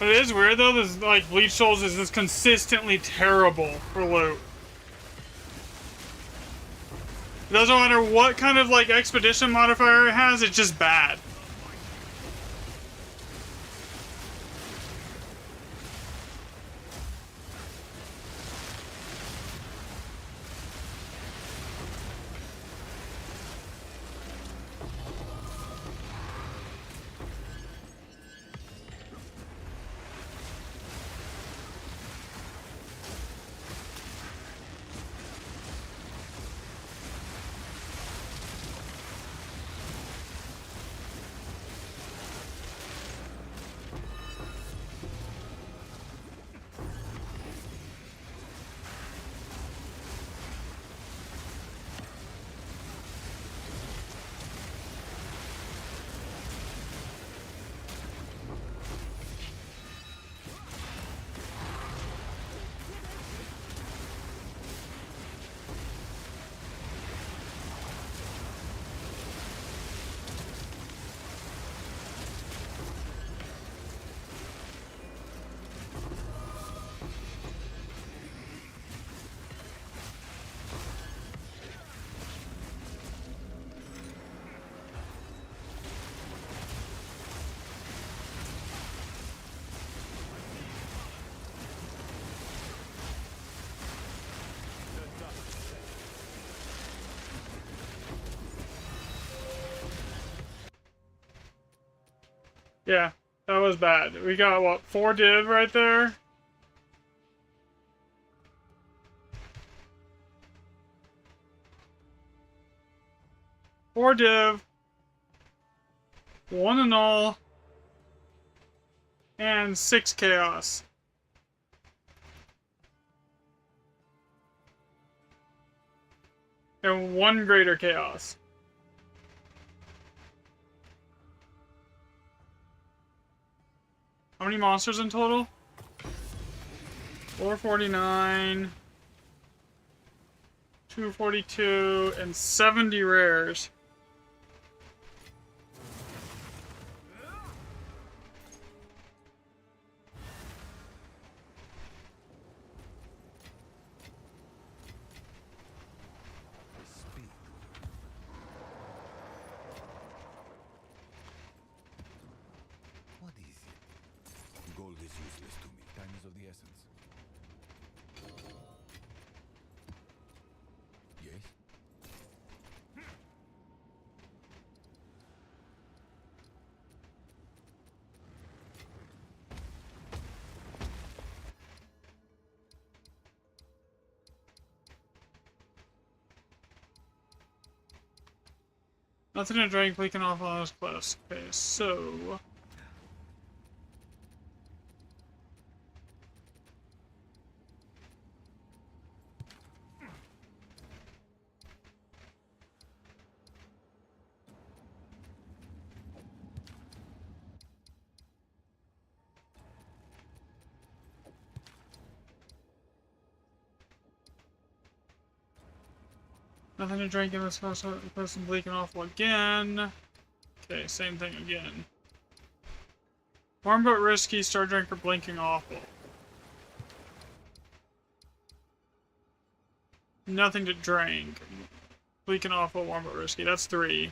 But it is weird though, this like Bleach Souls is just consistently terrible for loot. It doesn't matter what kind of like expedition modifier it has, it's just bad. Yeah, that was bad. We got, what, 4 div right there? Four div, 1 and all, and 6 chaos. And 1 greater chaos. How many monsters in total? 449, 242, and 70 rares. essence. Yes? Nothing to drink, leaking off on this quest. Okay, so. Nothing to drink in this person bleaking awful again. Okay, same thing again. Warm but risky, star drinker blinking awful. Nothing to drink. Bleaking awful, warm but risky. That's 3.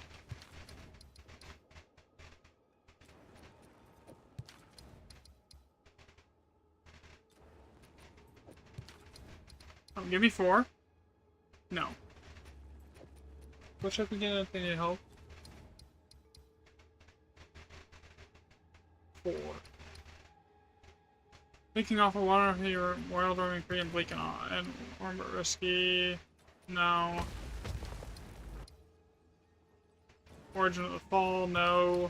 Oh, give me 4. No. Push up again if they need help. 4. Bleaking off a water if you're wild or free and bleaking off and warm but risky. No. Origin of the fall, no.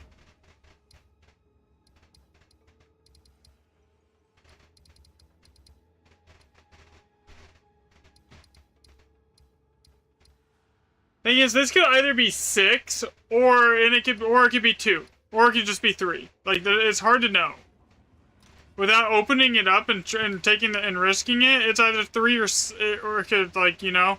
Thing is, this could either be 6 or it could be 2. Or it could just be 3. Like, it's hard to know. Without opening it up and taking and risking it, it's either 3 or it could, like, you know.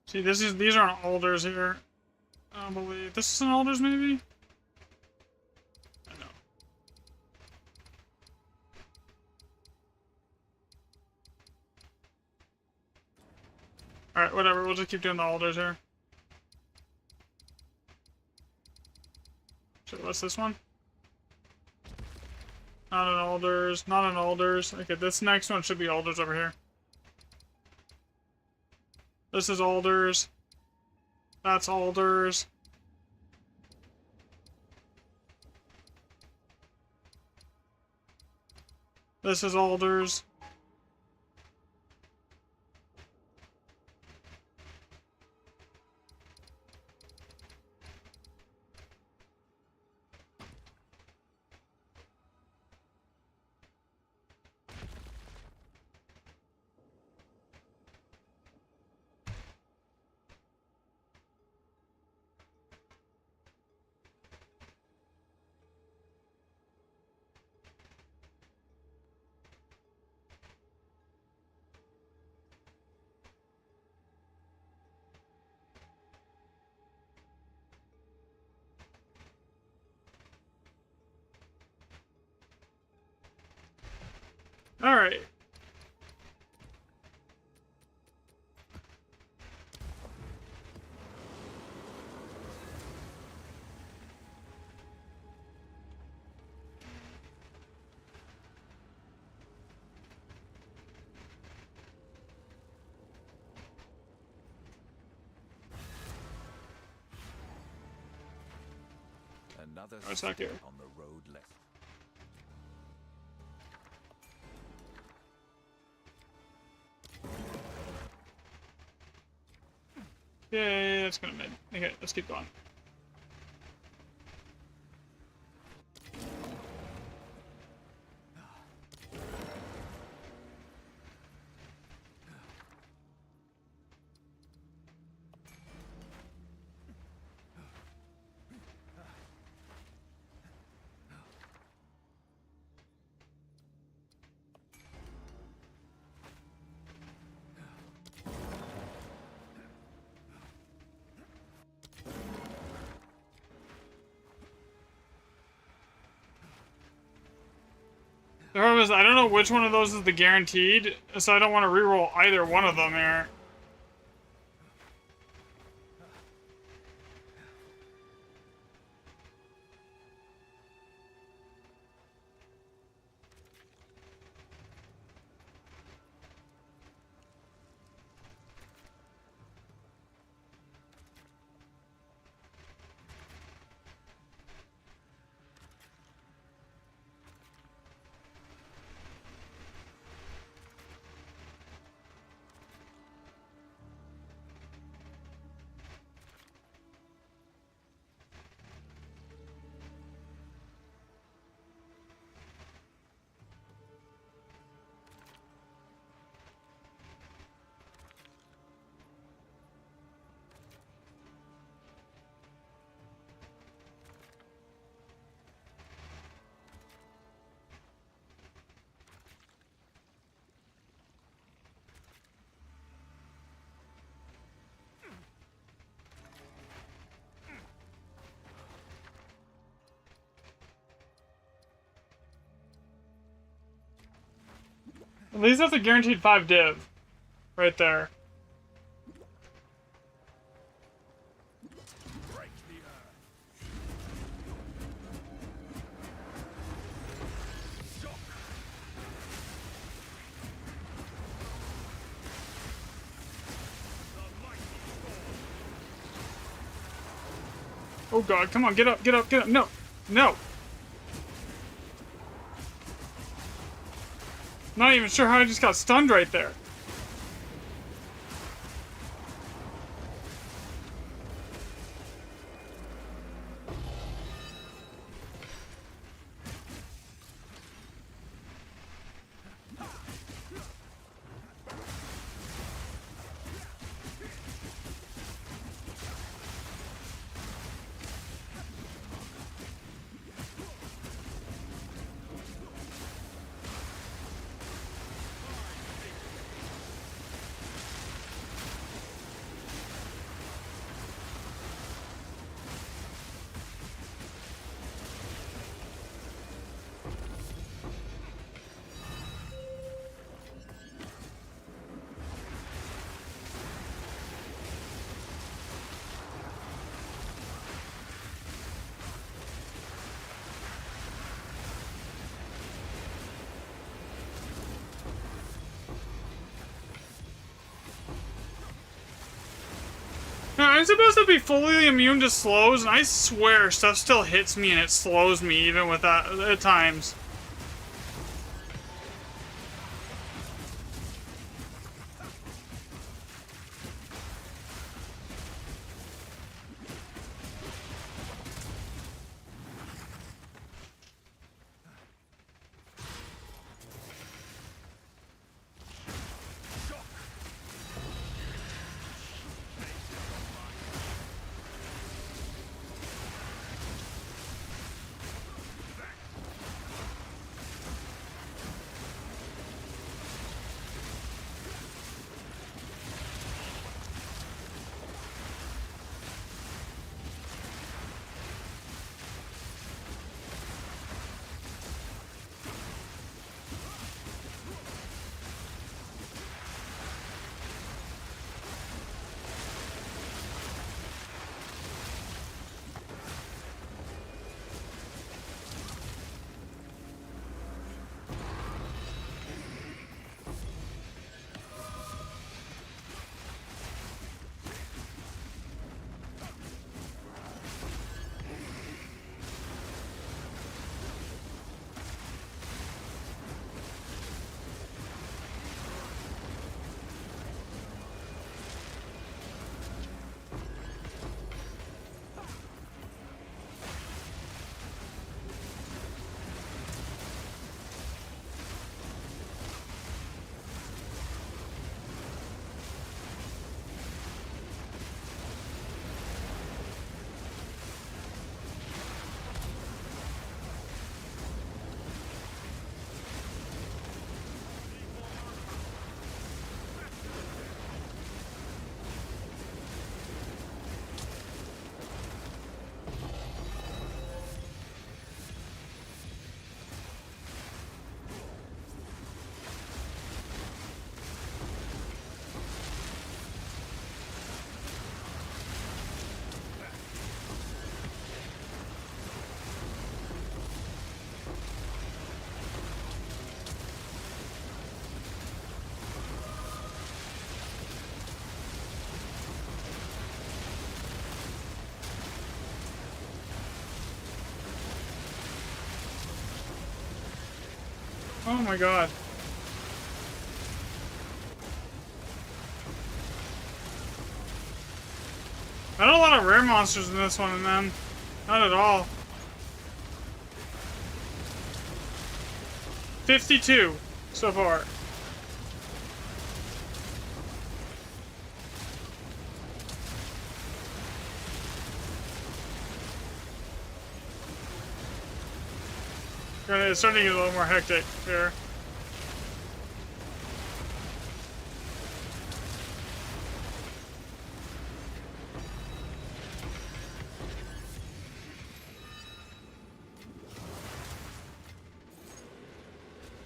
See, these aren't alders here. I don't believe this is an alders, maybe. I know. All right, whatever. We'll just keep doing the alders here. So what's this one? Not an alders. Not an alders. Okay, this next one should be alders over here. This is alders. That's alders. This is alders. All right. Another it's not here. step on the road left. Yay, that's gonna mid. Okay, let's keep going. The problem is, I don't know which one of those is the guaranteed, so I don't want to reroll either one of them here. At least that's a guaranteed 5 div. Right there. Break the earth. Shock. The mighty storm. Oh god, come on, get up, get up, get up. No! No! Not even sure how I just got stunned right there. Now, I'm supposed to be fully immune to slows, and I swear stuff still hits me and it slows me even with that at times. Oh my god. Not a lot of rare monsters in this one, man. Not at all. 52 so far. It's starting to get a little more hectic here.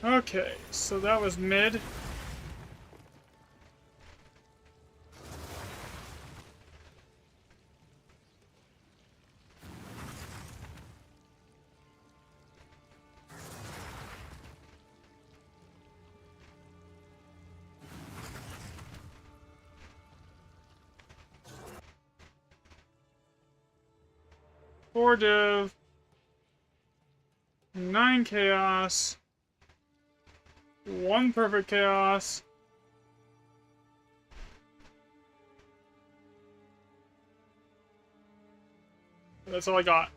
Okay, so that was mid. Four div, 9 chaos, 1 perfect chaos. That's all I got.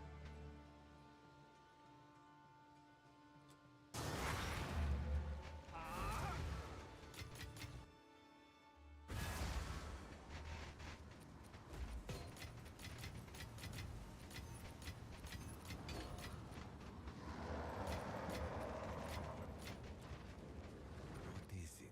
What is it?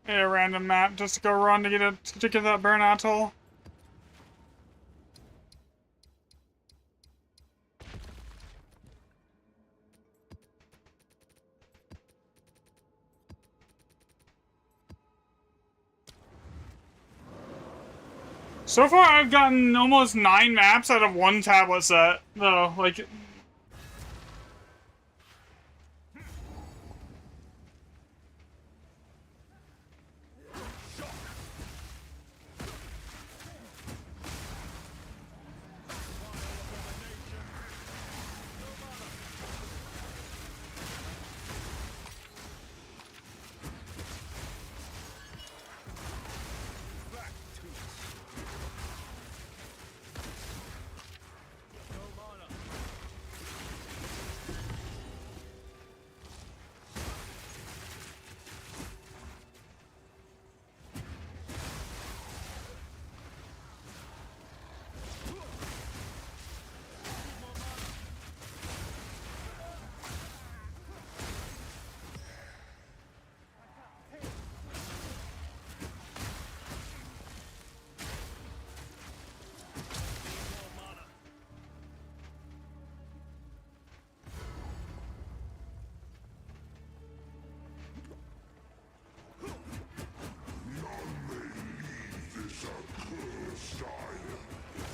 A random map just to go run to get that burn atoll. So far, I've gotten almost 9 maps out of 1 tablet set, though. Like,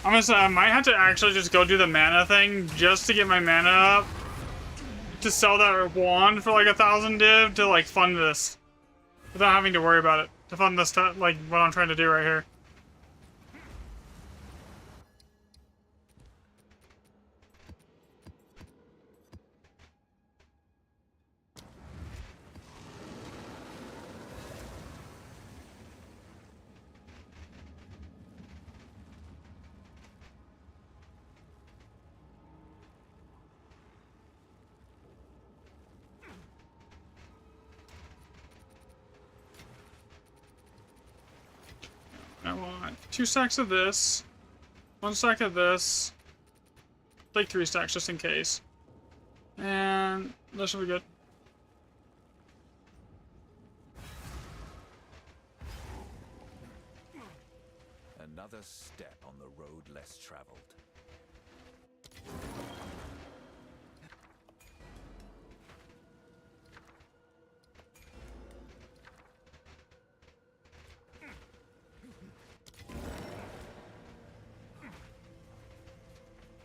I'm gonna say I might have to actually just go do the mana thing just to get my mana up to sell that wand for like 1,000 div to like fund this without having to worry about it, to fund this like what I'm trying to do right here. I want 2 stacks of this, 1 stack of this, like 3 stacks just in case. And that should be good. Another step on the road less traveled.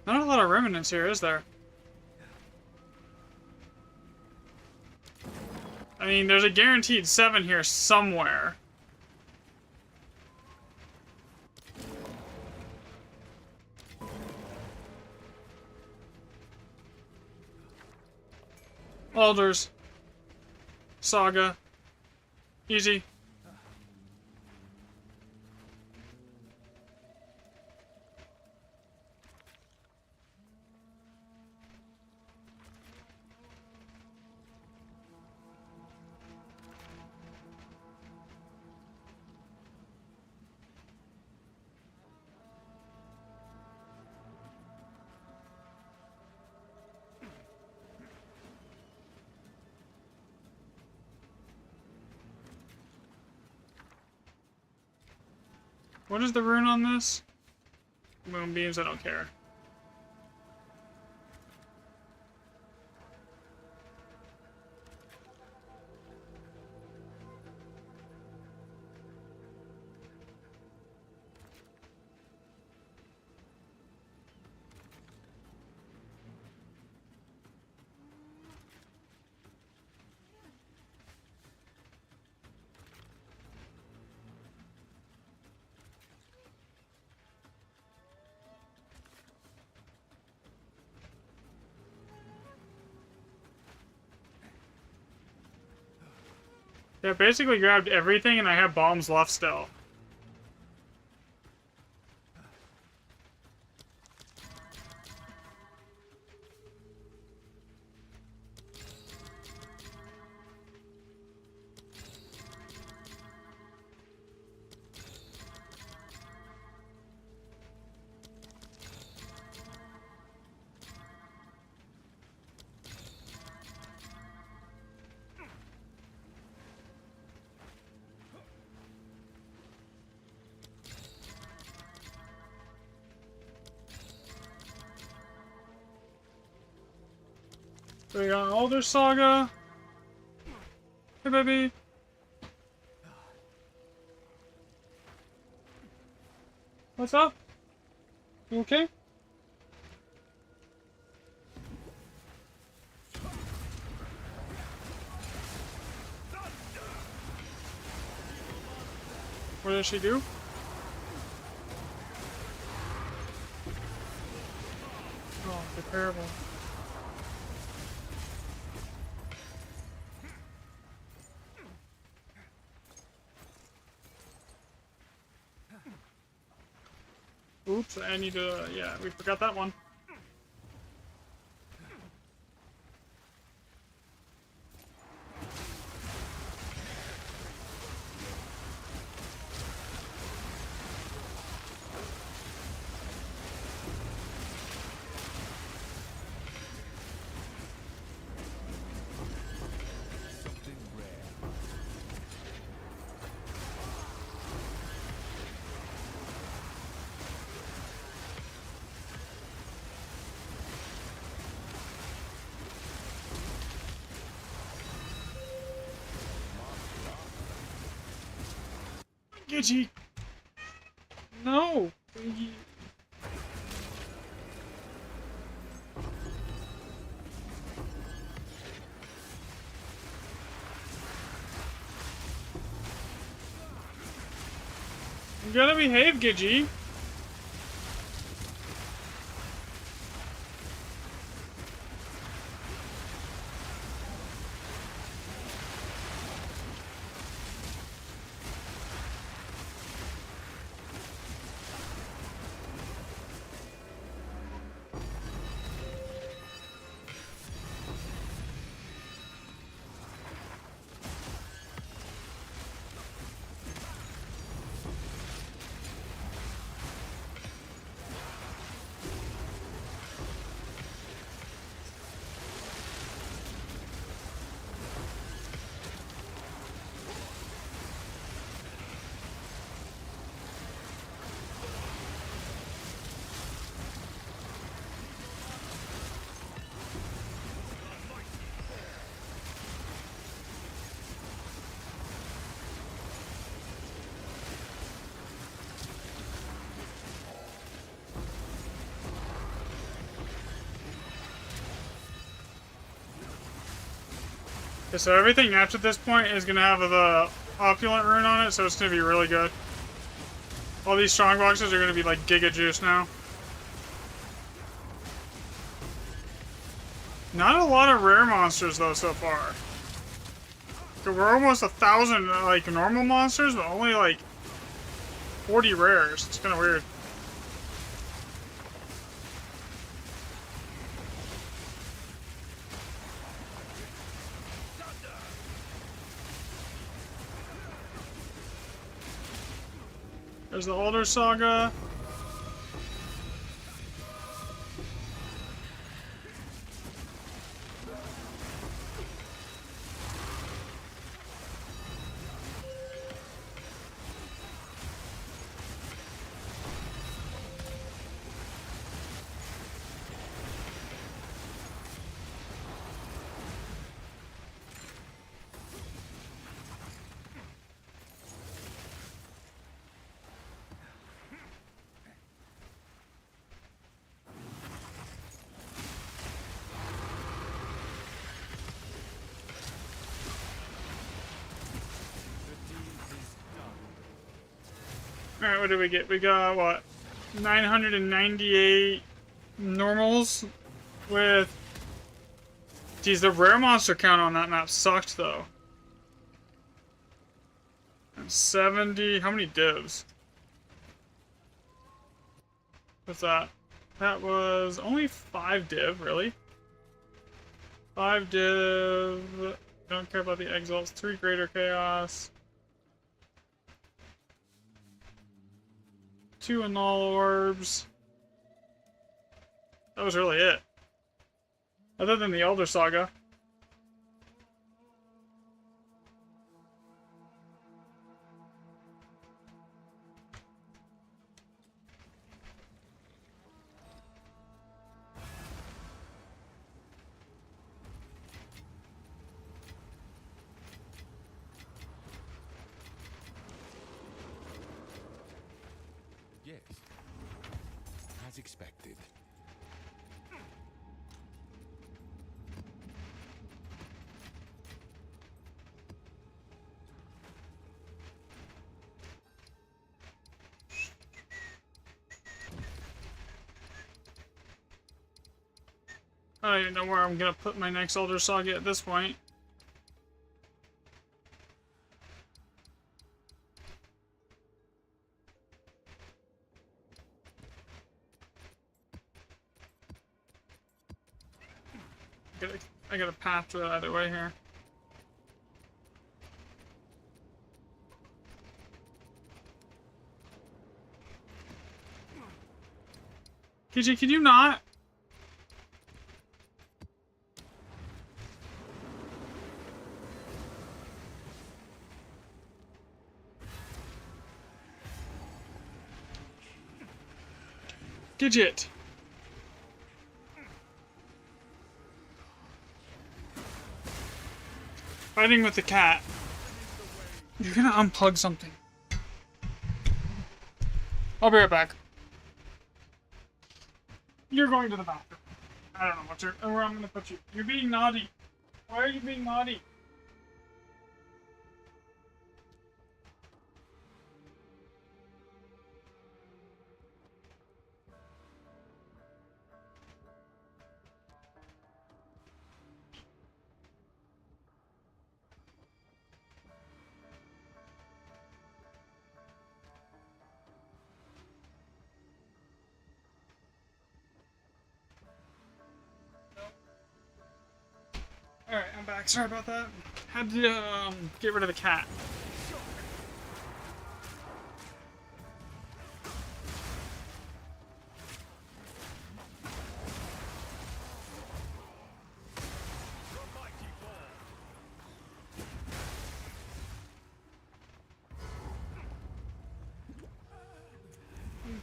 Not a lot of remnants here, is there? I mean, there's a guaranteed 7 here somewhere. Alders. Saga. Easy. What is the rune on this? Moonbeams, I don't care. Yeah, basically grabbed everything and I have bombs left still. So we got Alder Saga. Hey, baby. What's up? You okay? What does she do? Oh, they're terrible. Oops, I need to, yeah, we forgot that one. Something rare. Gidgey! No! You gotta behave, Gidgey! Okay, so everything after this point is gonna have the opulent rune on it, so it's gonna be really good. All these strong boxes are gonna be like giga juice now. Not a lot of rare monsters though so far. We're almost 1,000 like normal monsters, but only like 40 rares. It's kind of weird. There's the older saga. Alright, what do we get? We got, what, 998 normals with... Geez, the rare monster count on that map sucked, though. And 70... How many divs? What's that? That was only 5 div, really? 5 div... Don't care about the exalts. 3 greater chaos. 2 annul orbs. That was really it. Other than the Elder Saga. Yes. As expected. I don't even know where I'm gonna put my next Elder Saga at this point. I got a path to it either way here. KJ, can you not? Gidget. Fighting with the cat. You're gonna unplug something. I'll be right back. You're going to the bathroom. I don't know where I'm gonna put you. You're being naughty. Why are you being naughty? Alright, I'm back. Sorry about that. Had to get rid of the cat.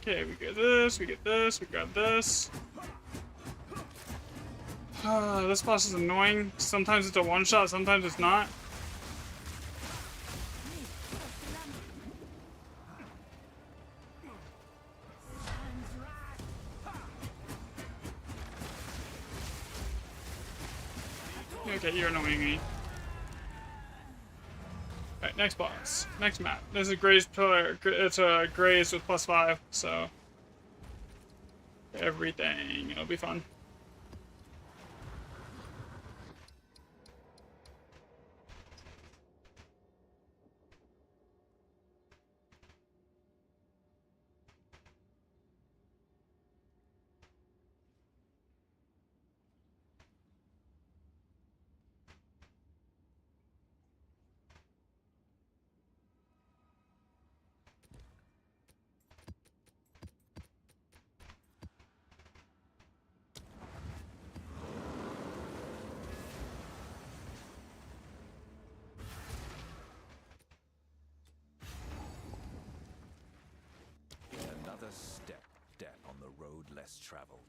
Okay, we get this, we get this, we got this. This boss is annoying. Sometimes it's a one-shot, sometimes it's not. Okay, you're annoying me. Alright, next boss. Next map. This is Gray's Pillar. It's a Gray's with +5, so everything. It'll be fun. Another step on the road less traveled.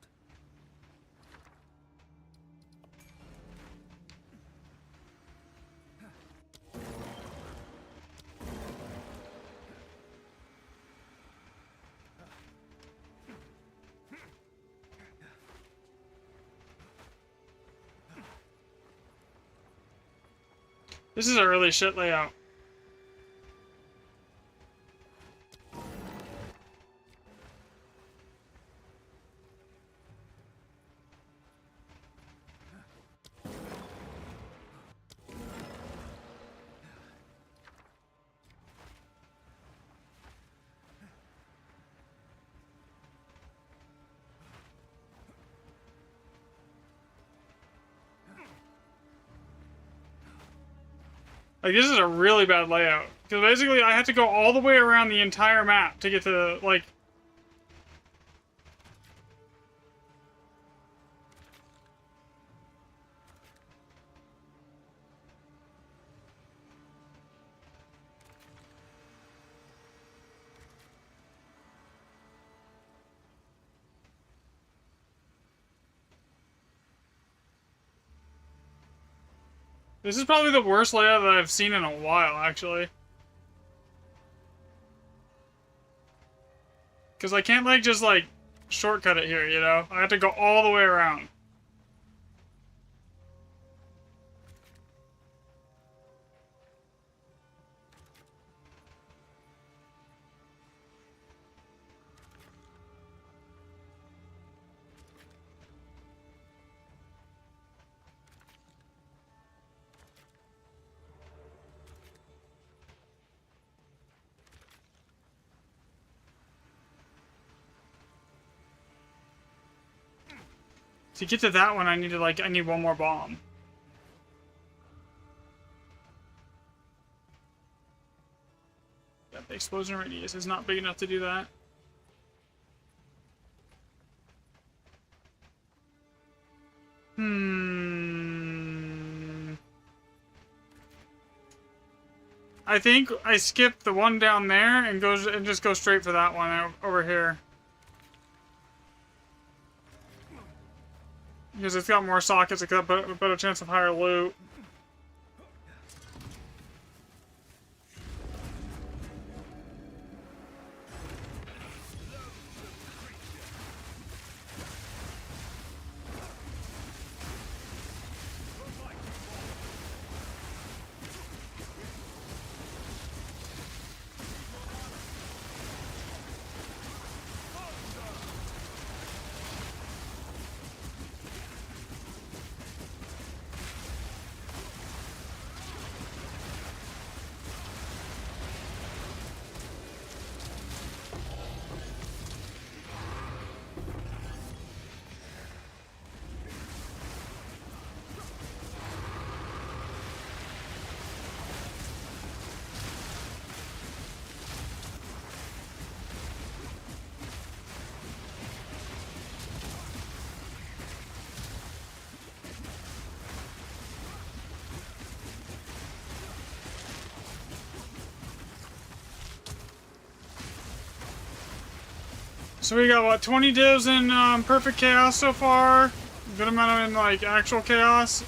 This is a really shit layout. Like, this is a really bad layout. Because basically, I had to go all the way around the entire map to get to, like... This is probably the worst layout that I've seen in a while, actually. Because I can't, like, just, like, shortcut it here, you know? I have to go all the way around. To get to that one, I need one more bomb. Yep, the explosion radius is not big enough to do that. I think I skipped the one down there and just go straight for that one over here. Because it's got more sockets, it's got a better chance of higher loot. So we got, what, 20 divs in Perfect Chaos so far? Good amount in, like, actual Chaos.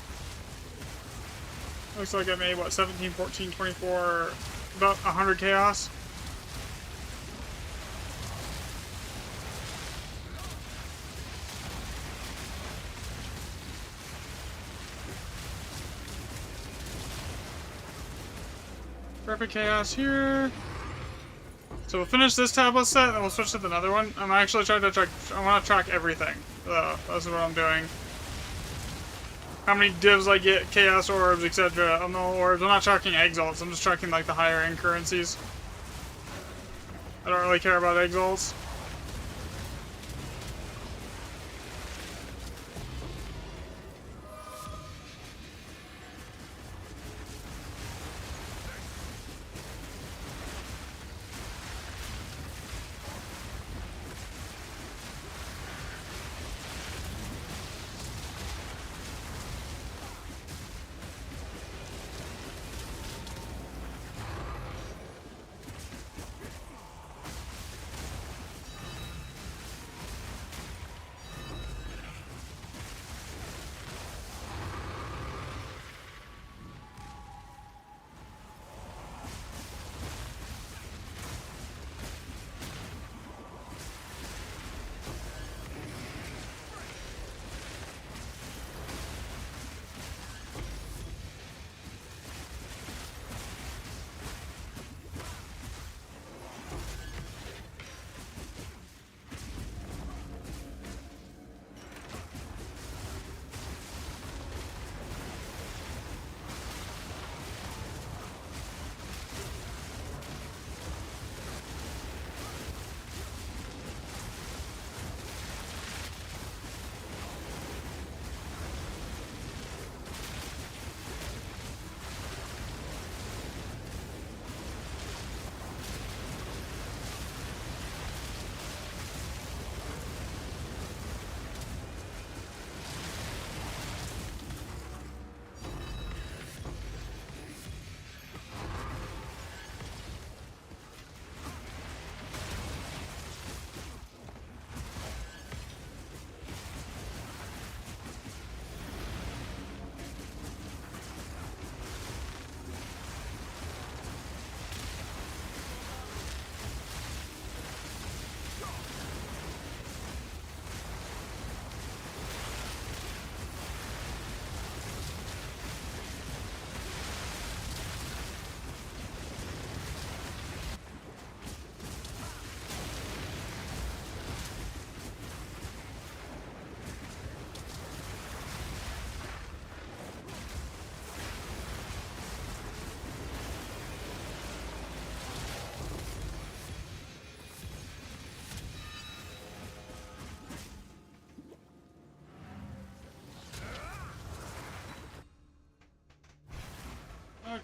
Looks like I made, what, 17, 14, 24, about 100 Chaos. Perfect chaos here. So we'll finish this tablet set, and we'll switch to another one. I'm actually trying to track. I want to track everything. That's what I'm doing. How many divs I get, chaos orbs, etc. I'm no orbs. I'm not tracking exalts. I'm just tracking like the higher end currencies. I don't really care about exalts.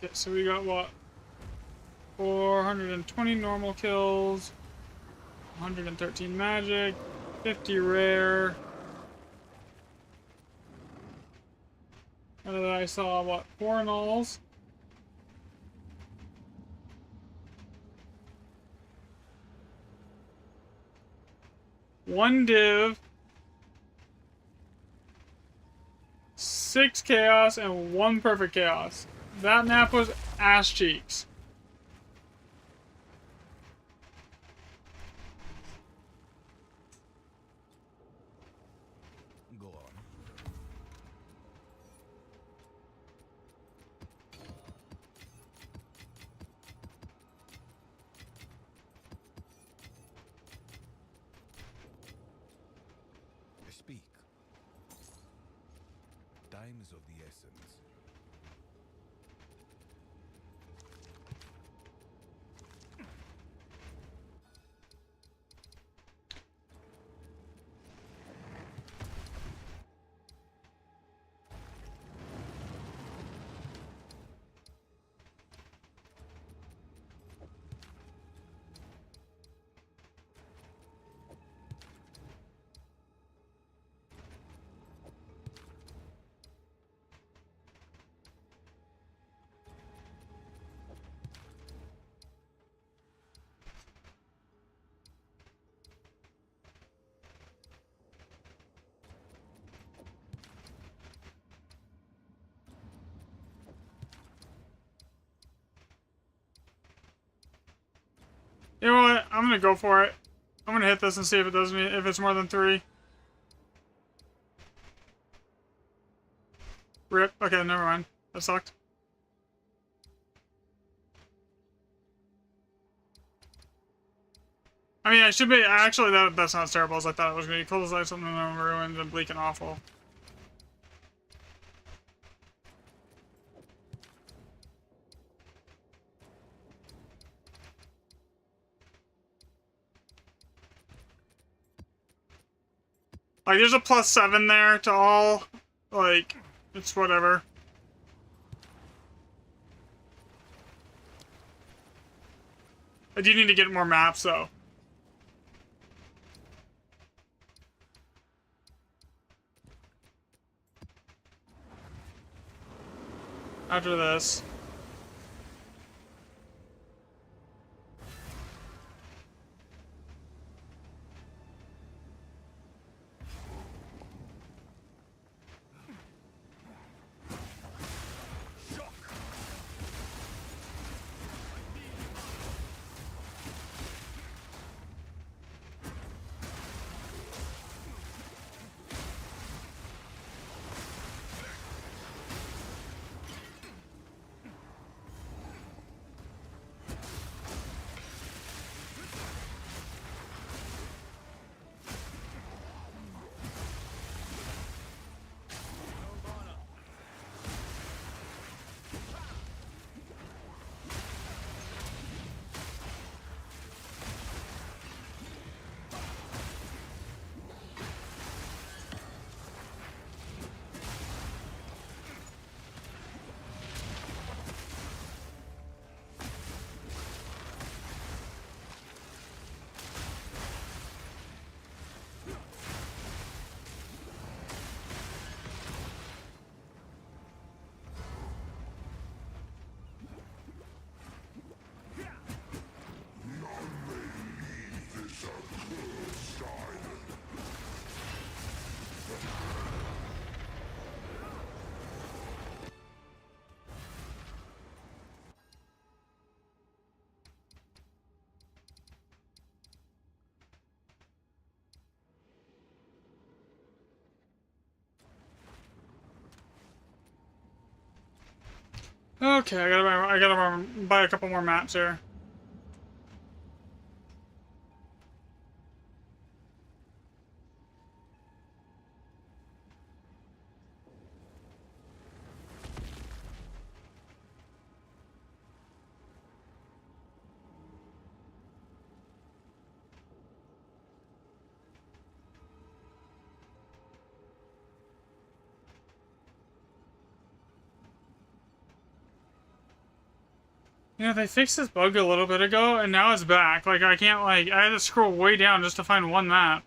Okay, so we got what? 420 normal kills, 113 magic, 50 rare. And then I saw what? 4 nulls. One div, 6 chaos, and 1 perfect chaos. That map was ass cheeks. Go on. Speak. Time is of the essence. You know what? I'm gonna go for it. I'm gonna hit this and see if it does me, if it's more than 3. Rip. Okay, never mind. That sucked. I mean, I should be, actually, that's not as terrible as I thought it was going to be. Cold as ice, something ruined and bleak and awful. Like, there's a +7 there to all. Like, it's whatever. I do need to get more maps, though. After this. Okay, I gotta buy a couple more maps here. You know, they fixed this bug a little bit ago, and now it's back. Like, I can't, like, I had to scroll way down just to find one map.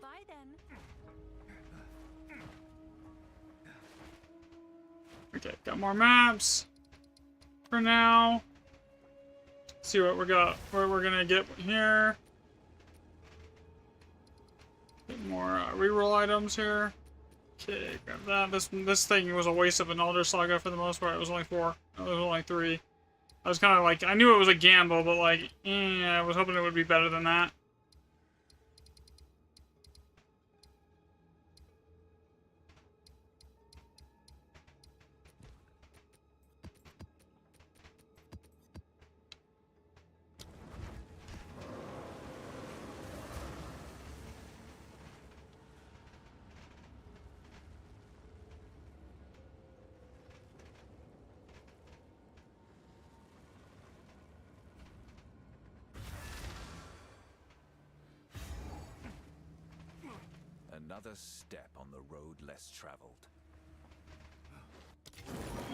Bye then. Okay, got more maps for now. See what what we're gonna get here. Get more reroll items here. Okay, grab that. This thing was a waste of an Elder Saga for the most part. It was only 4. It was only 3. I was kind of like, I knew it was a gamble, but like, I was hoping it would be better than that. Another step on the road less traveled.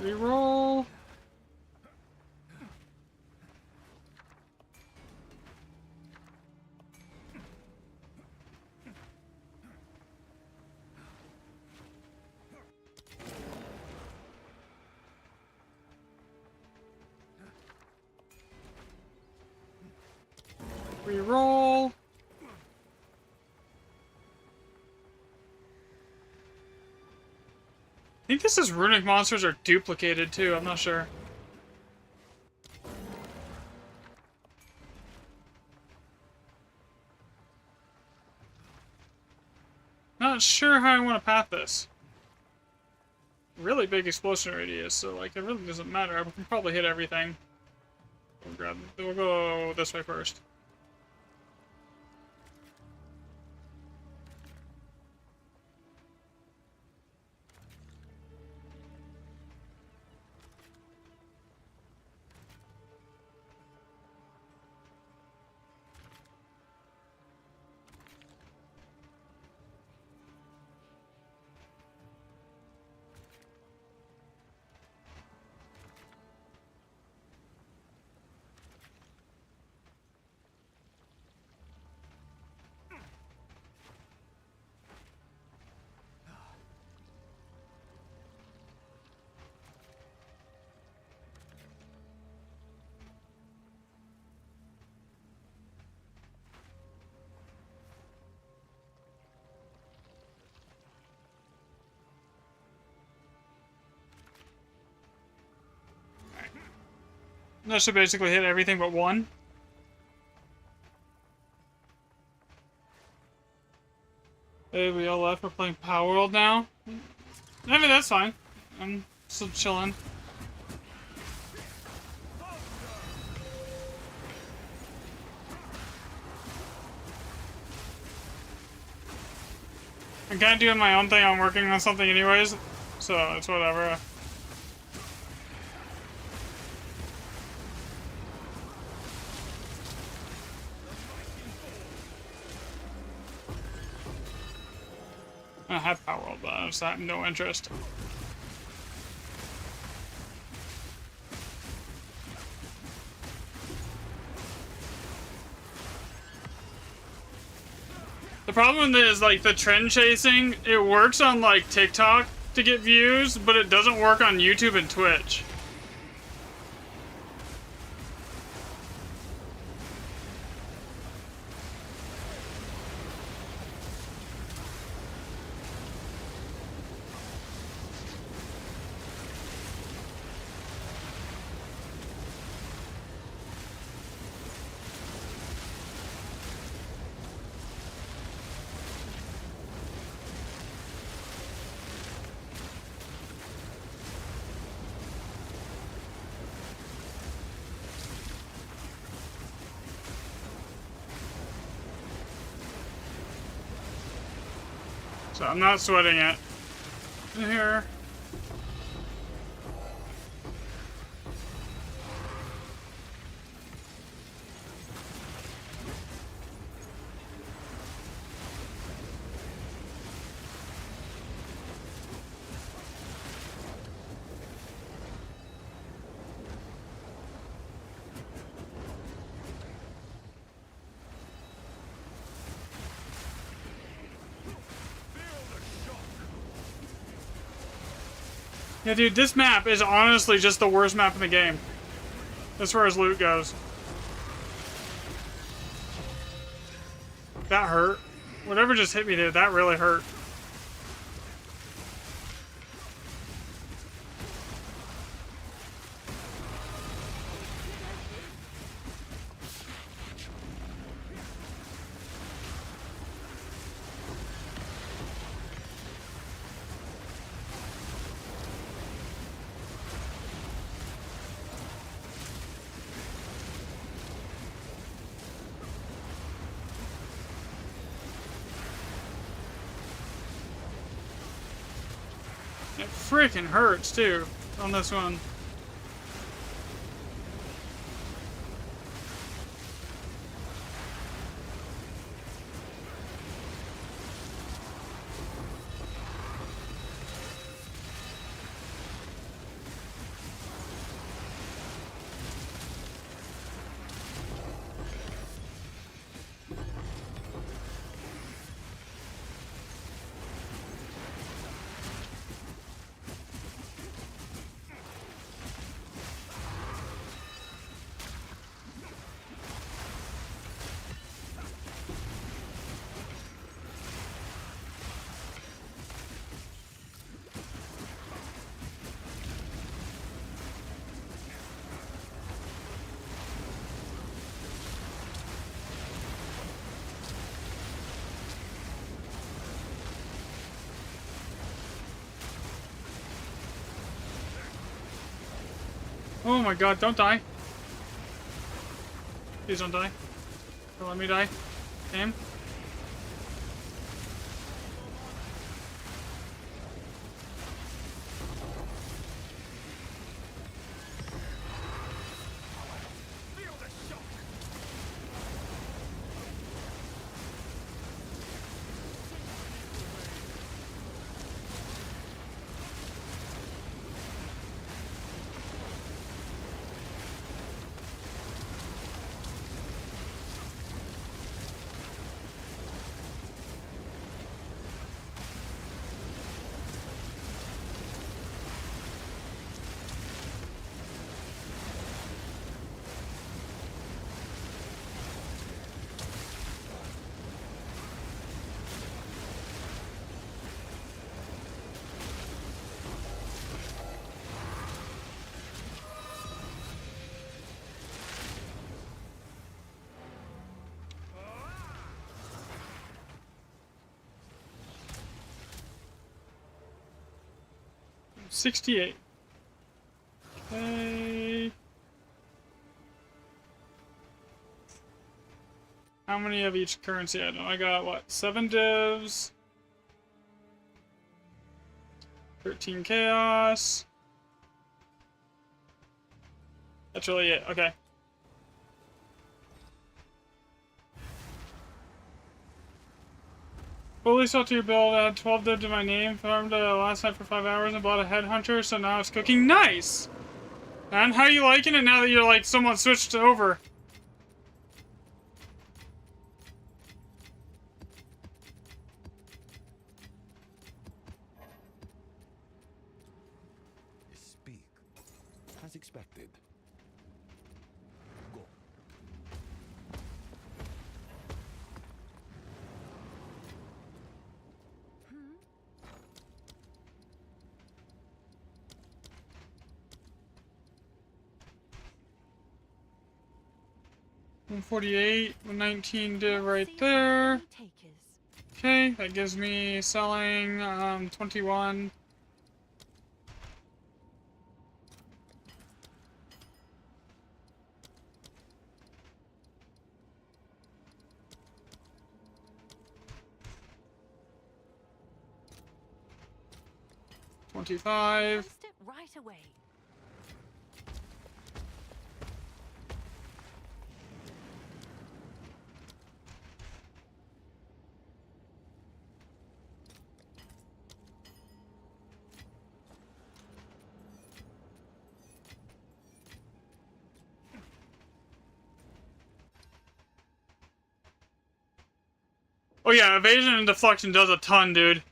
Reroll. Reroll. I think this is runic monsters are duplicated too, I'm not sure. Not sure how I want to path this. Really big explosion radius, so like it really doesn't matter. I can probably hit everything. We'll go this way first. That should basically hit everything but one. Hey, we all left. We're playing Power World now. I mean, that's fine. I'm still chilling. I'm kind of doing my own thing. I'm working on something anyways, so it's whatever. I have Power World, but I just have no interest. The problem is, like, the trend chasing, it works on, like, TikTok to get views, but it doesn't work on YouTube and Twitch. So I'm not sweating it. Here. Yeah, dude, this map is honestly just the worst map in the game. As far as loot goes. That hurt. Whatever just hit me there, that really hurt. It freaking hurts too on this one. Oh my god, don't die. Please don't die. Don't let me die. Damn. Feel the shock. $68. Okay. How many of each currency item? I got what? 7 divs. 13 chaos. That's really it. Okay. Fully sold to your build. Add 12 div to my name. Farmed last night for 5 hours and bought a headhunter, so now it's cooking. Nice! And how you liking it now that you're like somewhat switched over? Speak. As expected. Go. $148, 119 div right there. Okay, that gives me selling 21. $25. Post it right away. Oh yeah, evasion and deflection does a ton, dude.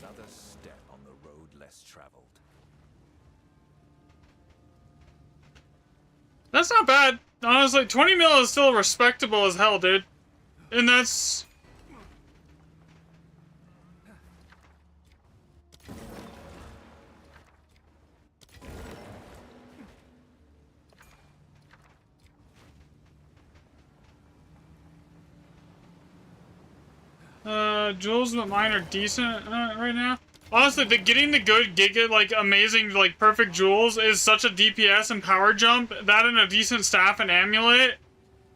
Another step on the road less traveled. That's not bad. Honestly, 20 mil is still respectable as hell, dude. And that's... Jules, but mine are decent right now. Honestly, getting the good giga, like, amazing, like, perfect jewels is such a DPS and power jump. That and a decent staff and amulet.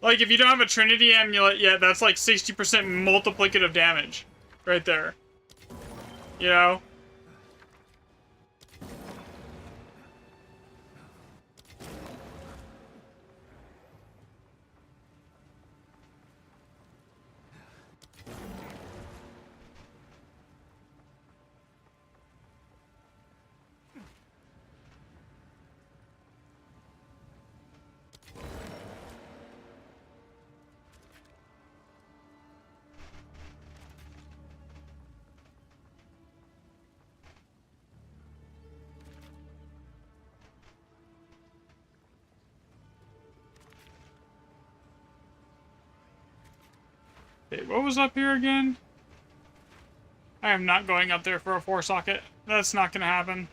Like, if you don't have a Trinity amulet yet, that's like 60% multiplicative damage. Right there. You know? Okay, what was up here again? I am not going up there for a 4-socket. That's not gonna happen.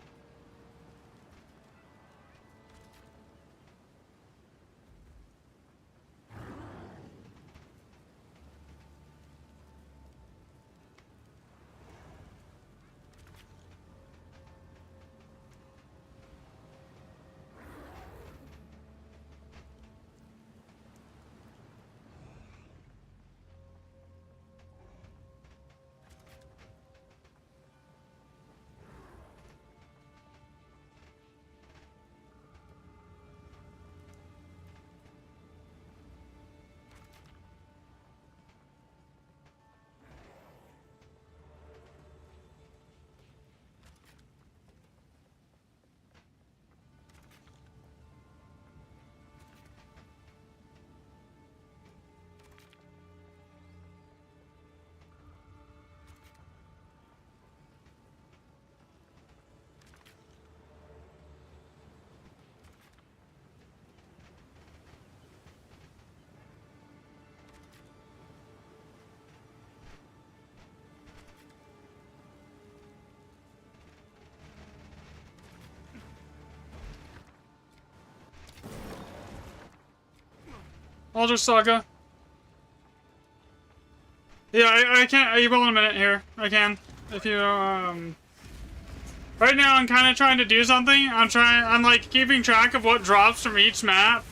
Alder Saga. Yeah, I can't. You will in a minute here. I can. If you, Right now, I'm kind of trying to do something. I'm like keeping track of what drops from each map,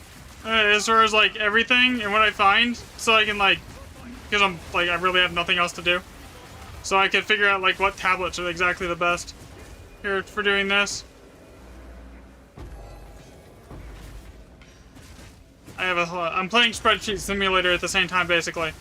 as far as like everything and what I find, so I can like, because I'm like I really have nothing else to do, so I can figure out like what tablets are exactly the best here for doing this. I'm playing Spreadsheet Simulator at the same time, basically.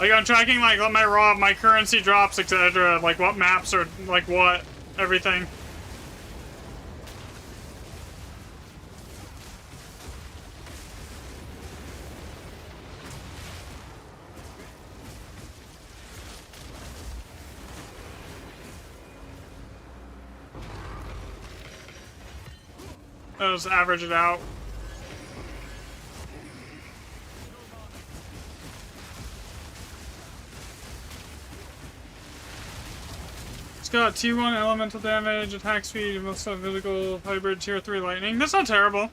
Like, I'm tracking, like, what my currency drops, etc. Like, what maps are, like, what, everything. I'll just average it out. Got T1 elemental damage, attack speed, most of physical, hybrid, tier 3 lightning. That's not terrible.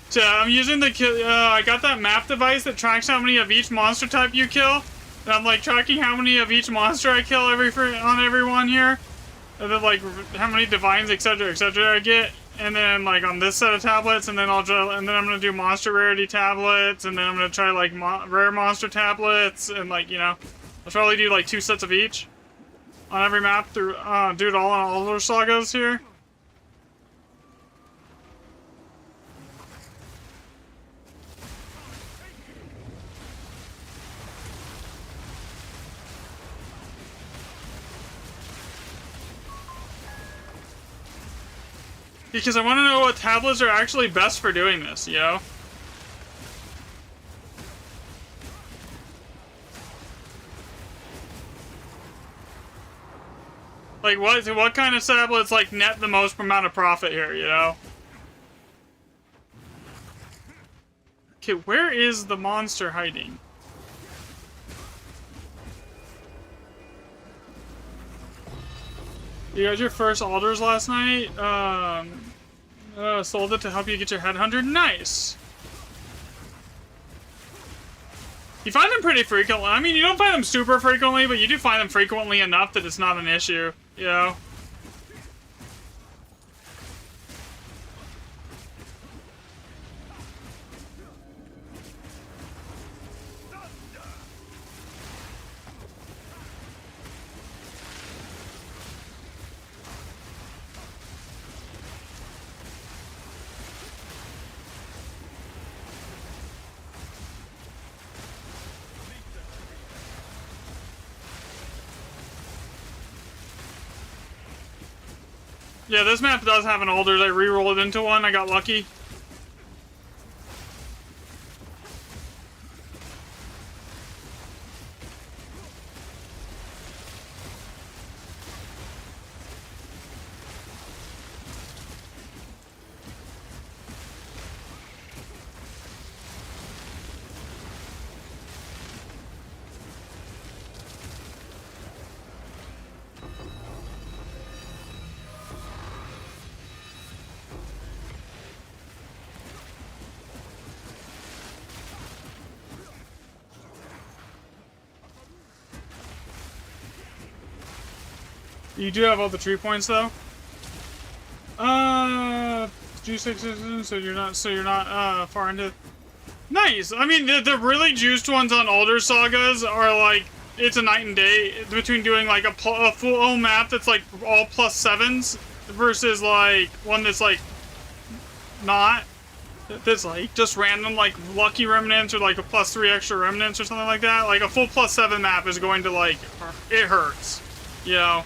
So I'm using the I got that map device that tracks how many of each monster type you kill. And I'm like tracking how many of each monster I kill on every one here. And then like how many divines, etc., I get. And then like on this set of tablets, and then I'm gonna do monster rarity tablets, and then I'm gonna try like rare monster tablets, and like, you know, I'll probably do like 2 sets of each on every map through do it all on all those sagas here. Because I want to know what tablets are actually best for doing this, you know? Like, what kind of tablets, like, net the most amount of profit here, you know? Okay, where is the monster hiding? You got your first alders last night? Sold it to help you get your headhunter? Nice! You find them pretty frequently. I mean, you don't find them super frequently, but you do find them frequently enough that it's not an issue, you know? Yeah, this map does have an alders. I re-rolled into one. I got lucky. You do have all the tree points though. G6 so you're not far into. Nice. I mean, the really juiced ones on older sagas are like it's a night and day between doing like a full map that's like all +7s versus like one that's like not. That's like just random like lucky remnants or like a +3 extra remnants or something like that. Like a full +7 map is going to like it hurts, you know.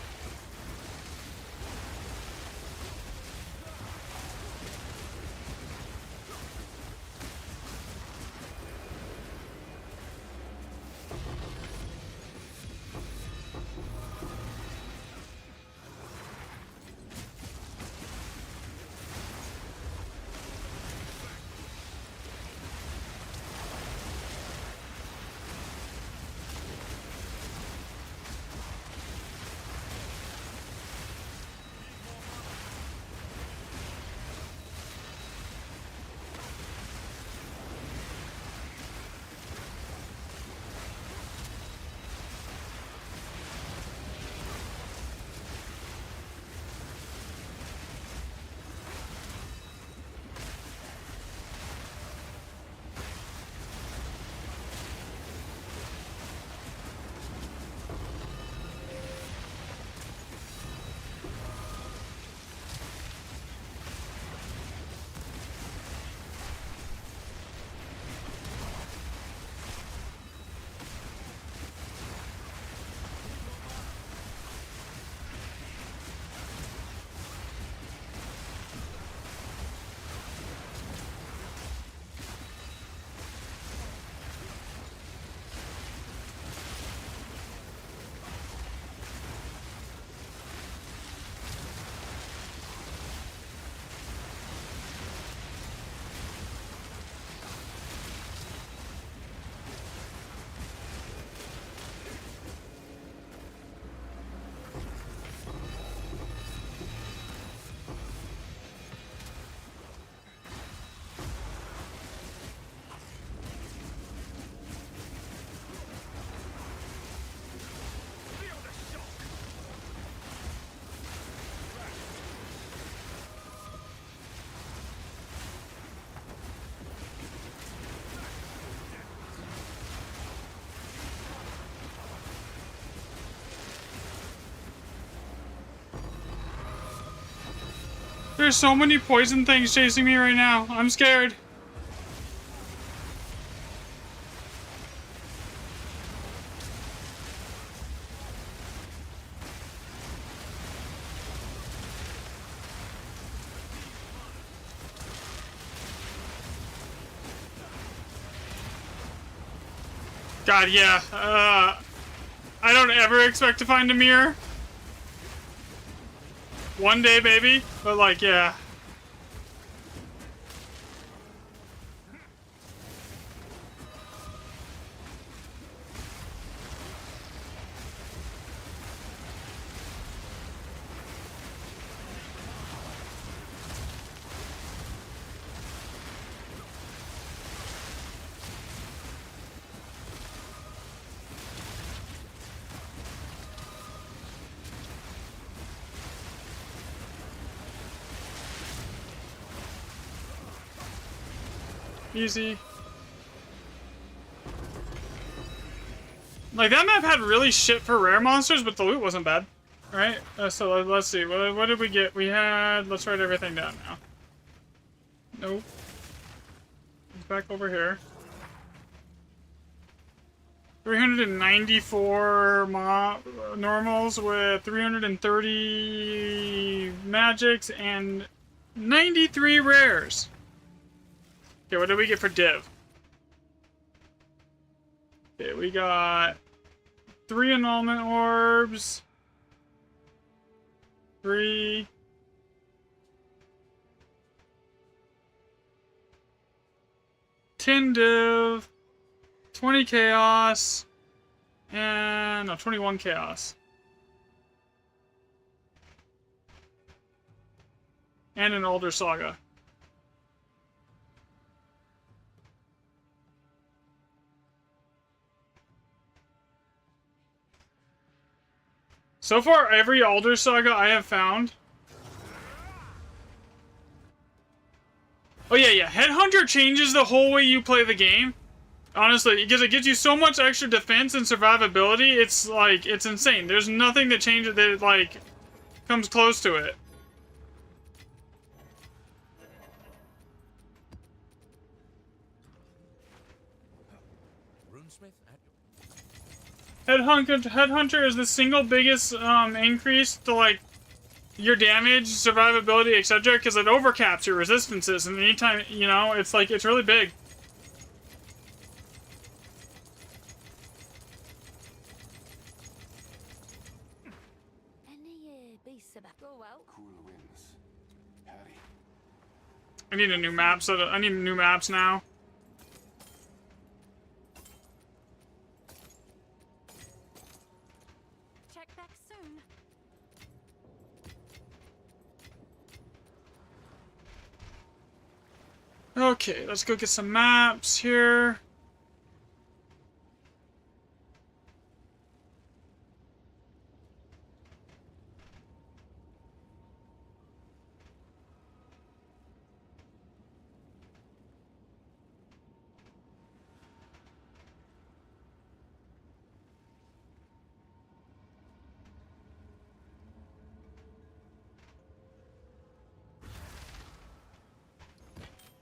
There's so many poison things chasing me right now. I'm scared. God, yeah. I don't ever expect to find a mirror. One day, maybe. But, like, yeah. Easy. Like, that map had really shit for rare monsters, but the loot wasn't bad. Alright, so let's see. What did we get? We had... Let's write everything down now. Nope. Back over here. 394 normals with 330 magics, and 93 rares. Okay, what did we get for Div? Okay, we got 3 annulment orbs. 3. 10 Div. 20 chaos. And no, 21 chaos. And an older saga. So far, every Alder Saga I have found. Oh yeah. Headhunter changes the whole way you play the game. Honestly, because it gives you so much extra defense and survivability. It's like, it's insane. There's nothing that changes that, like, comes close to it. Headhunter is the single biggest increase to, like, your damage, survivability, etc. because it overcaps your resistances, and anytime, you know, it's like, it's really big. Cool winds. Harry. I need a new map, so I need new maps now. Check back soon. Okay, let's go get some maps here.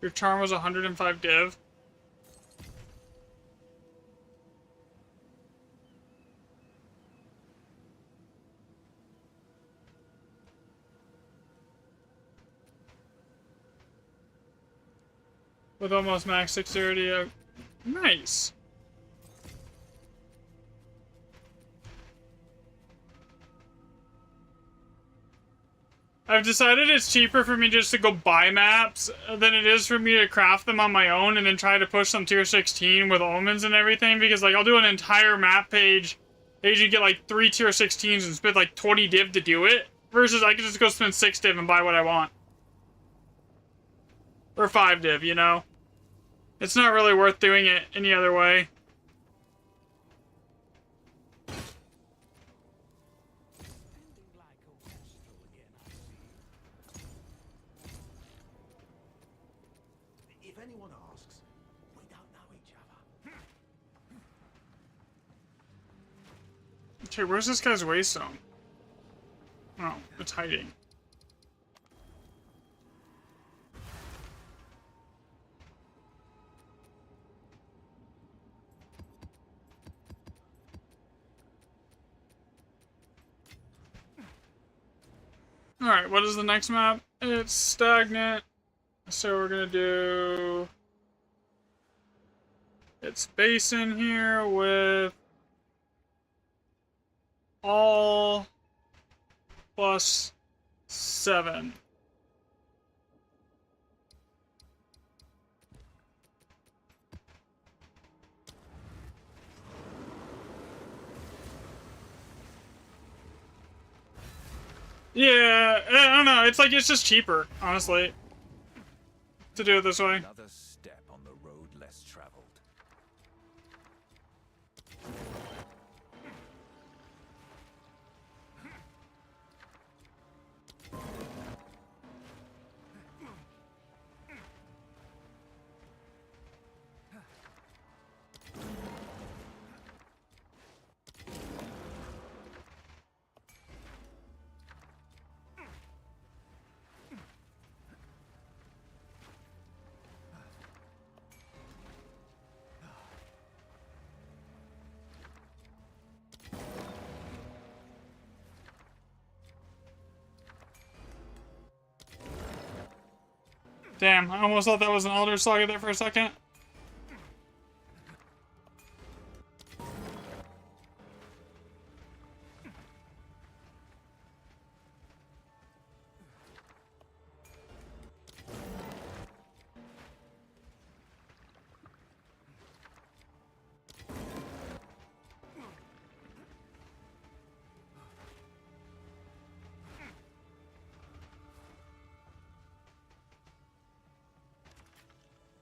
Your charm was 105 div. With almost max dexterity. Nice. I've decided it's cheaper for me just to go buy maps than it is for me to craft them on my own and then try to push them tier 16 with omens and everything, because like I'll do an entire map page. I usually get like 3 tier 16s and spend like 20 div to do it, versus I could just go spend 6 div and buy what I want. Or 5 div, you know? It's not really worth doing it any other way. If anyone asks, we don't know each other. Okay, where's this guy's waystone? Oh, it's hiding. Alright, what is the next map? It's stagnant. So we're gonna do... It's basin here with... all... plus 7. Yeah, I don't know. It's like, it's just cheaper, honestly, to do it this way. Another step on the road less traveled. Damn, I almost thought that was an Elder Saga there for a second.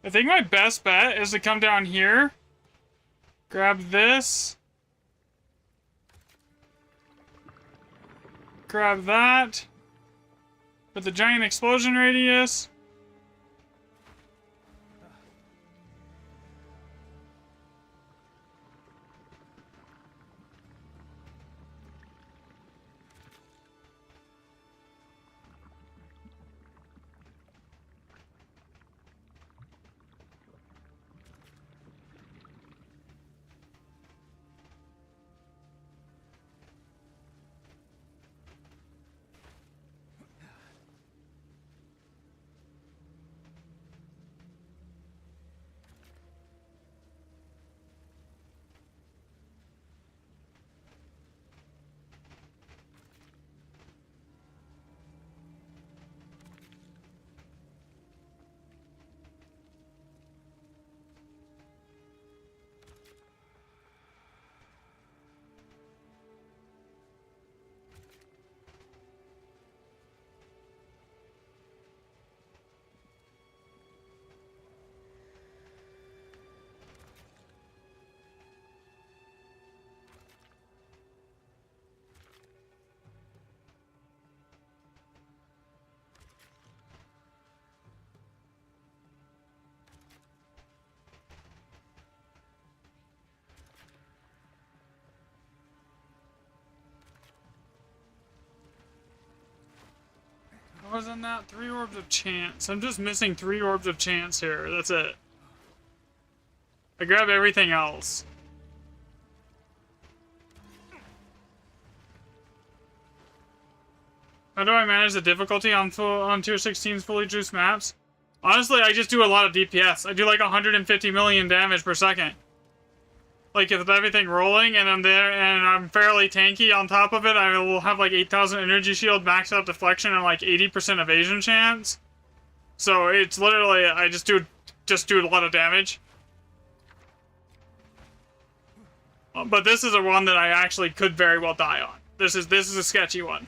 I think my best bet is to come down here, grab this, grab that, with the giant explosion radius. Wasn't that 3 orbs of chance? I'm just missing 3 orbs of chance here. That's it. I grab everything else. How do I manage the difficulty on tier 16's fully juiced maps? Honestly, I just do a lot of DPS. I do like 150 million damage per second. Like, with everything rolling, and I'm there, and I'm fairly tanky on top of it, I will have like 8,000 energy shield, maxed out deflection, and like 80% evasion chance. So it's literally, I just do a lot of damage. But this is a one that I actually could very well die on. This is a sketchy one.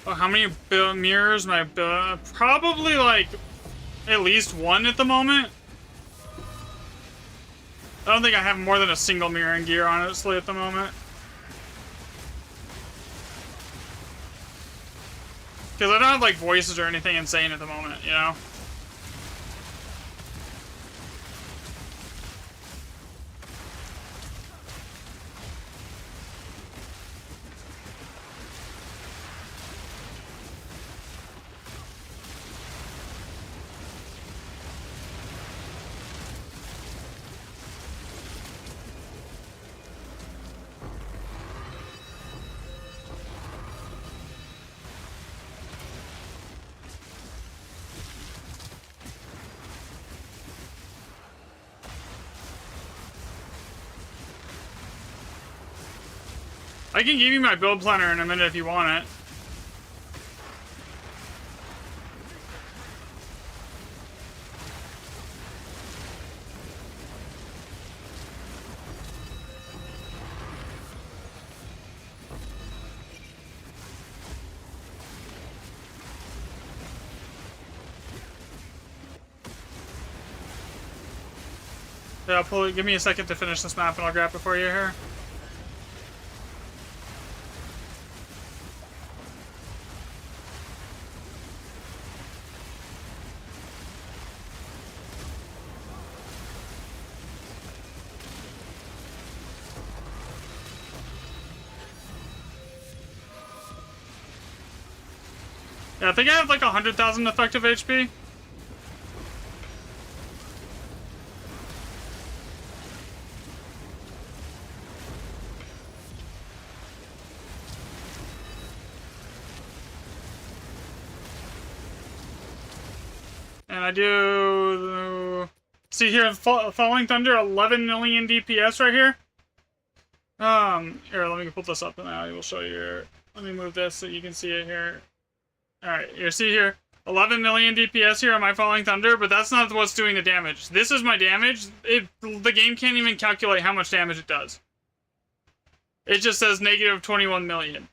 How many mirrors? Probably like at least 1 at the moment. I don't think I have more than a single mirror in gear, honestly, at the moment. Because I don't have like voices or anything insane at the moment, you know? I can give you my build planner in a minute if you want it. Yeah, I'll pull it. Give me a second to finish this map and I'll grab it for you here. Yeah, I think I have like 100,000 effective HP. And I do... See here, Falling Thunder, 11 million DPS right here. Here, let me pull this up and I will show you here. Let me move this so you can see it here. Alright, you see here, 11 million DPS here on my Falling Thunder, but that's not what's doing the damage. This is my damage. The game can't even calculate how much damage it does. It just says negative 21 million.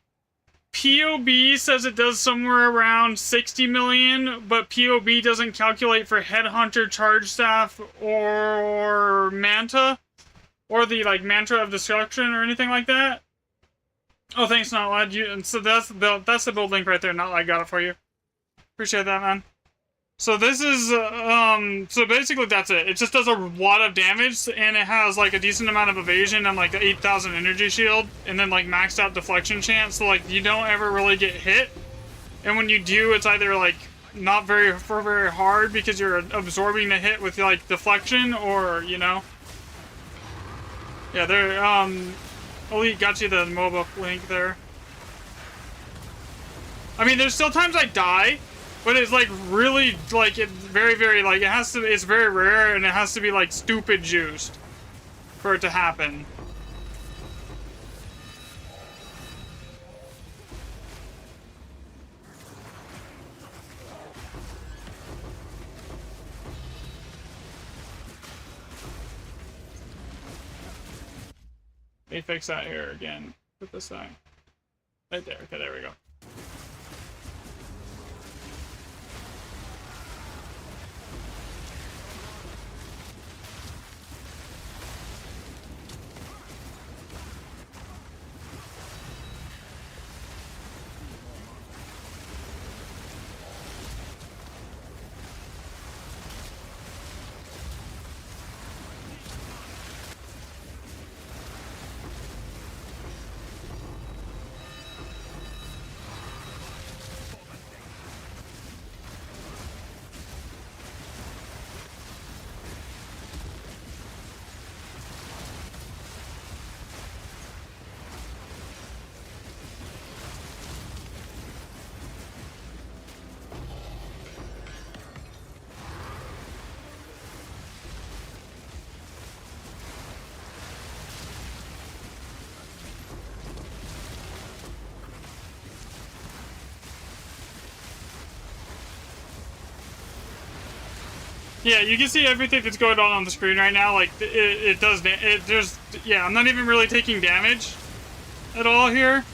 POB says it does somewhere around 60 million, but POB doesn't calculate for Headhunter, Charge Staff, or Manta, or the like Mantra of Destruction or anything like that. Oh, thanks, Notlad. So that's the build link right there. Notlad got it for you. Appreciate that, man. So this is so basically that's it. It just does a lot of damage, and it has like a decent amount of evasion and like 8,000 energy shield, and then like maxed out deflection chance. So like you don't ever really get hit, and when you do, it's either like not very hard because you're absorbing the hit with like deflection, or you know. Yeah, they're Elite got you the mobile link there. I mean, there's still times I die, but it's like really like it's very like it has to. It's very rare, and it has to be like stupid juiced for it to happen. Let me fix that here again. Put this down. Right there. Okay, there we go. Yeah, you can see everything that's going on the screen right now. Like, it does, yeah, I'm not even really taking damage at all here.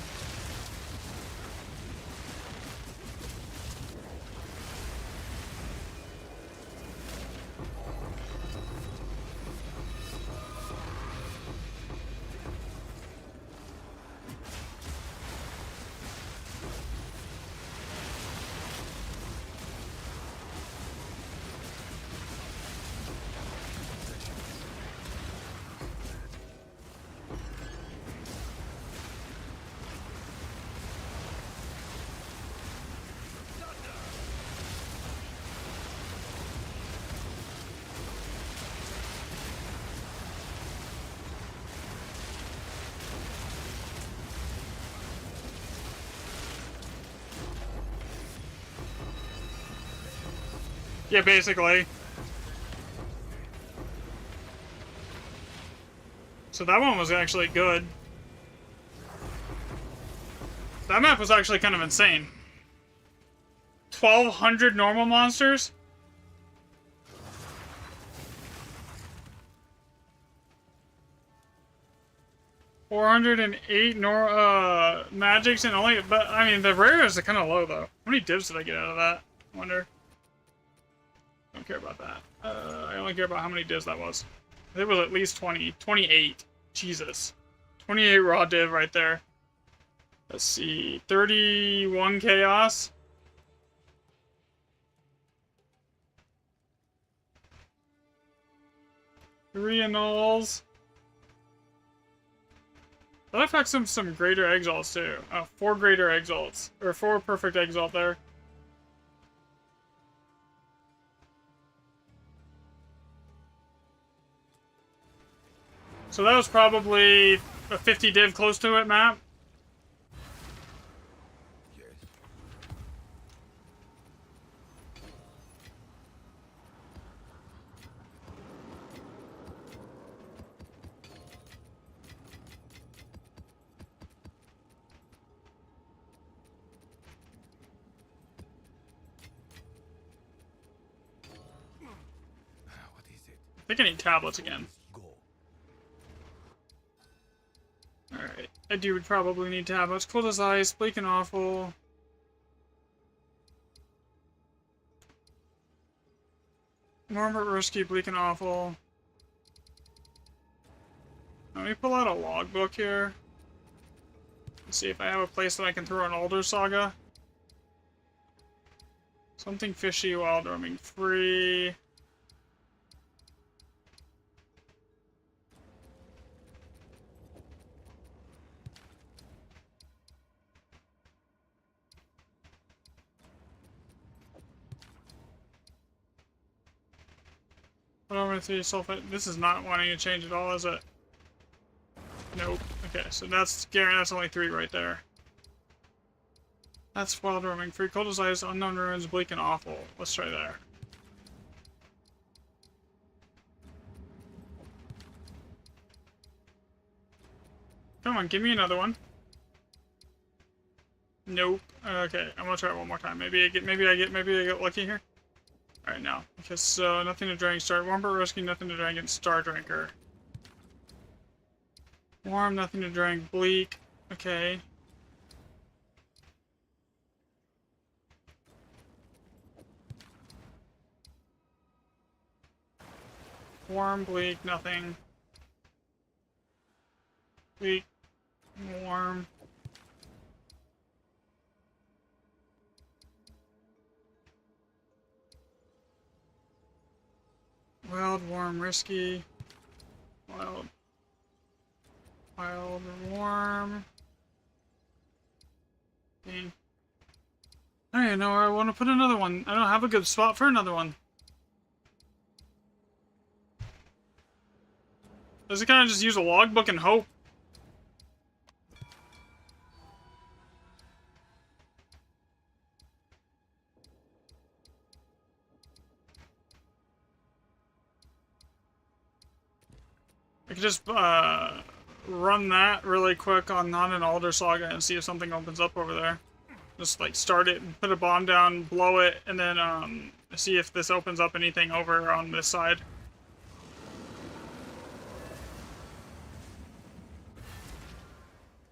Yeah, basically. So that one was actually good. That map was actually kind of insane. 1,200 normal monsters? $408 magics and only, but I mean the rares are kind of low though. How many divs did I get out of that? I wonder. I don't care about that. I only care about how many divs that was. It was at least 20. 28. Jesus. 28 raw div right there. Let's see. 31 chaos. Three annuls. That affects some greater exalts too. 4 greater exalts. Or 4 perfect exalt there. So that was probably a 50 div close to it map. Yes. What is it? I think I need tablets again. Go. Alright. I do probably need tablets. Cold as ice, bleak and awful. Warm but risky, bleak and awful. Let me pull out a logbook here. Let's see if I have a place that I can throw an Alder Saga. Something fishy, wild roaming free. Over 3 sulfate. This is not wanting to change at all, is it? Nope. Okay, so that's Garen. That's only 3 right there. That's wild roaming free. Cold as ice, unknown ruins, bleak and awful. Let's try there. Come on, give me another one. Nope. Okay, I'm gonna try it one more time. Maybe I get lucky here. Alright, now. Okay, so nothing to drink. Start warm but risky, nothing to drink, and Star Drinker. Warm, nothing to drink. Bleak. Okay. Warm, bleak, nothing. Bleak. Warm. Wild, warm, risky. Wild. Wild, warm. Dang. I don't know where I want to put another one. I don't have a good spot for another one. Does it kind of just use a logbook and hope? I could just run that really quick on not an Alder Saga and see if something opens up over there. Just like start it, put a bomb down, blow it, and then see if this opens up anything over on this side.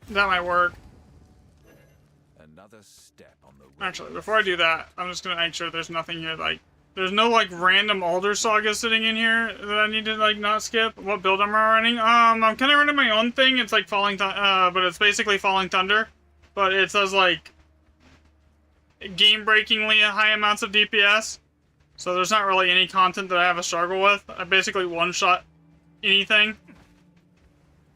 That might work. Another step on the road. Actually, before I do that, I'm just gonna make sure there's nothing here like there's no like random Alder Saga sitting in here that I need to like not skip. What build am I running? I'm kind of running my own thing. It's like but it's basically Falling Thunder, but it says like game-breakingly high amounts of DPS. So there's not really any content that I have a struggle with. I basically one-shot anything.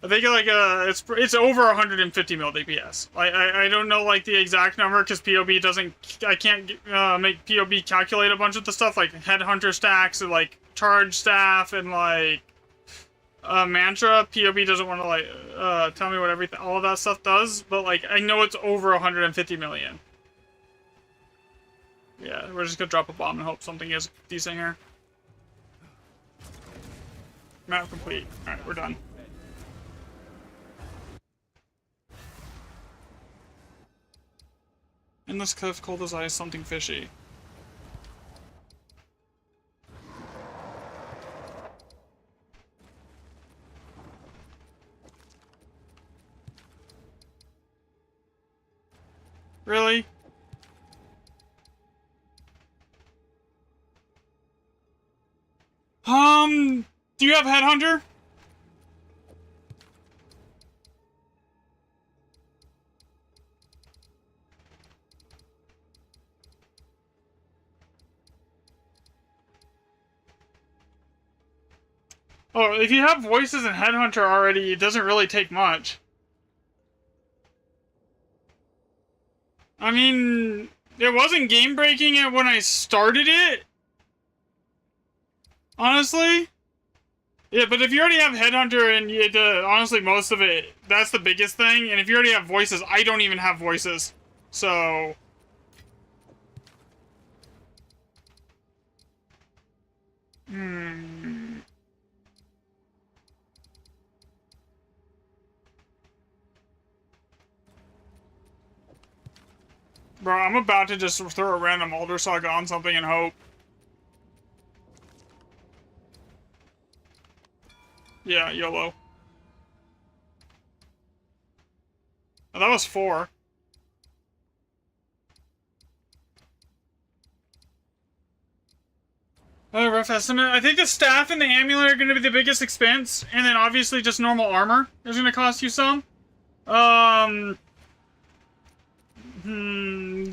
I think like it's over 150 mil DPS. I don't know like the exact number because POB doesn't. I can't make POB calculate a bunch of the stuff like headhunter stacks and like charge staff and like mantra. POB doesn't want to like tell me what everything all of that stuff does, but like I know it's over 150 million. Yeah, we're just gonna drop a bomb and hope something is decent here. Map complete. All right, we're done. In this cliff, cold as ice, something fishy. Really? Do you have Headhunter? Oh, if you have voices and Headhunter already, it doesn't really take much. I mean, it wasn't game breaking when I started it. Honestly. Yeah, but if you already have Headhunter and you honestly most of it, that's the biggest thing. And if you already have voices, I don't even have voices. So... Bro, I'm about to just throw a random Alder Saga on something and hope. Yeah, YOLO. Oh, that was 4. Rough estimate. I think the staff and the amulet are going to be the biggest expense, and then obviously just normal armor is going to cost you some.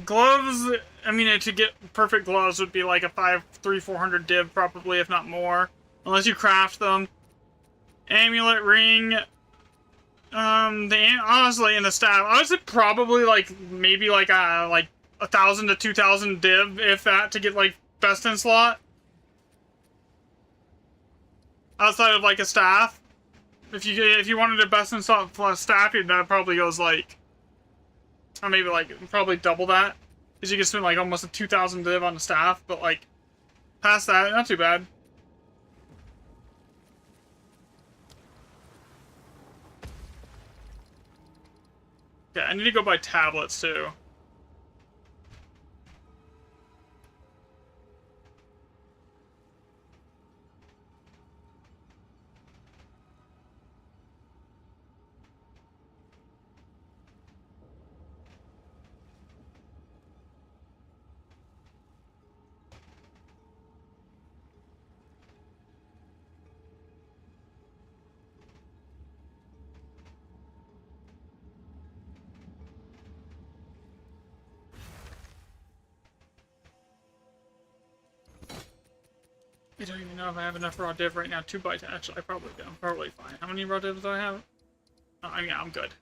Gloves. I mean, to get perfect gloves would be like a 400 div probably, if not more, unless you craft them. Amulet ring. Honestly, in the staff, I would say probably like maybe like 1,000 to 2,000 div, if that, to get like best in slot. Outside of like a staff, if you wanted a best in slot staff, that probably goes like, or maybe like probably double that, because you can spend like almost a 2,000 div on the staff. But like past that, not too bad. Yeah, I need to go buy tablets too. I don't even know if I have enough raw div right now to buy. Actually, I probably do. I'm probably fine. How many raw divs do I have? Oh, yeah, I'm good.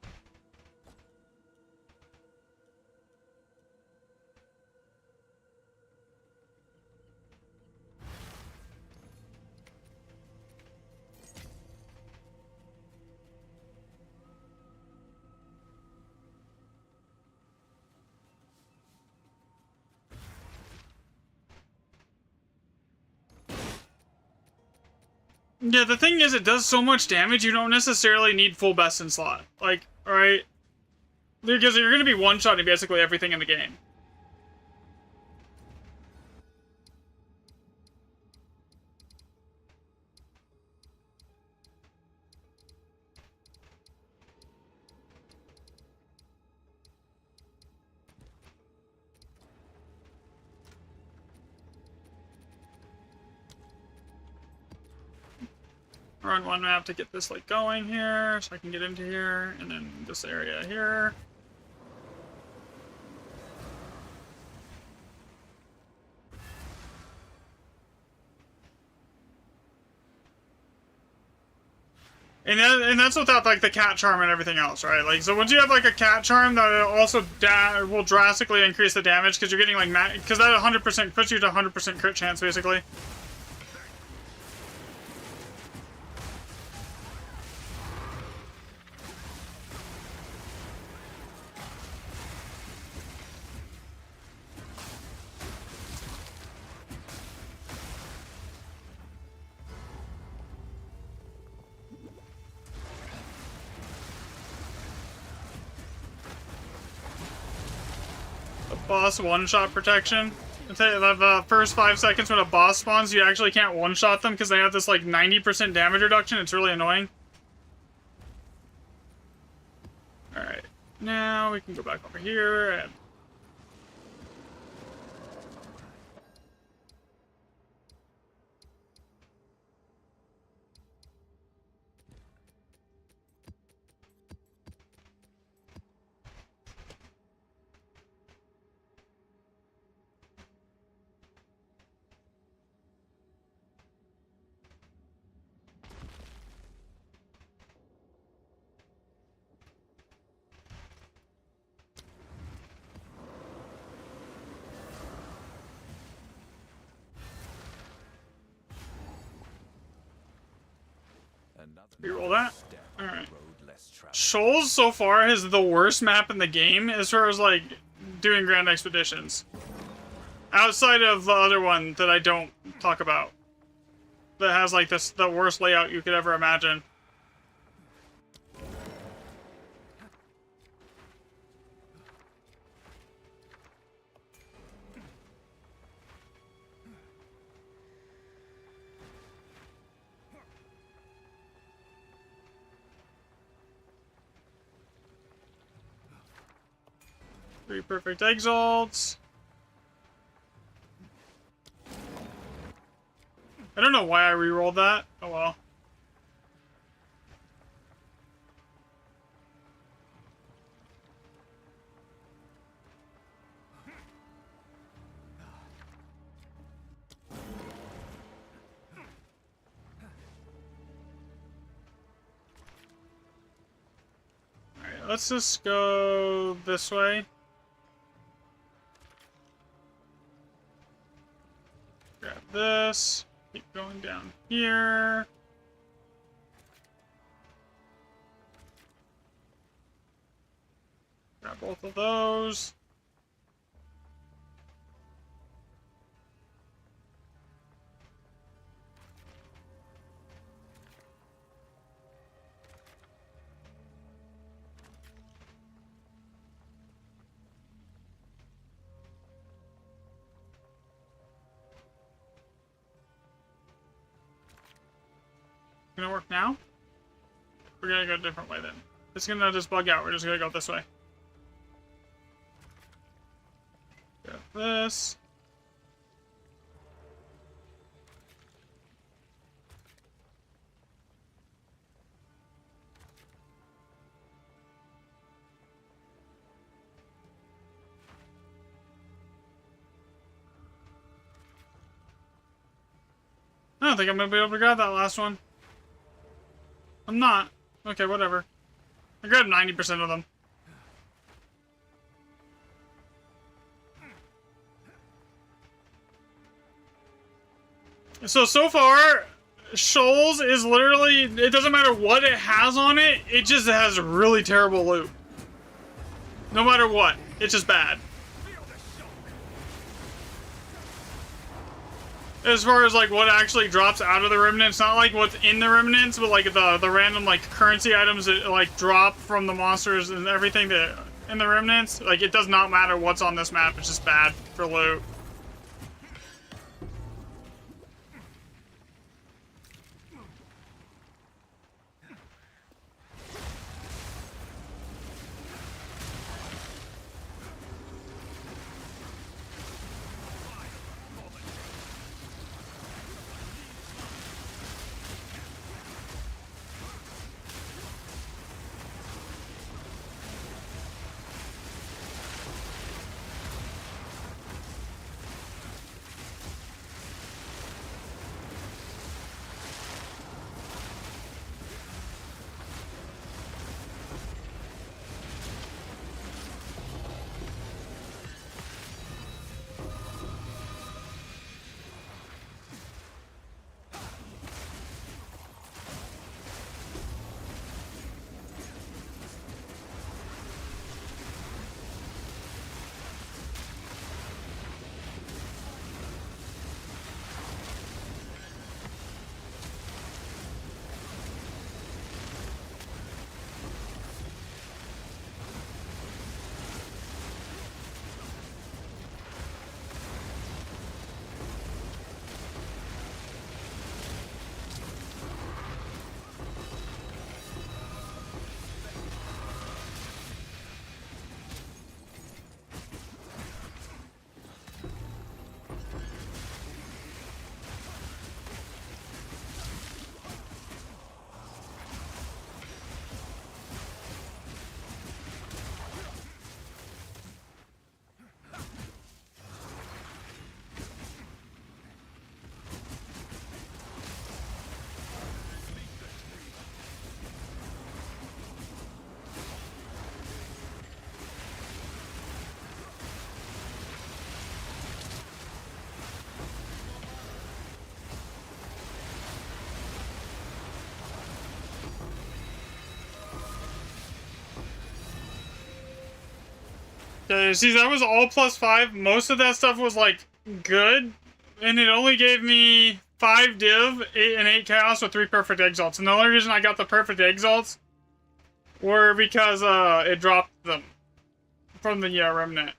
Yeah, the thing is, it does so much damage, you don't necessarily need full best in slot. Like, alright? Because you're gonna be one-shotting basically everything in the game. Run one map to get this, like, going here, so I can get into here, and then this area here. And that's without, like, the cat charm and everything else, right? Like, so once you have, like, a cat charm, that also will drastically increase the damage, because you're getting, like, because that 100% puts you to 100% crit chance, basically. Boss one-shot protection. The first 5 seconds when a boss spawns, you actually can't one-shot them because they have this like 90% damage reduction. It's really annoying. Alright, now we can go back over here and... Reroll that. step Alright. road less traveled. Shoals so far is the worst map in the game as far as like doing grand expeditions. Outside of the other one that I don't talk about. That has like the worst layout you could ever imagine. Three perfect exalts. I don't know why I rerolled that. Oh well. Alright, let's just go this way. Grab this. Keep going down here. Grab both of those. Gonna work now? We're gonna go a different way then. It's gonna just bug out. We're just gonna go this way. Got this. I don't think I'm gonna be able to grab that last one. I'm not. Okay, whatever. I grabbed 90% of them. So far, Shoals is literally, it doesn't matter what it has on it, it just has really terrible loot. No matter what, it's just bad. As far as like what actually drops out of the remnants, not like what's in the remnants, but like the random like currency items that like drop from the monsters and everything that in the remnants, like it does not matter what's on this map, it's just bad for loot. Okay, see, that was all +5. Most of that stuff was, like, good. And it only gave me 5 div, 8 and 8 chaos with 3 perfect exalts. And the only reason I got the perfect exalts were because, it dropped them from the, remnant.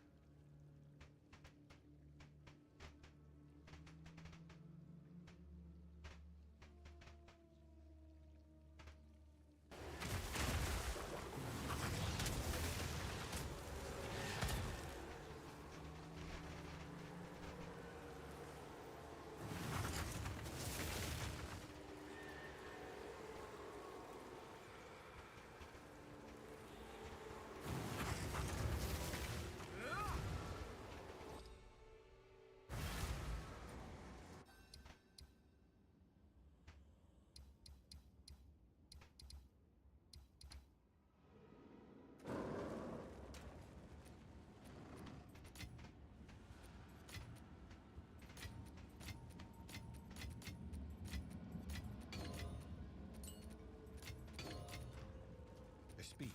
Speak.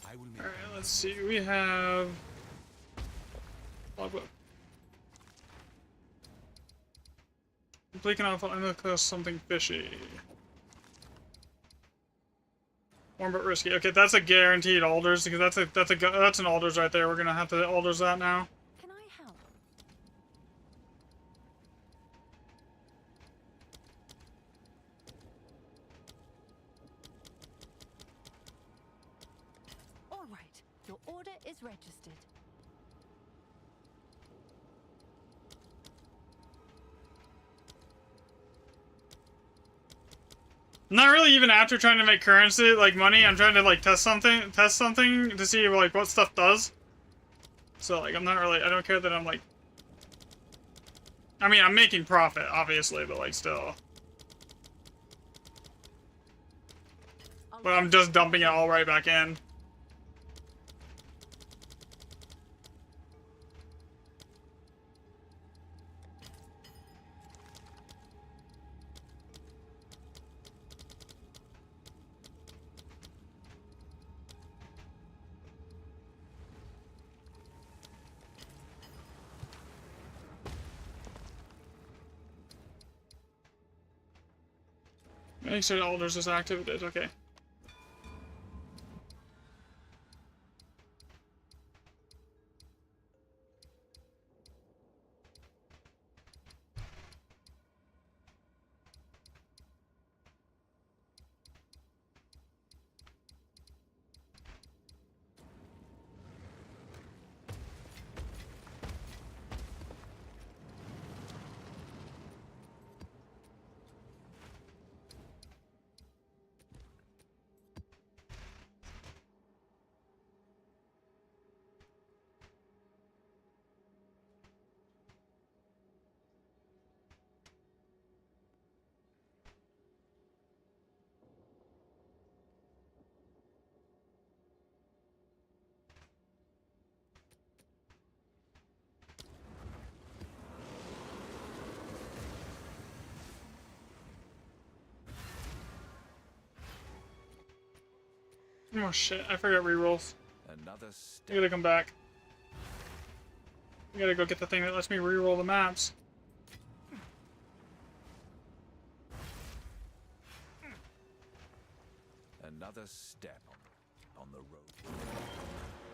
I will make Alright, let's see. We have... Logbook. Blinking off on something fishy. Warm but risky. Okay, that's a guaranteed alders because that's an alders right there. We're gonna have to alders that now. Can I help? All right. Your order is registered. Not really even after trying to make currency, like money, I'm trying to like test something to see like what stuff does. So like I'm not really, I don't care that I'm like, I mean I'm making profit obviously, but like still. But I'm just dumping it all right back in. Make sure alders is active. It is okay. Oh shit, I forgot rerolls. another I step. gotta come back. I gotta go get the thing that lets me reroll the maps. Another step on the road.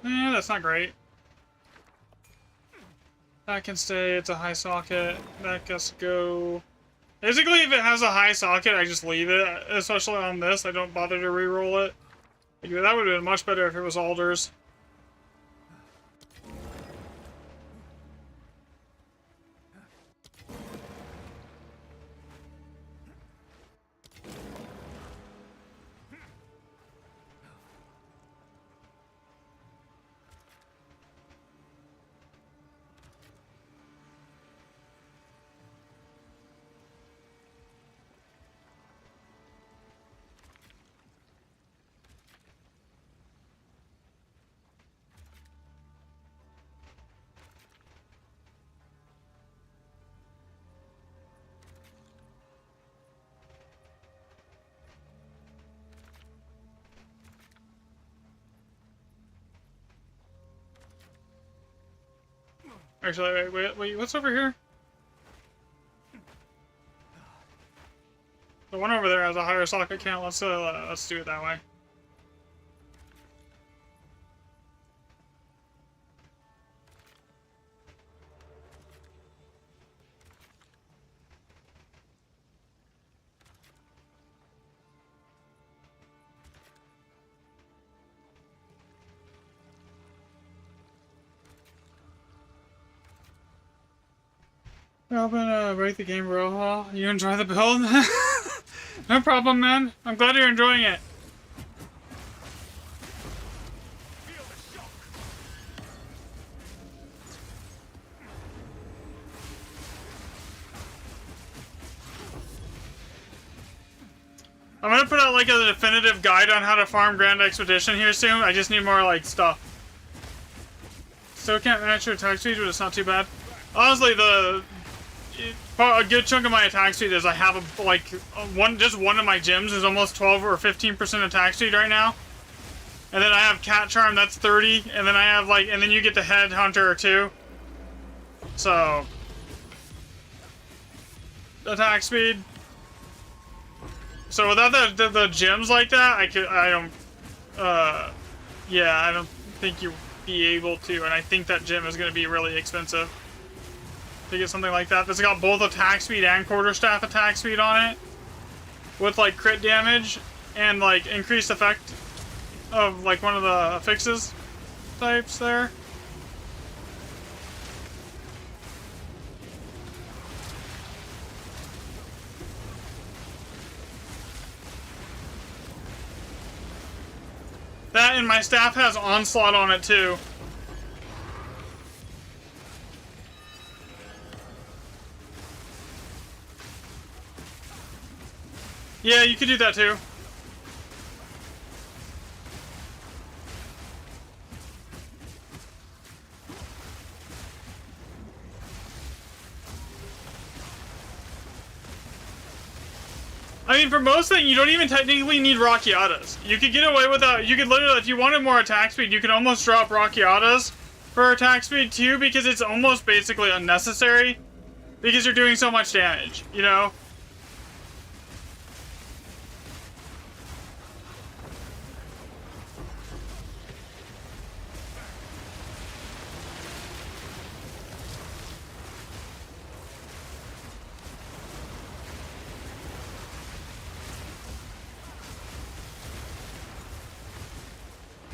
Eh, that's not great. That can stay, it's a high socket. That gets to go. Basically, if it has a high socket, I just leave it. Especially on this, I don't bother to reroll it. Like, that would have been much better if it was alders. Actually, wait, what's over here? The one over there has a higher socket count. Let's do it that way. I'm gonna break the game, bro. Well, you enjoy the build? No problem, man. I'm glad you're enjoying it. Feel the shock. I'm gonna put out like a definitive guide on how to farm Grand Expedition here soon. I just need more like stuff. Still can't match your attack speed, but it's not too bad. Honestly, a good chunk of my attack speed is I have just one of my gyms is almost 12 or 15% attack speed right now. And then I have Cat Charm, that's 30, and then I have and then you get the Headhunter too. So attack speed. So without the gyms like that, I don't think you'd be able to, and I think that gym is gonna be really expensive to get something like that. That's got both attack speed and quarterstaff attack speed on it, with like crit damage and like increased effect of like one of the fixes types there. That and my staff has onslaught on it too. Yeah, you could do that too. I mean, for most things, you don't even technically need Rockiatas. You could get away without. You could literally, if you wanted more attack speed, you could almost drop Rockiatas for attack speed too, because it's almost basically unnecessary, because you're doing so much damage, you know?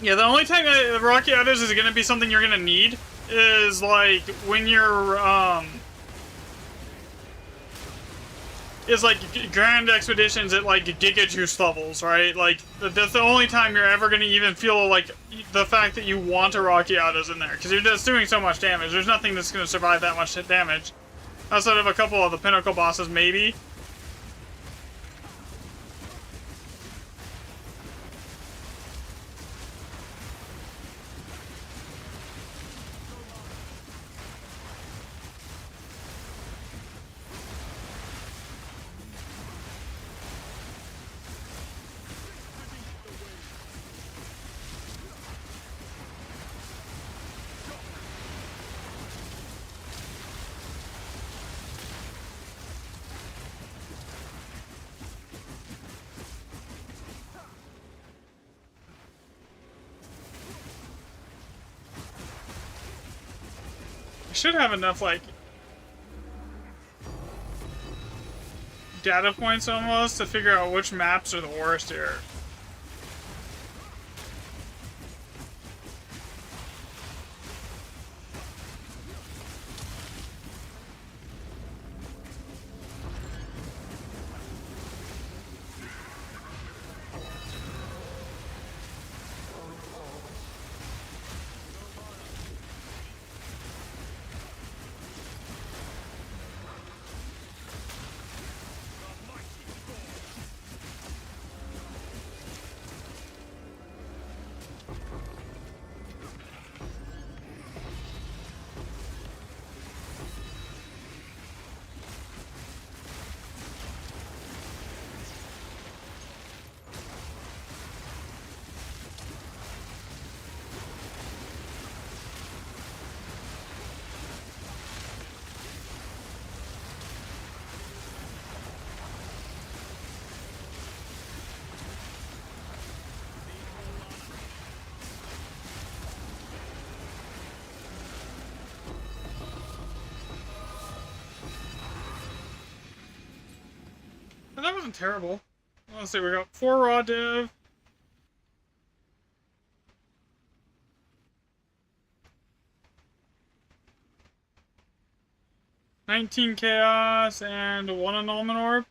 Yeah, the only time Rockiatas is gonna be something you're gonna need is like when you're is like Grand Expeditions at like Giga Juice levels, right? Like that's the only time you're ever gonna even feel like the fact that you want a Rockiatas in there, because you're just doing so much damage. There's nothing that's gonna survive that much damage, outside of a couple of the pinnacle bosses, maybe. I should have enough, like, data points almost to figure out which maps are the worst here. that wasn't terrible. Let's see, we got 4 raw div. $19 chaos and 1 annulment orb.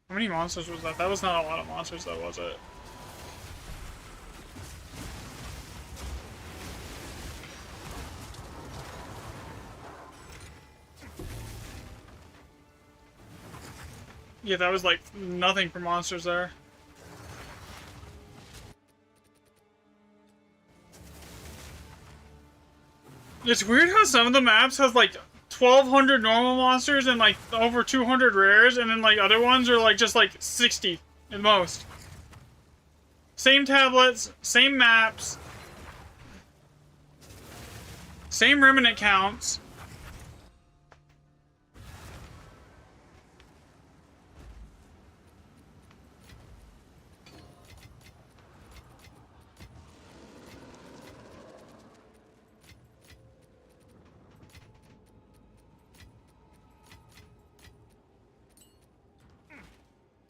How many monsters was that? That was not a lot of monsters though, was it? Yeah, that was like nothing for monsters there. It's weird how some of the maps has like 1,200 normal monsters and like over 200 rares, and then like other ones are like just like 60 at most. Same tablets, same maps, same remnant counts.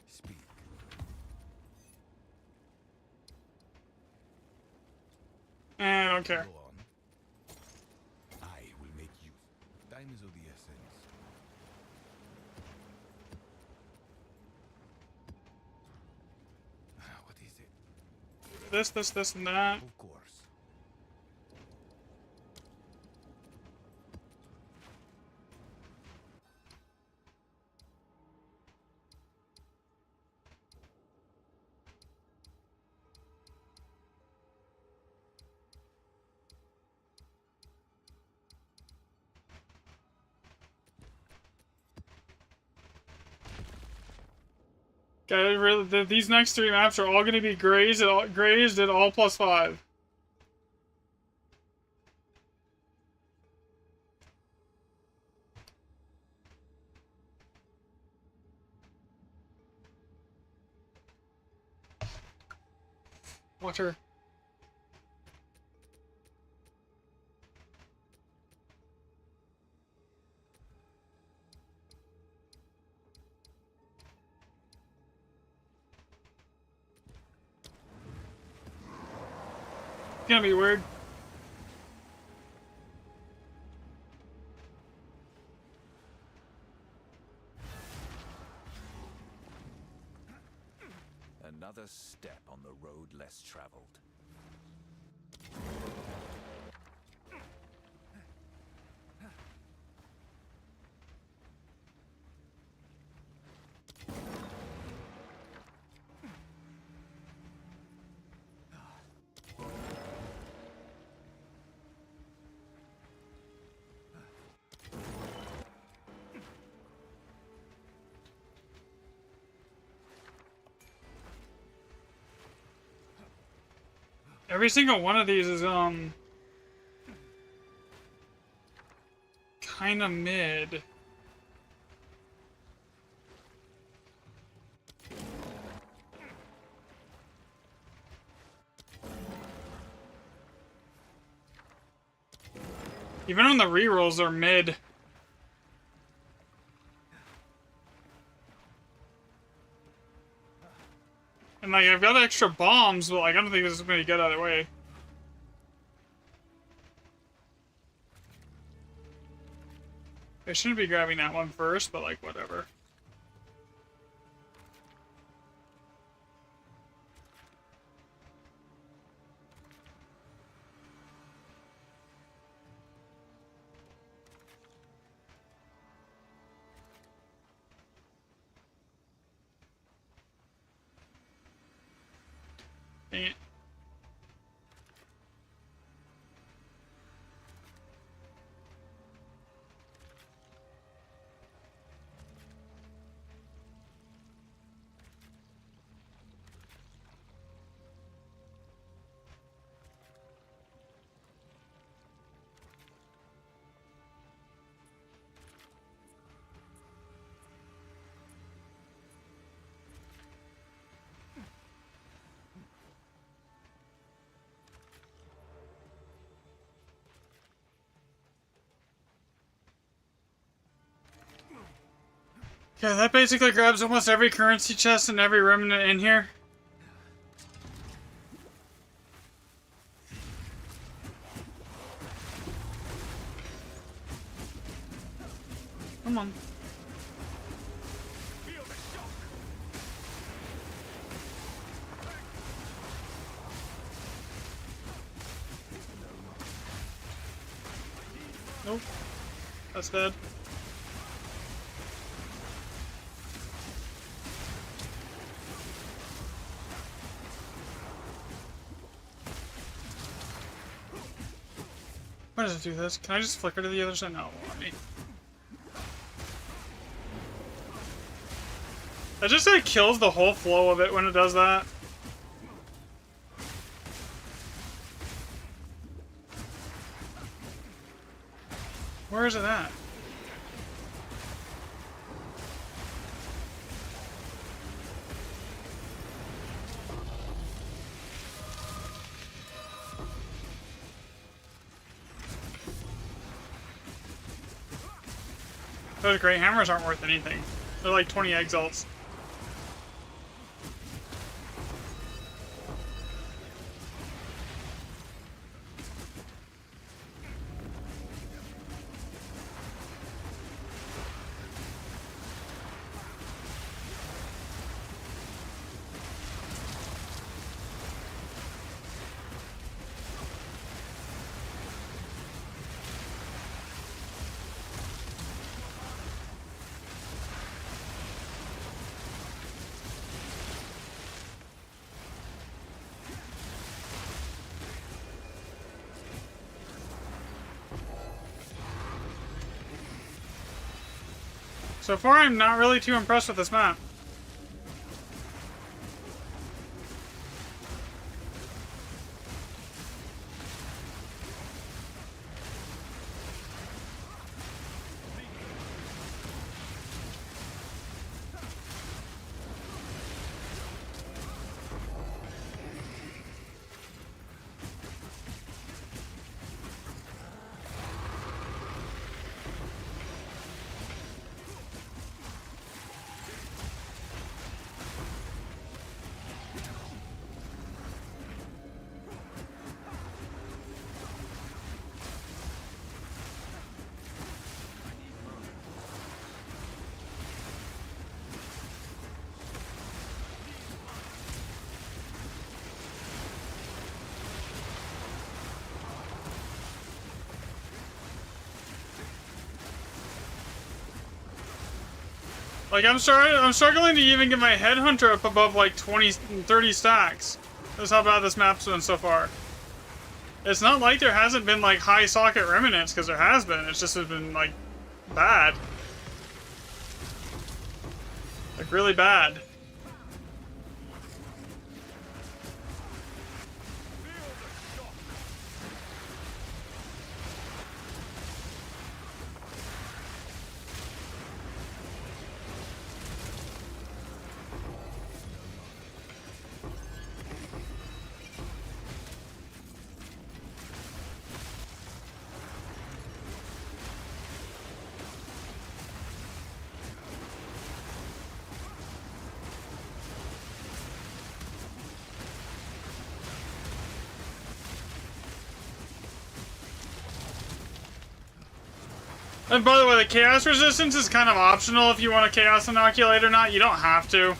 Speak. And I don't care. Go on. I will make use. Time is of the essence. What is it? This, and that. Of course. Okay, really, these next 3 maps are all going to be grazed at all +5. Watch her. It's gonna be weird. Another step on the road less traveled. Every single one of these is, kinda mid. Even on the rerolls, they're mid. And like, I've got extra bombs, but like, I don't think this is gonna be good either way. I shouldn't be grabbing that one first, but like, whatever. Dang it. Okay, that basically grabs almost every currency chest and every remnant in here. Come on. Feel the shock. Nope. That's dead. Why does it do this? Can I just flicker to the other side? No, let me. It just like kills the whole flow of it when it does that. Where is it at? Those great hammers aren't worth anything. They're like 20 exalts. So far, I'm not really too impressed with this map. Like, I'm struggling to even get my headhunter up above like 20, 30 stacks. That's how bad this map's been so far. It's not like there hasn't been like high socket remnants, because there has been. It's just been like bad. Like really bad. And by the way, the chaos resistance is kind of optional if you want a chaos inoculate or not. You don't have to.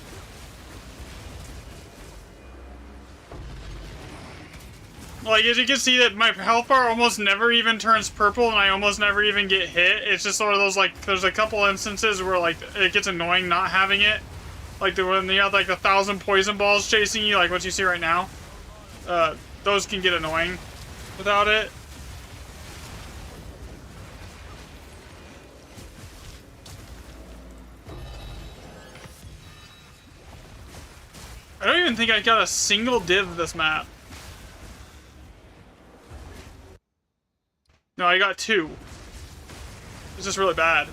Like, as you can see that my health bar almost never even turns purple and I almost never even get hit. It's just sort of those, like, there's a couple instances where, like, it gets annoying not having it. Like, when you have, like, 1,000 poison balls chasing you, like what you see right now. Those can get annoying without it. I don't even think I got a single div this map. No, I got 2. It's just really bad.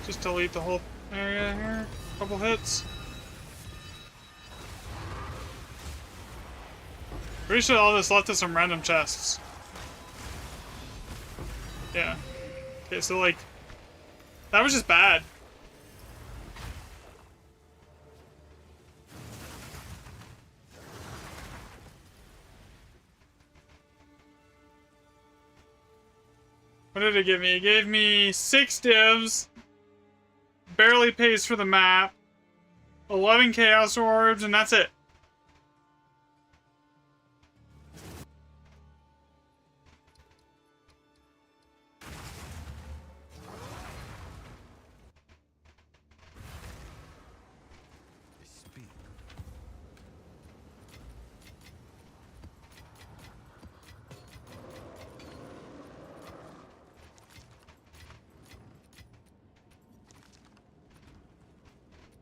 Just delete the whole area here. Couple hits. Pretty sure all this left is some random chests. Yeah. Okay, so like, that was just bad. What did it give me? It gave me 6 divs, barely pays for the map, 11 chaos orbs, and that's it. Speak.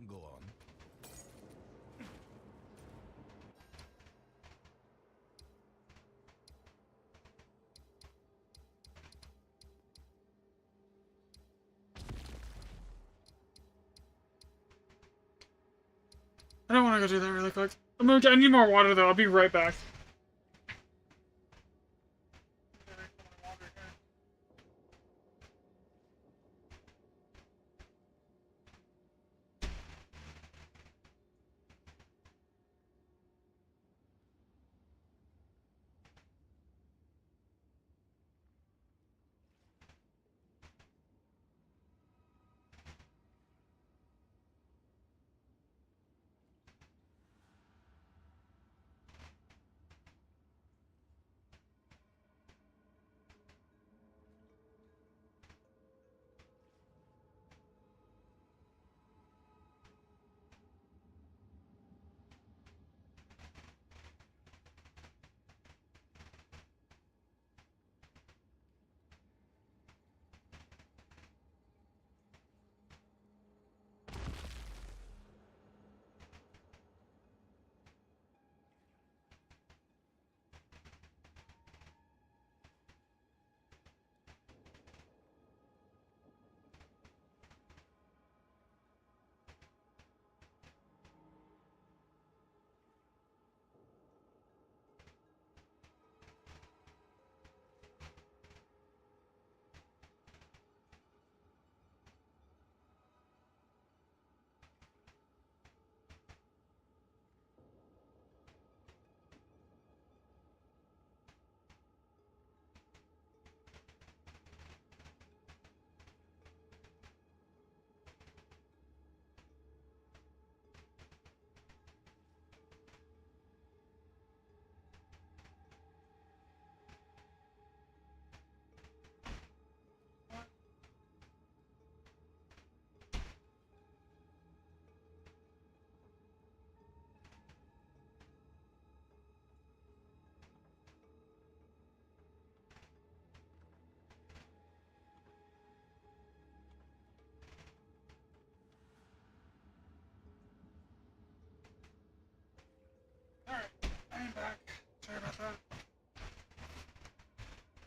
Go on. I don't want to go do that really quick. I need more water though. I'll be right back. Alright, I'm back. Sorry about that.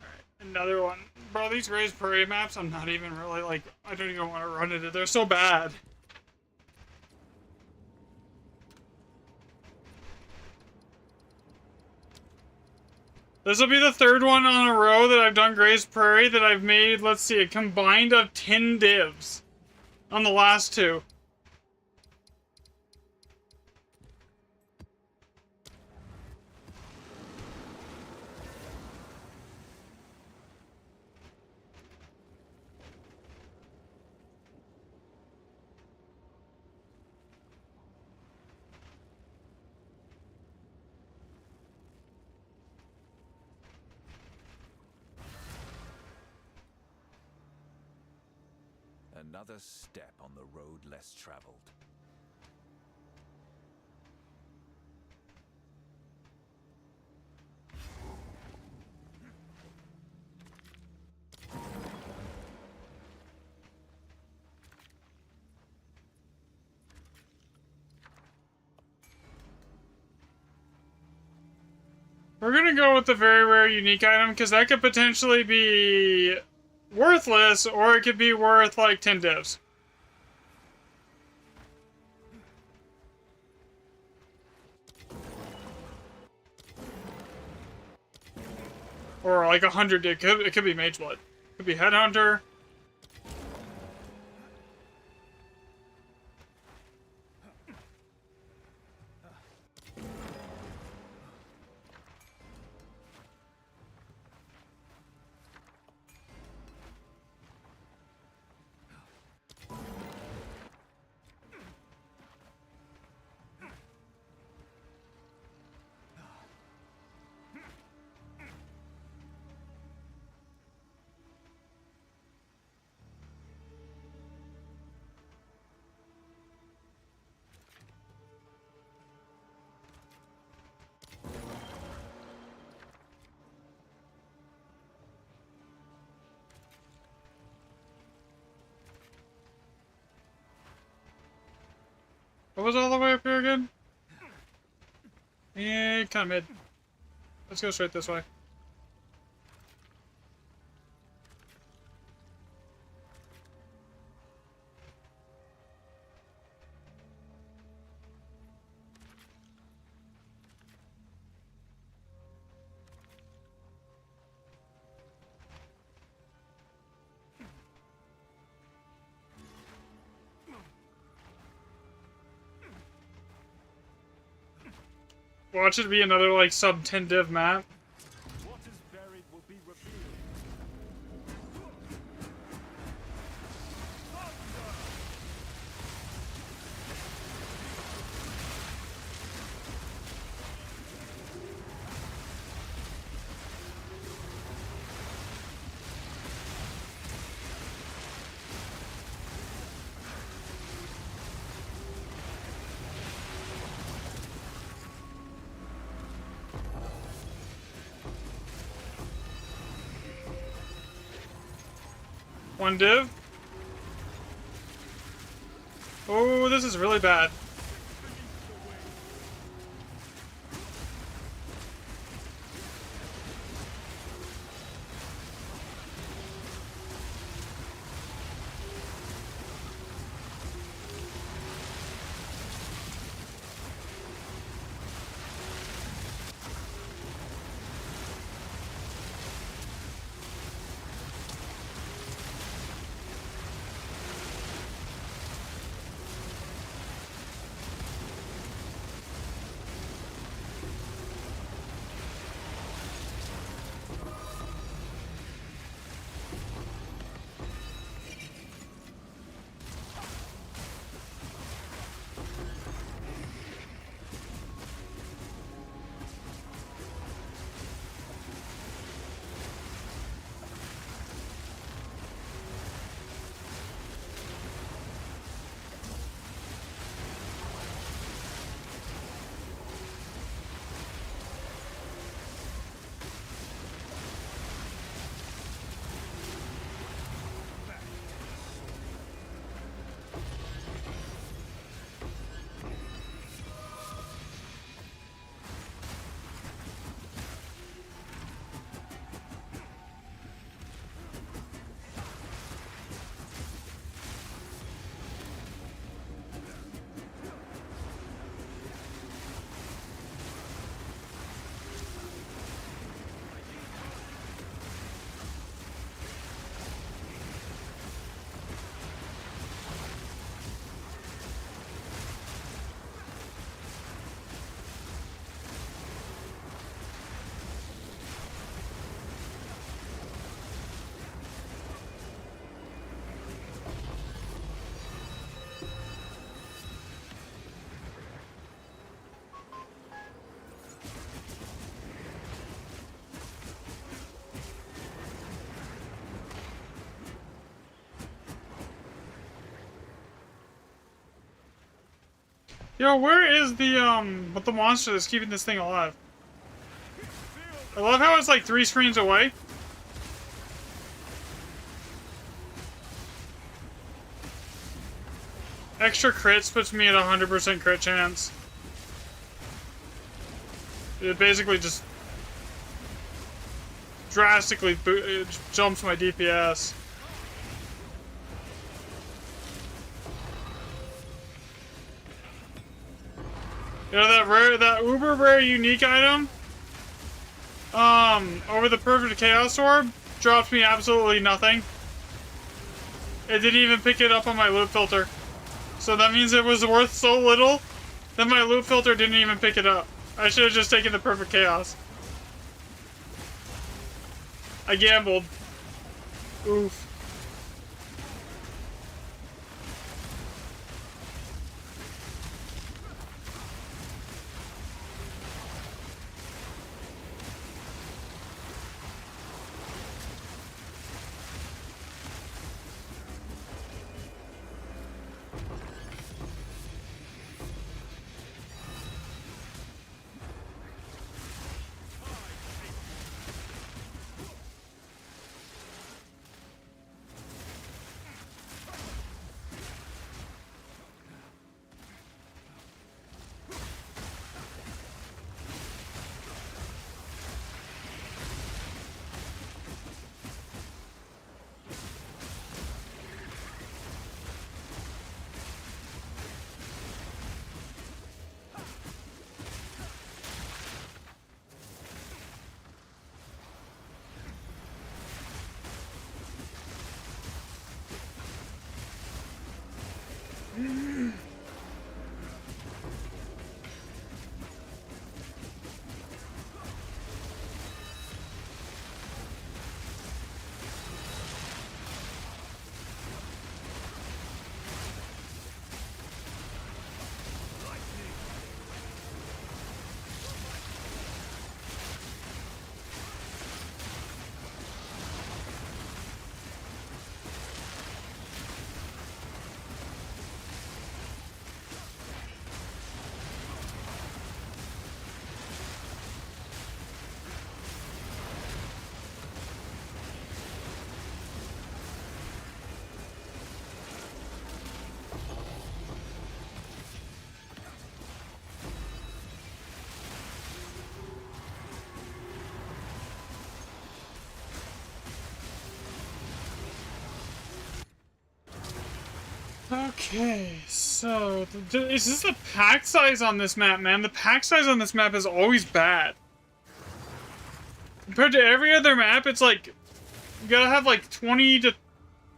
Alright, another one. Bro, these raised parade maps, I'm not even really like, I don't even want to run into. They're so bad. This will be the third one on a row that I've done Grace Prairie that I've made, let's see, a combined of 10 divs on the last 2. Another step on the road less traveled. We're gonna go with the very rare unique item, because that could potentially be worthless, or it could be worth like 10 divs. Or like 100. It could be Mage Blood. It could be Headhunter. What was all the way up here again? Yeah, kind of mid. Let's go straight this way. Watch it be another like sub 10 div map. What is buried will be revealed. One div. Oh, this is really bad. Yo, where is the monster that's keeping this thing alive? I love how it's like 3 screens away. Extra crits puts me at 100% crit chance. It basically just drastically it jumps my DPS. You know that uber rare unique item? over the perfect chaos orb dropped me absolutely nothing. It didn't even pick it up on my loot filter. So that means it was worth so little that my loot filter didn't even pick it up. I should have just taken the perfect chaos. I gambled. Oof. Okay, so is this the pack size on this map, man? The pack size on this map is always bad. Compared to every other map, it's like you gotta have like 20 to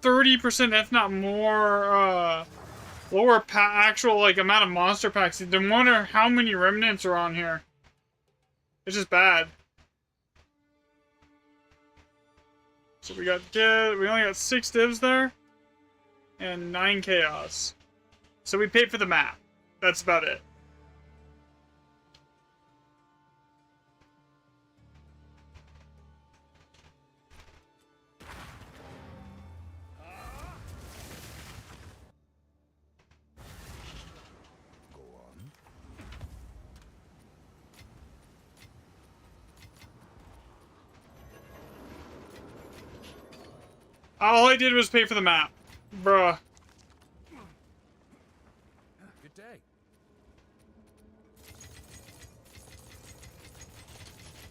30%, if not more, lower actual like amount of monster packs. No wonder how many remnants are on here. It's just bad. So we only got 6 divs there. And 9 chaos. So we paid for the map. That's about it. Go on. All I did was pay for the map. Bruh. Good day.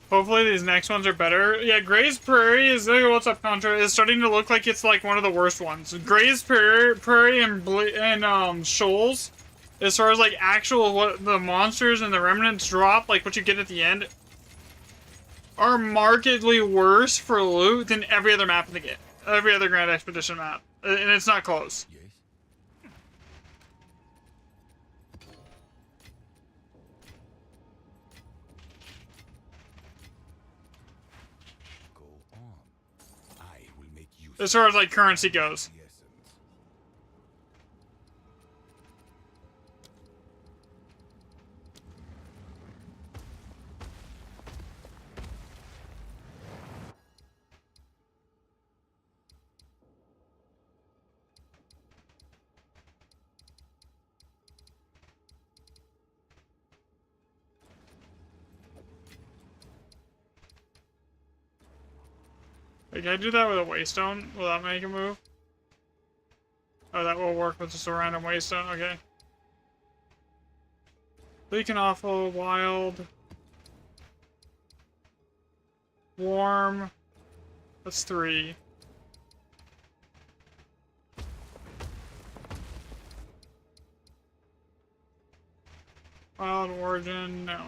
Hopefully these next ones are better. Yeah, Gray's Prairie is, what's up, Contra, is starting to look like it's like one of the worst ones. Gray's Prairie and Shoals, as far as like actual what the monsters and the remnants drop, like what you get at the end, are markedly worse for loot than every other map in the game. Every other Grand Expedition map. And it's not close. Yes. Go on. I will make use As far as like currency goes. the essence. Wait, can I do that with a waystone? Will that make a move? Oh, that will work with just a random waystone. Okay. Leaking awful, wild, warm. That's 3. Wild origin, no.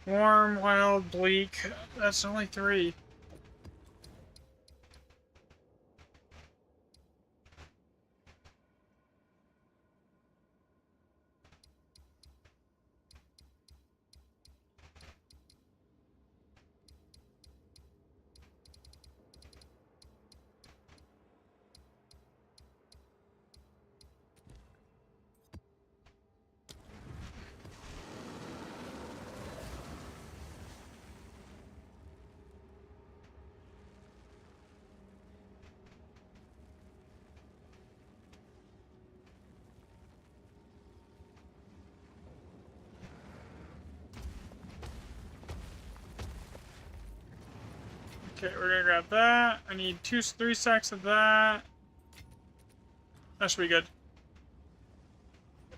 Warm, wild, bleak. That's only 3. Okay, we're gonna grab that. I need 3 sacks of that. That should be good.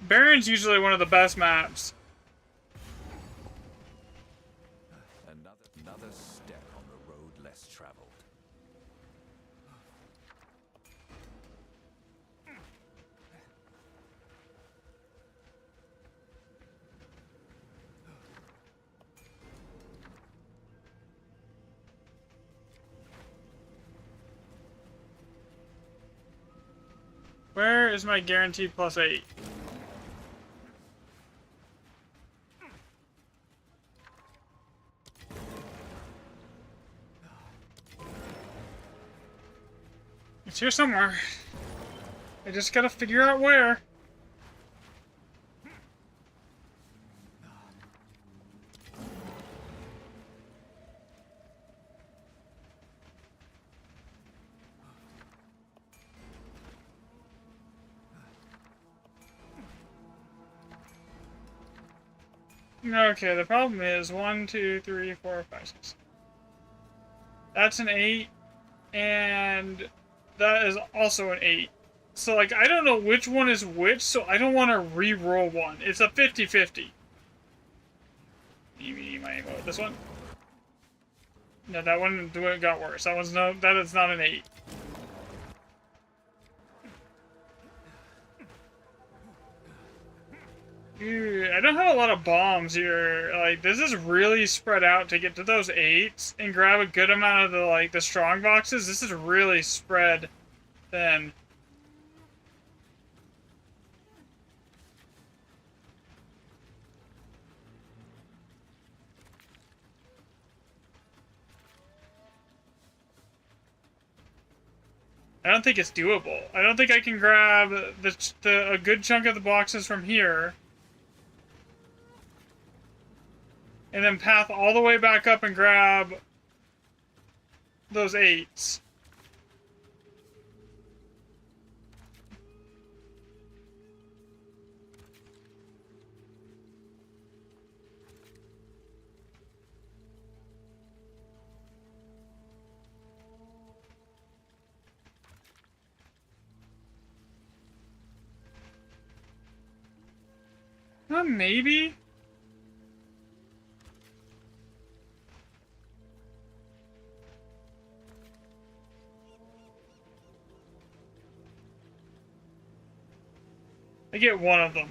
Baron's usually one of the best maps. Another step on the road less traveled. Where is my guaranteed +8? It's here somewhere. I just gotta figure out where. Okay, the problem is 1, 2, 3, 4, 5, 6. That's an 8, and that is also an 8. So, like, I don't know which one is which, so I don't want to re-roll one. It's a 50-50. You might go with this one. No, that one got worse. That is not an 8. Dude, I don't have a lot of bombs here. Like, this is really spread out to get to those 8s and grab a good amount of the, like, the strong boxes. This is really spread thin. I don't think it's doable. I don't think I can grab a good chunk of the boxes from here and then path all the way back up and grab those 8s. Maybe? I get one of them.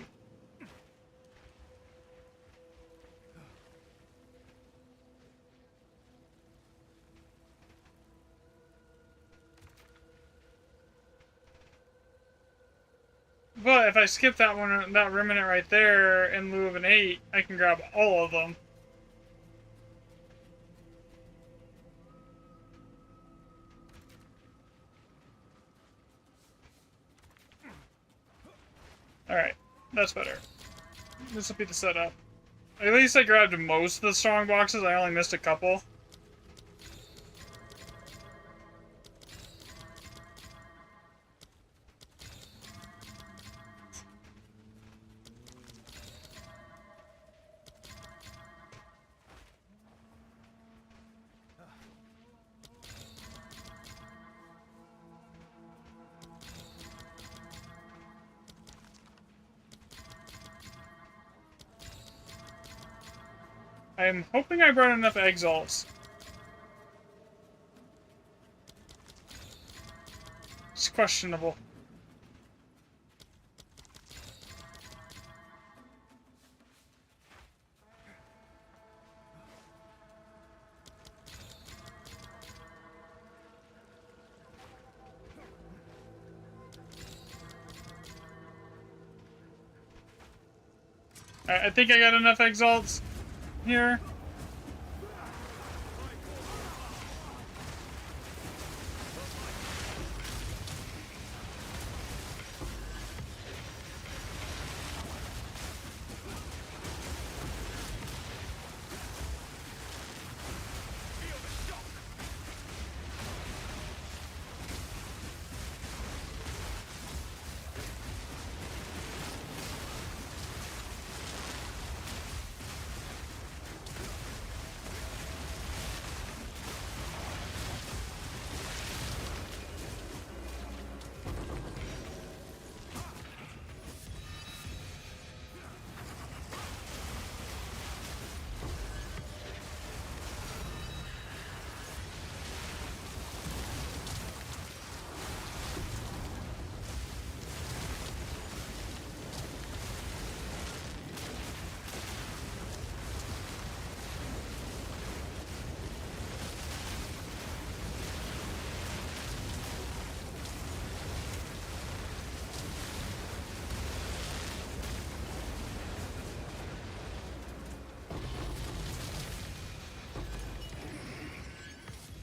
But if I skip that one, that remnant right there, in lieu of an 8, I can grab all of them. Alright, that's better. This will be the setup. At least I grabbed most of the strong boxes, I only missed a couple. I'm hoping I brought enough exalts. It's questionable. I think I got enough exalts here.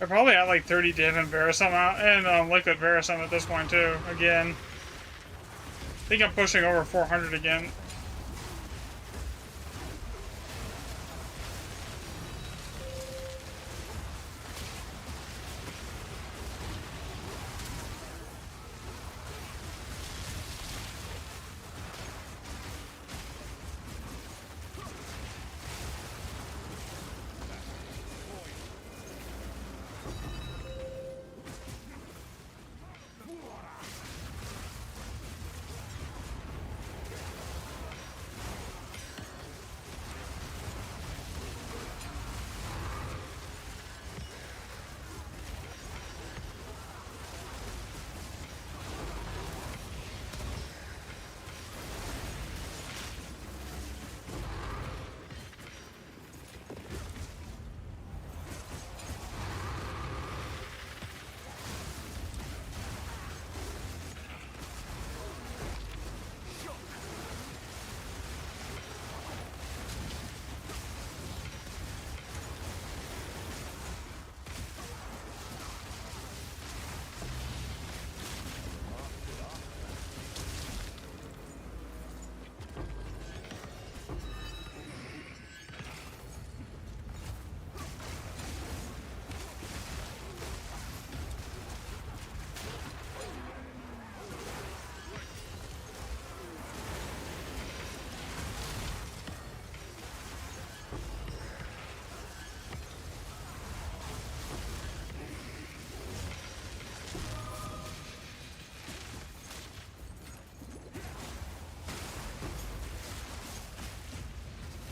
I probably have like 30 div and Verisum out, and liquid Verisum at this point too. Again, I think I'm pushing over 400 again.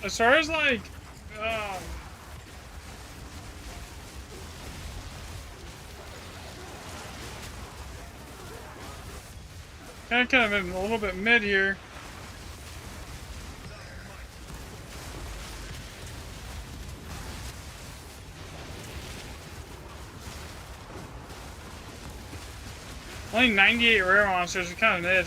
As far as like, kind of been a little bit mid here. Only 98 rare monsters is kind of mid.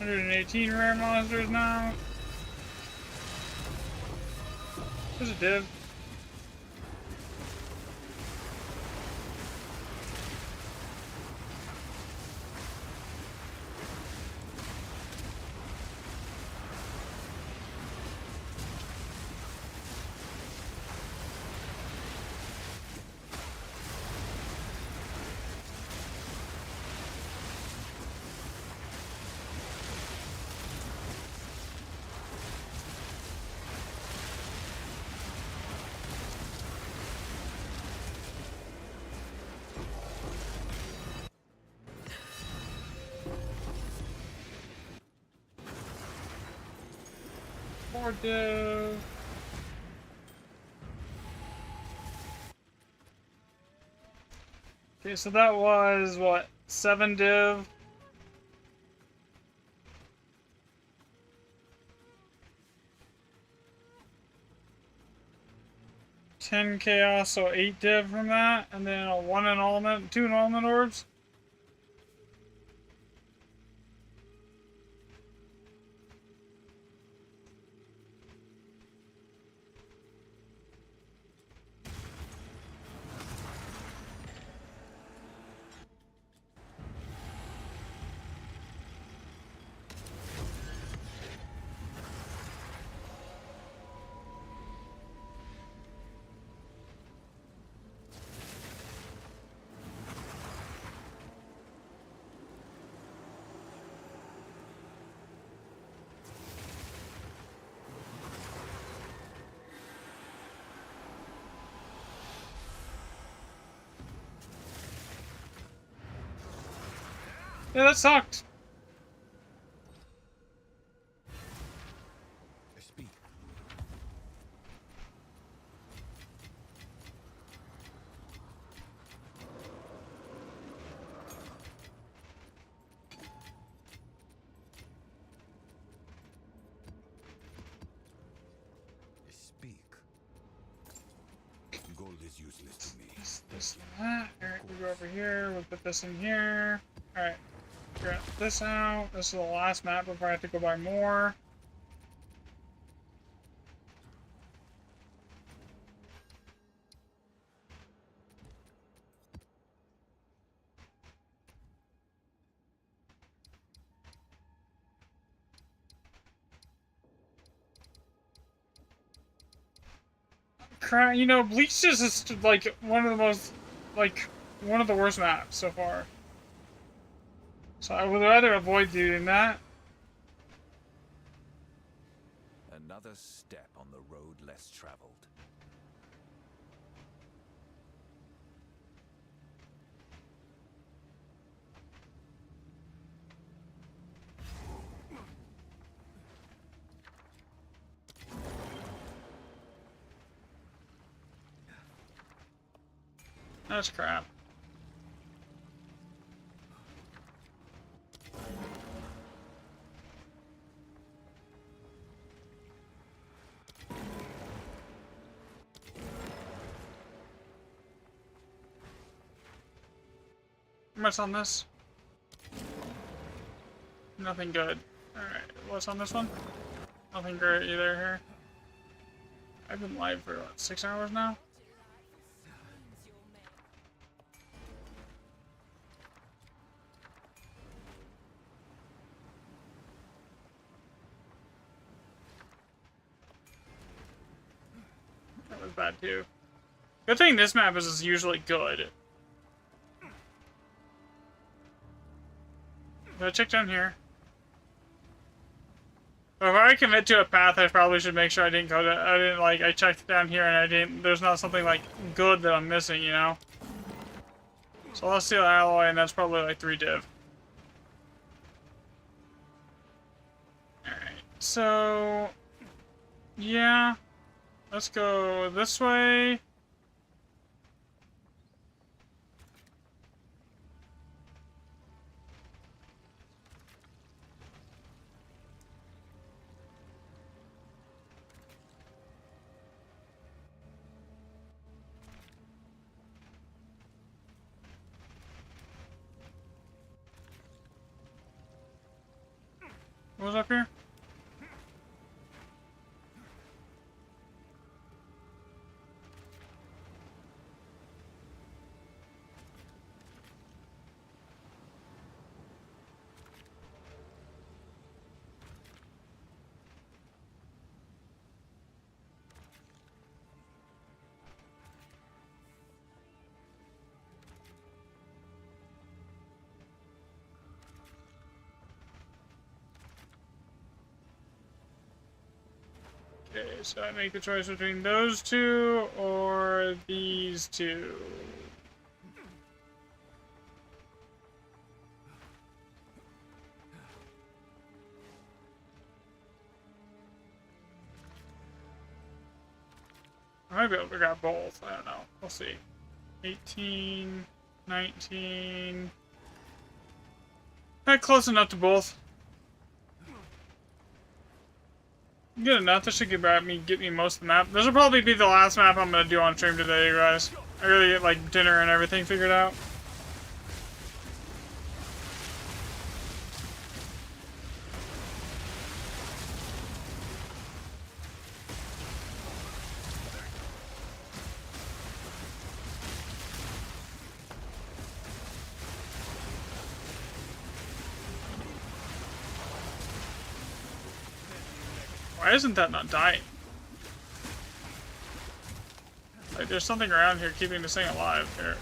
$118 rare monsters now. There's a div. More div. Okay, so that was what, 7 div? 10 chaos, so 8 div from that, and then a 1 element, 2 element orbs. Yeah, that sucked. Speak. Speak. Gold is useless to me. This and that. Alright, we go over here, we'll put this in here. Alright, get this out. This is the last map before I have to go buy more. Crap, you know, Bleach is just like one of the most, like, one of the worst maps so far. So I would rather avoid doing that. Another step on the road less traveled. That's crap. What's on this? Nothing good. Alright, what's on this one? Nothing great either here. I've been live for, what, 6 hours now? That was bad too. Good thing this map is usually good. Go check down here. Before I commit to a path, I probably should make sure I didn't go to. I checked down here and I didn't. There's not something like good that I'm missing, you know? So let's steal alloy, and that's probably like 3 div. Alright, so. Yeah. Let's go this way. What was up here? Okay, so I make the choice between those two or these two. I might be able to grab both. I don't know. We'll see. 18. 19. Close enough to both. Good enough. This should get me most of the map. This will probably be the last map I'm gonna do on stream today, you guys. I gotta get like dinner and everything figured out. Why isn't that not dying? Like, there's something around here keeping this thing alive here.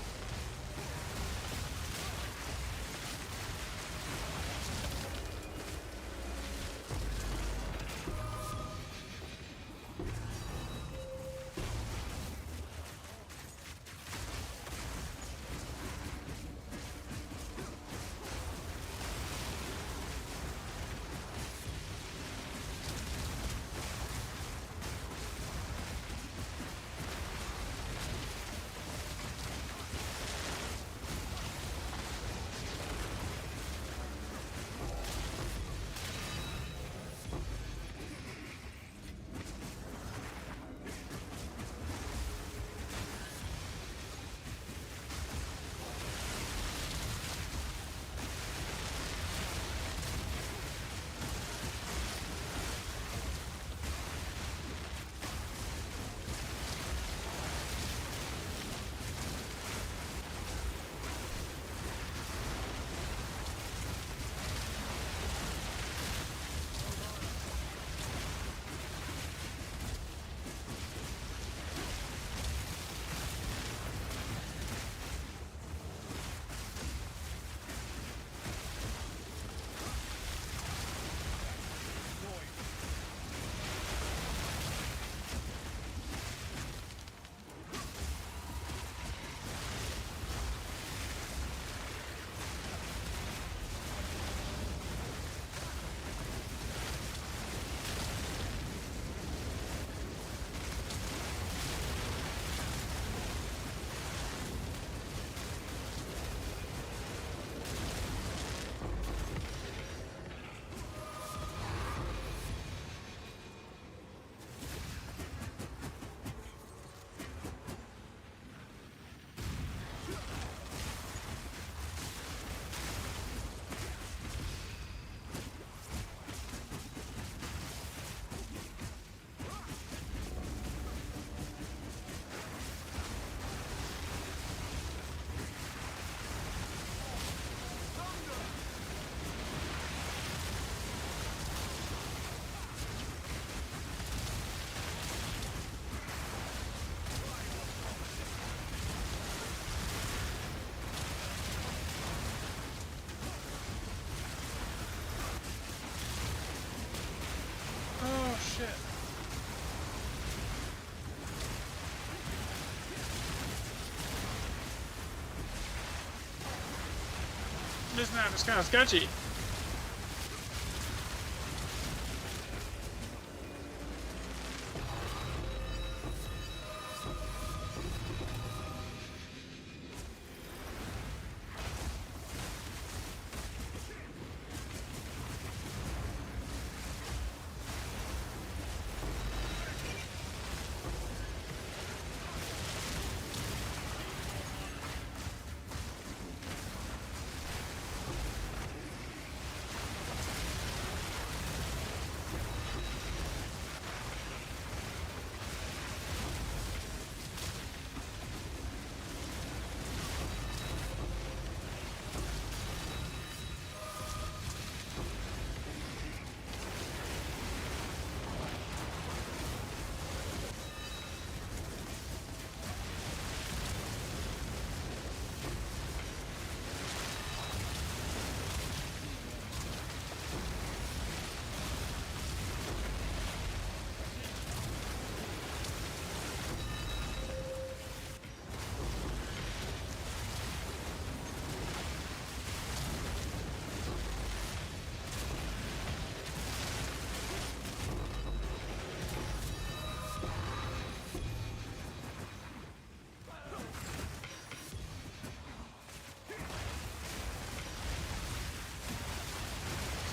Shit. This map is kind of sketchy.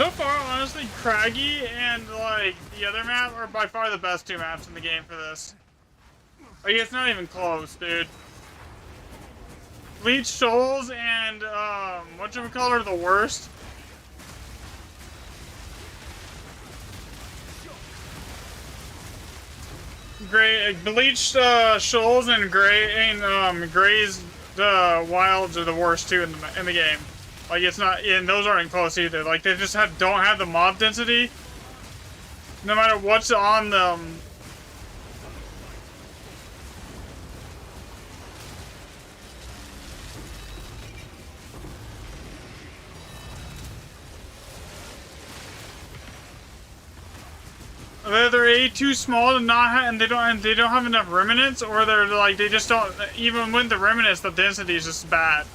So far, honestly, Craggy and like the other map are by far the best two maps in the game for this. Like, it's not even close, dude. Bleach Shoals and whatchamacallit are the worst. Bleached Shoals and Gray's Wilds are the worst two in the game. Like, it's not, and those aren't close either. Like, they just don't have the mob density. No matter what's on them. They're A, too small to not have, and they don't have enough remnants, or they're like, they just don't, even with the remnants, the density is just bad.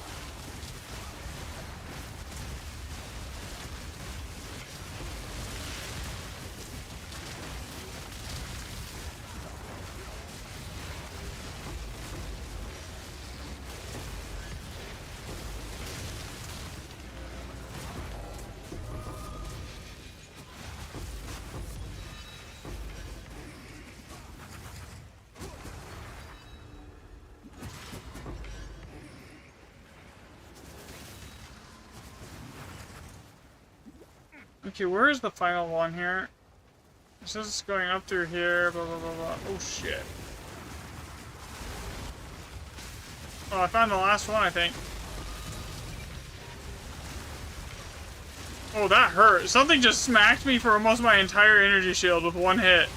Okay, where is the final one here? It says it's going up through here, blah, blah, blah, blah. Oh, shit. Oh, I found the last one, I think. Oh, that hurt. Something just smacked me for almost my entire energy shield with one hit.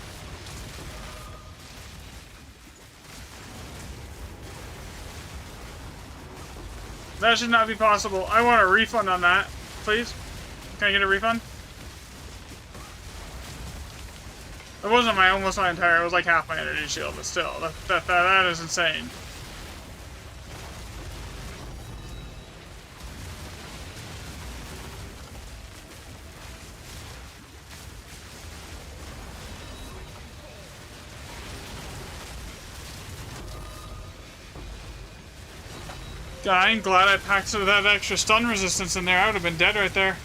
That should not be possible. I want a refund on that, please. Can I get a refund? It wasn't almost my entire, it was like half my energy shield, but still, that is insane. God, I'm glad I packed some of that extra stun resistance in there. I would have been dead right there.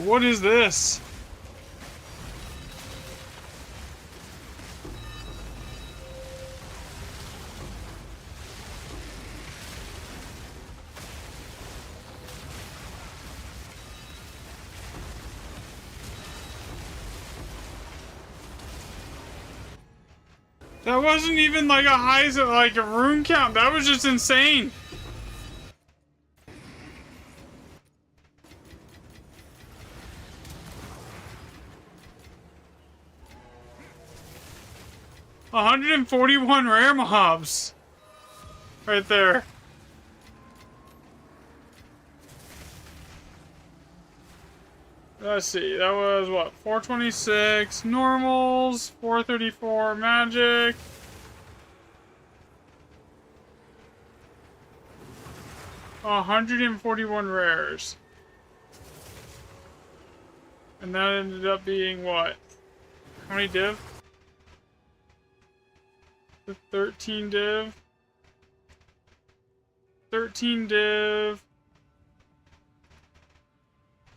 What is this? That wasn't even like like a rune count. That was just insane. $141 rare mobs. Right there. Let's see, that was what? 426 normals, 434 magic. $141 rares. And that ended up being what? How many div? 13 div. 13 div.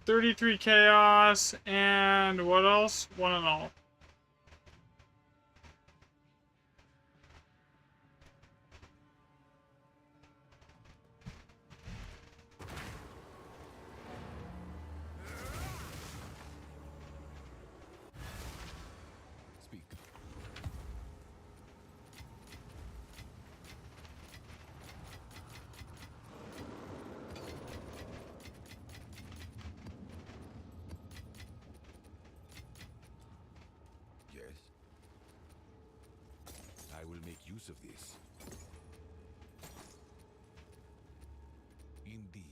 33 chaos, and what else? One and all. Speak. will make use of this. Indeed.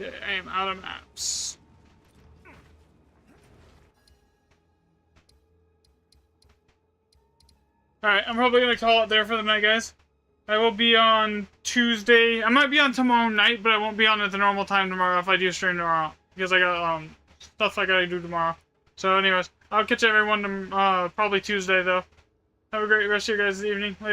Okay, I am out of maps. Alright, I'm probably gonna call it there for the night, guys. I will be on Tuesday. I might be on tomorrow night, but I won't be on at the normal time tomorrow if I do stream tomorrow. Because I got stuff I gotta do tomorrow. So anyways, I'll catch everyone probably Tuesday though. Have a great rest of your guys' evening. Later.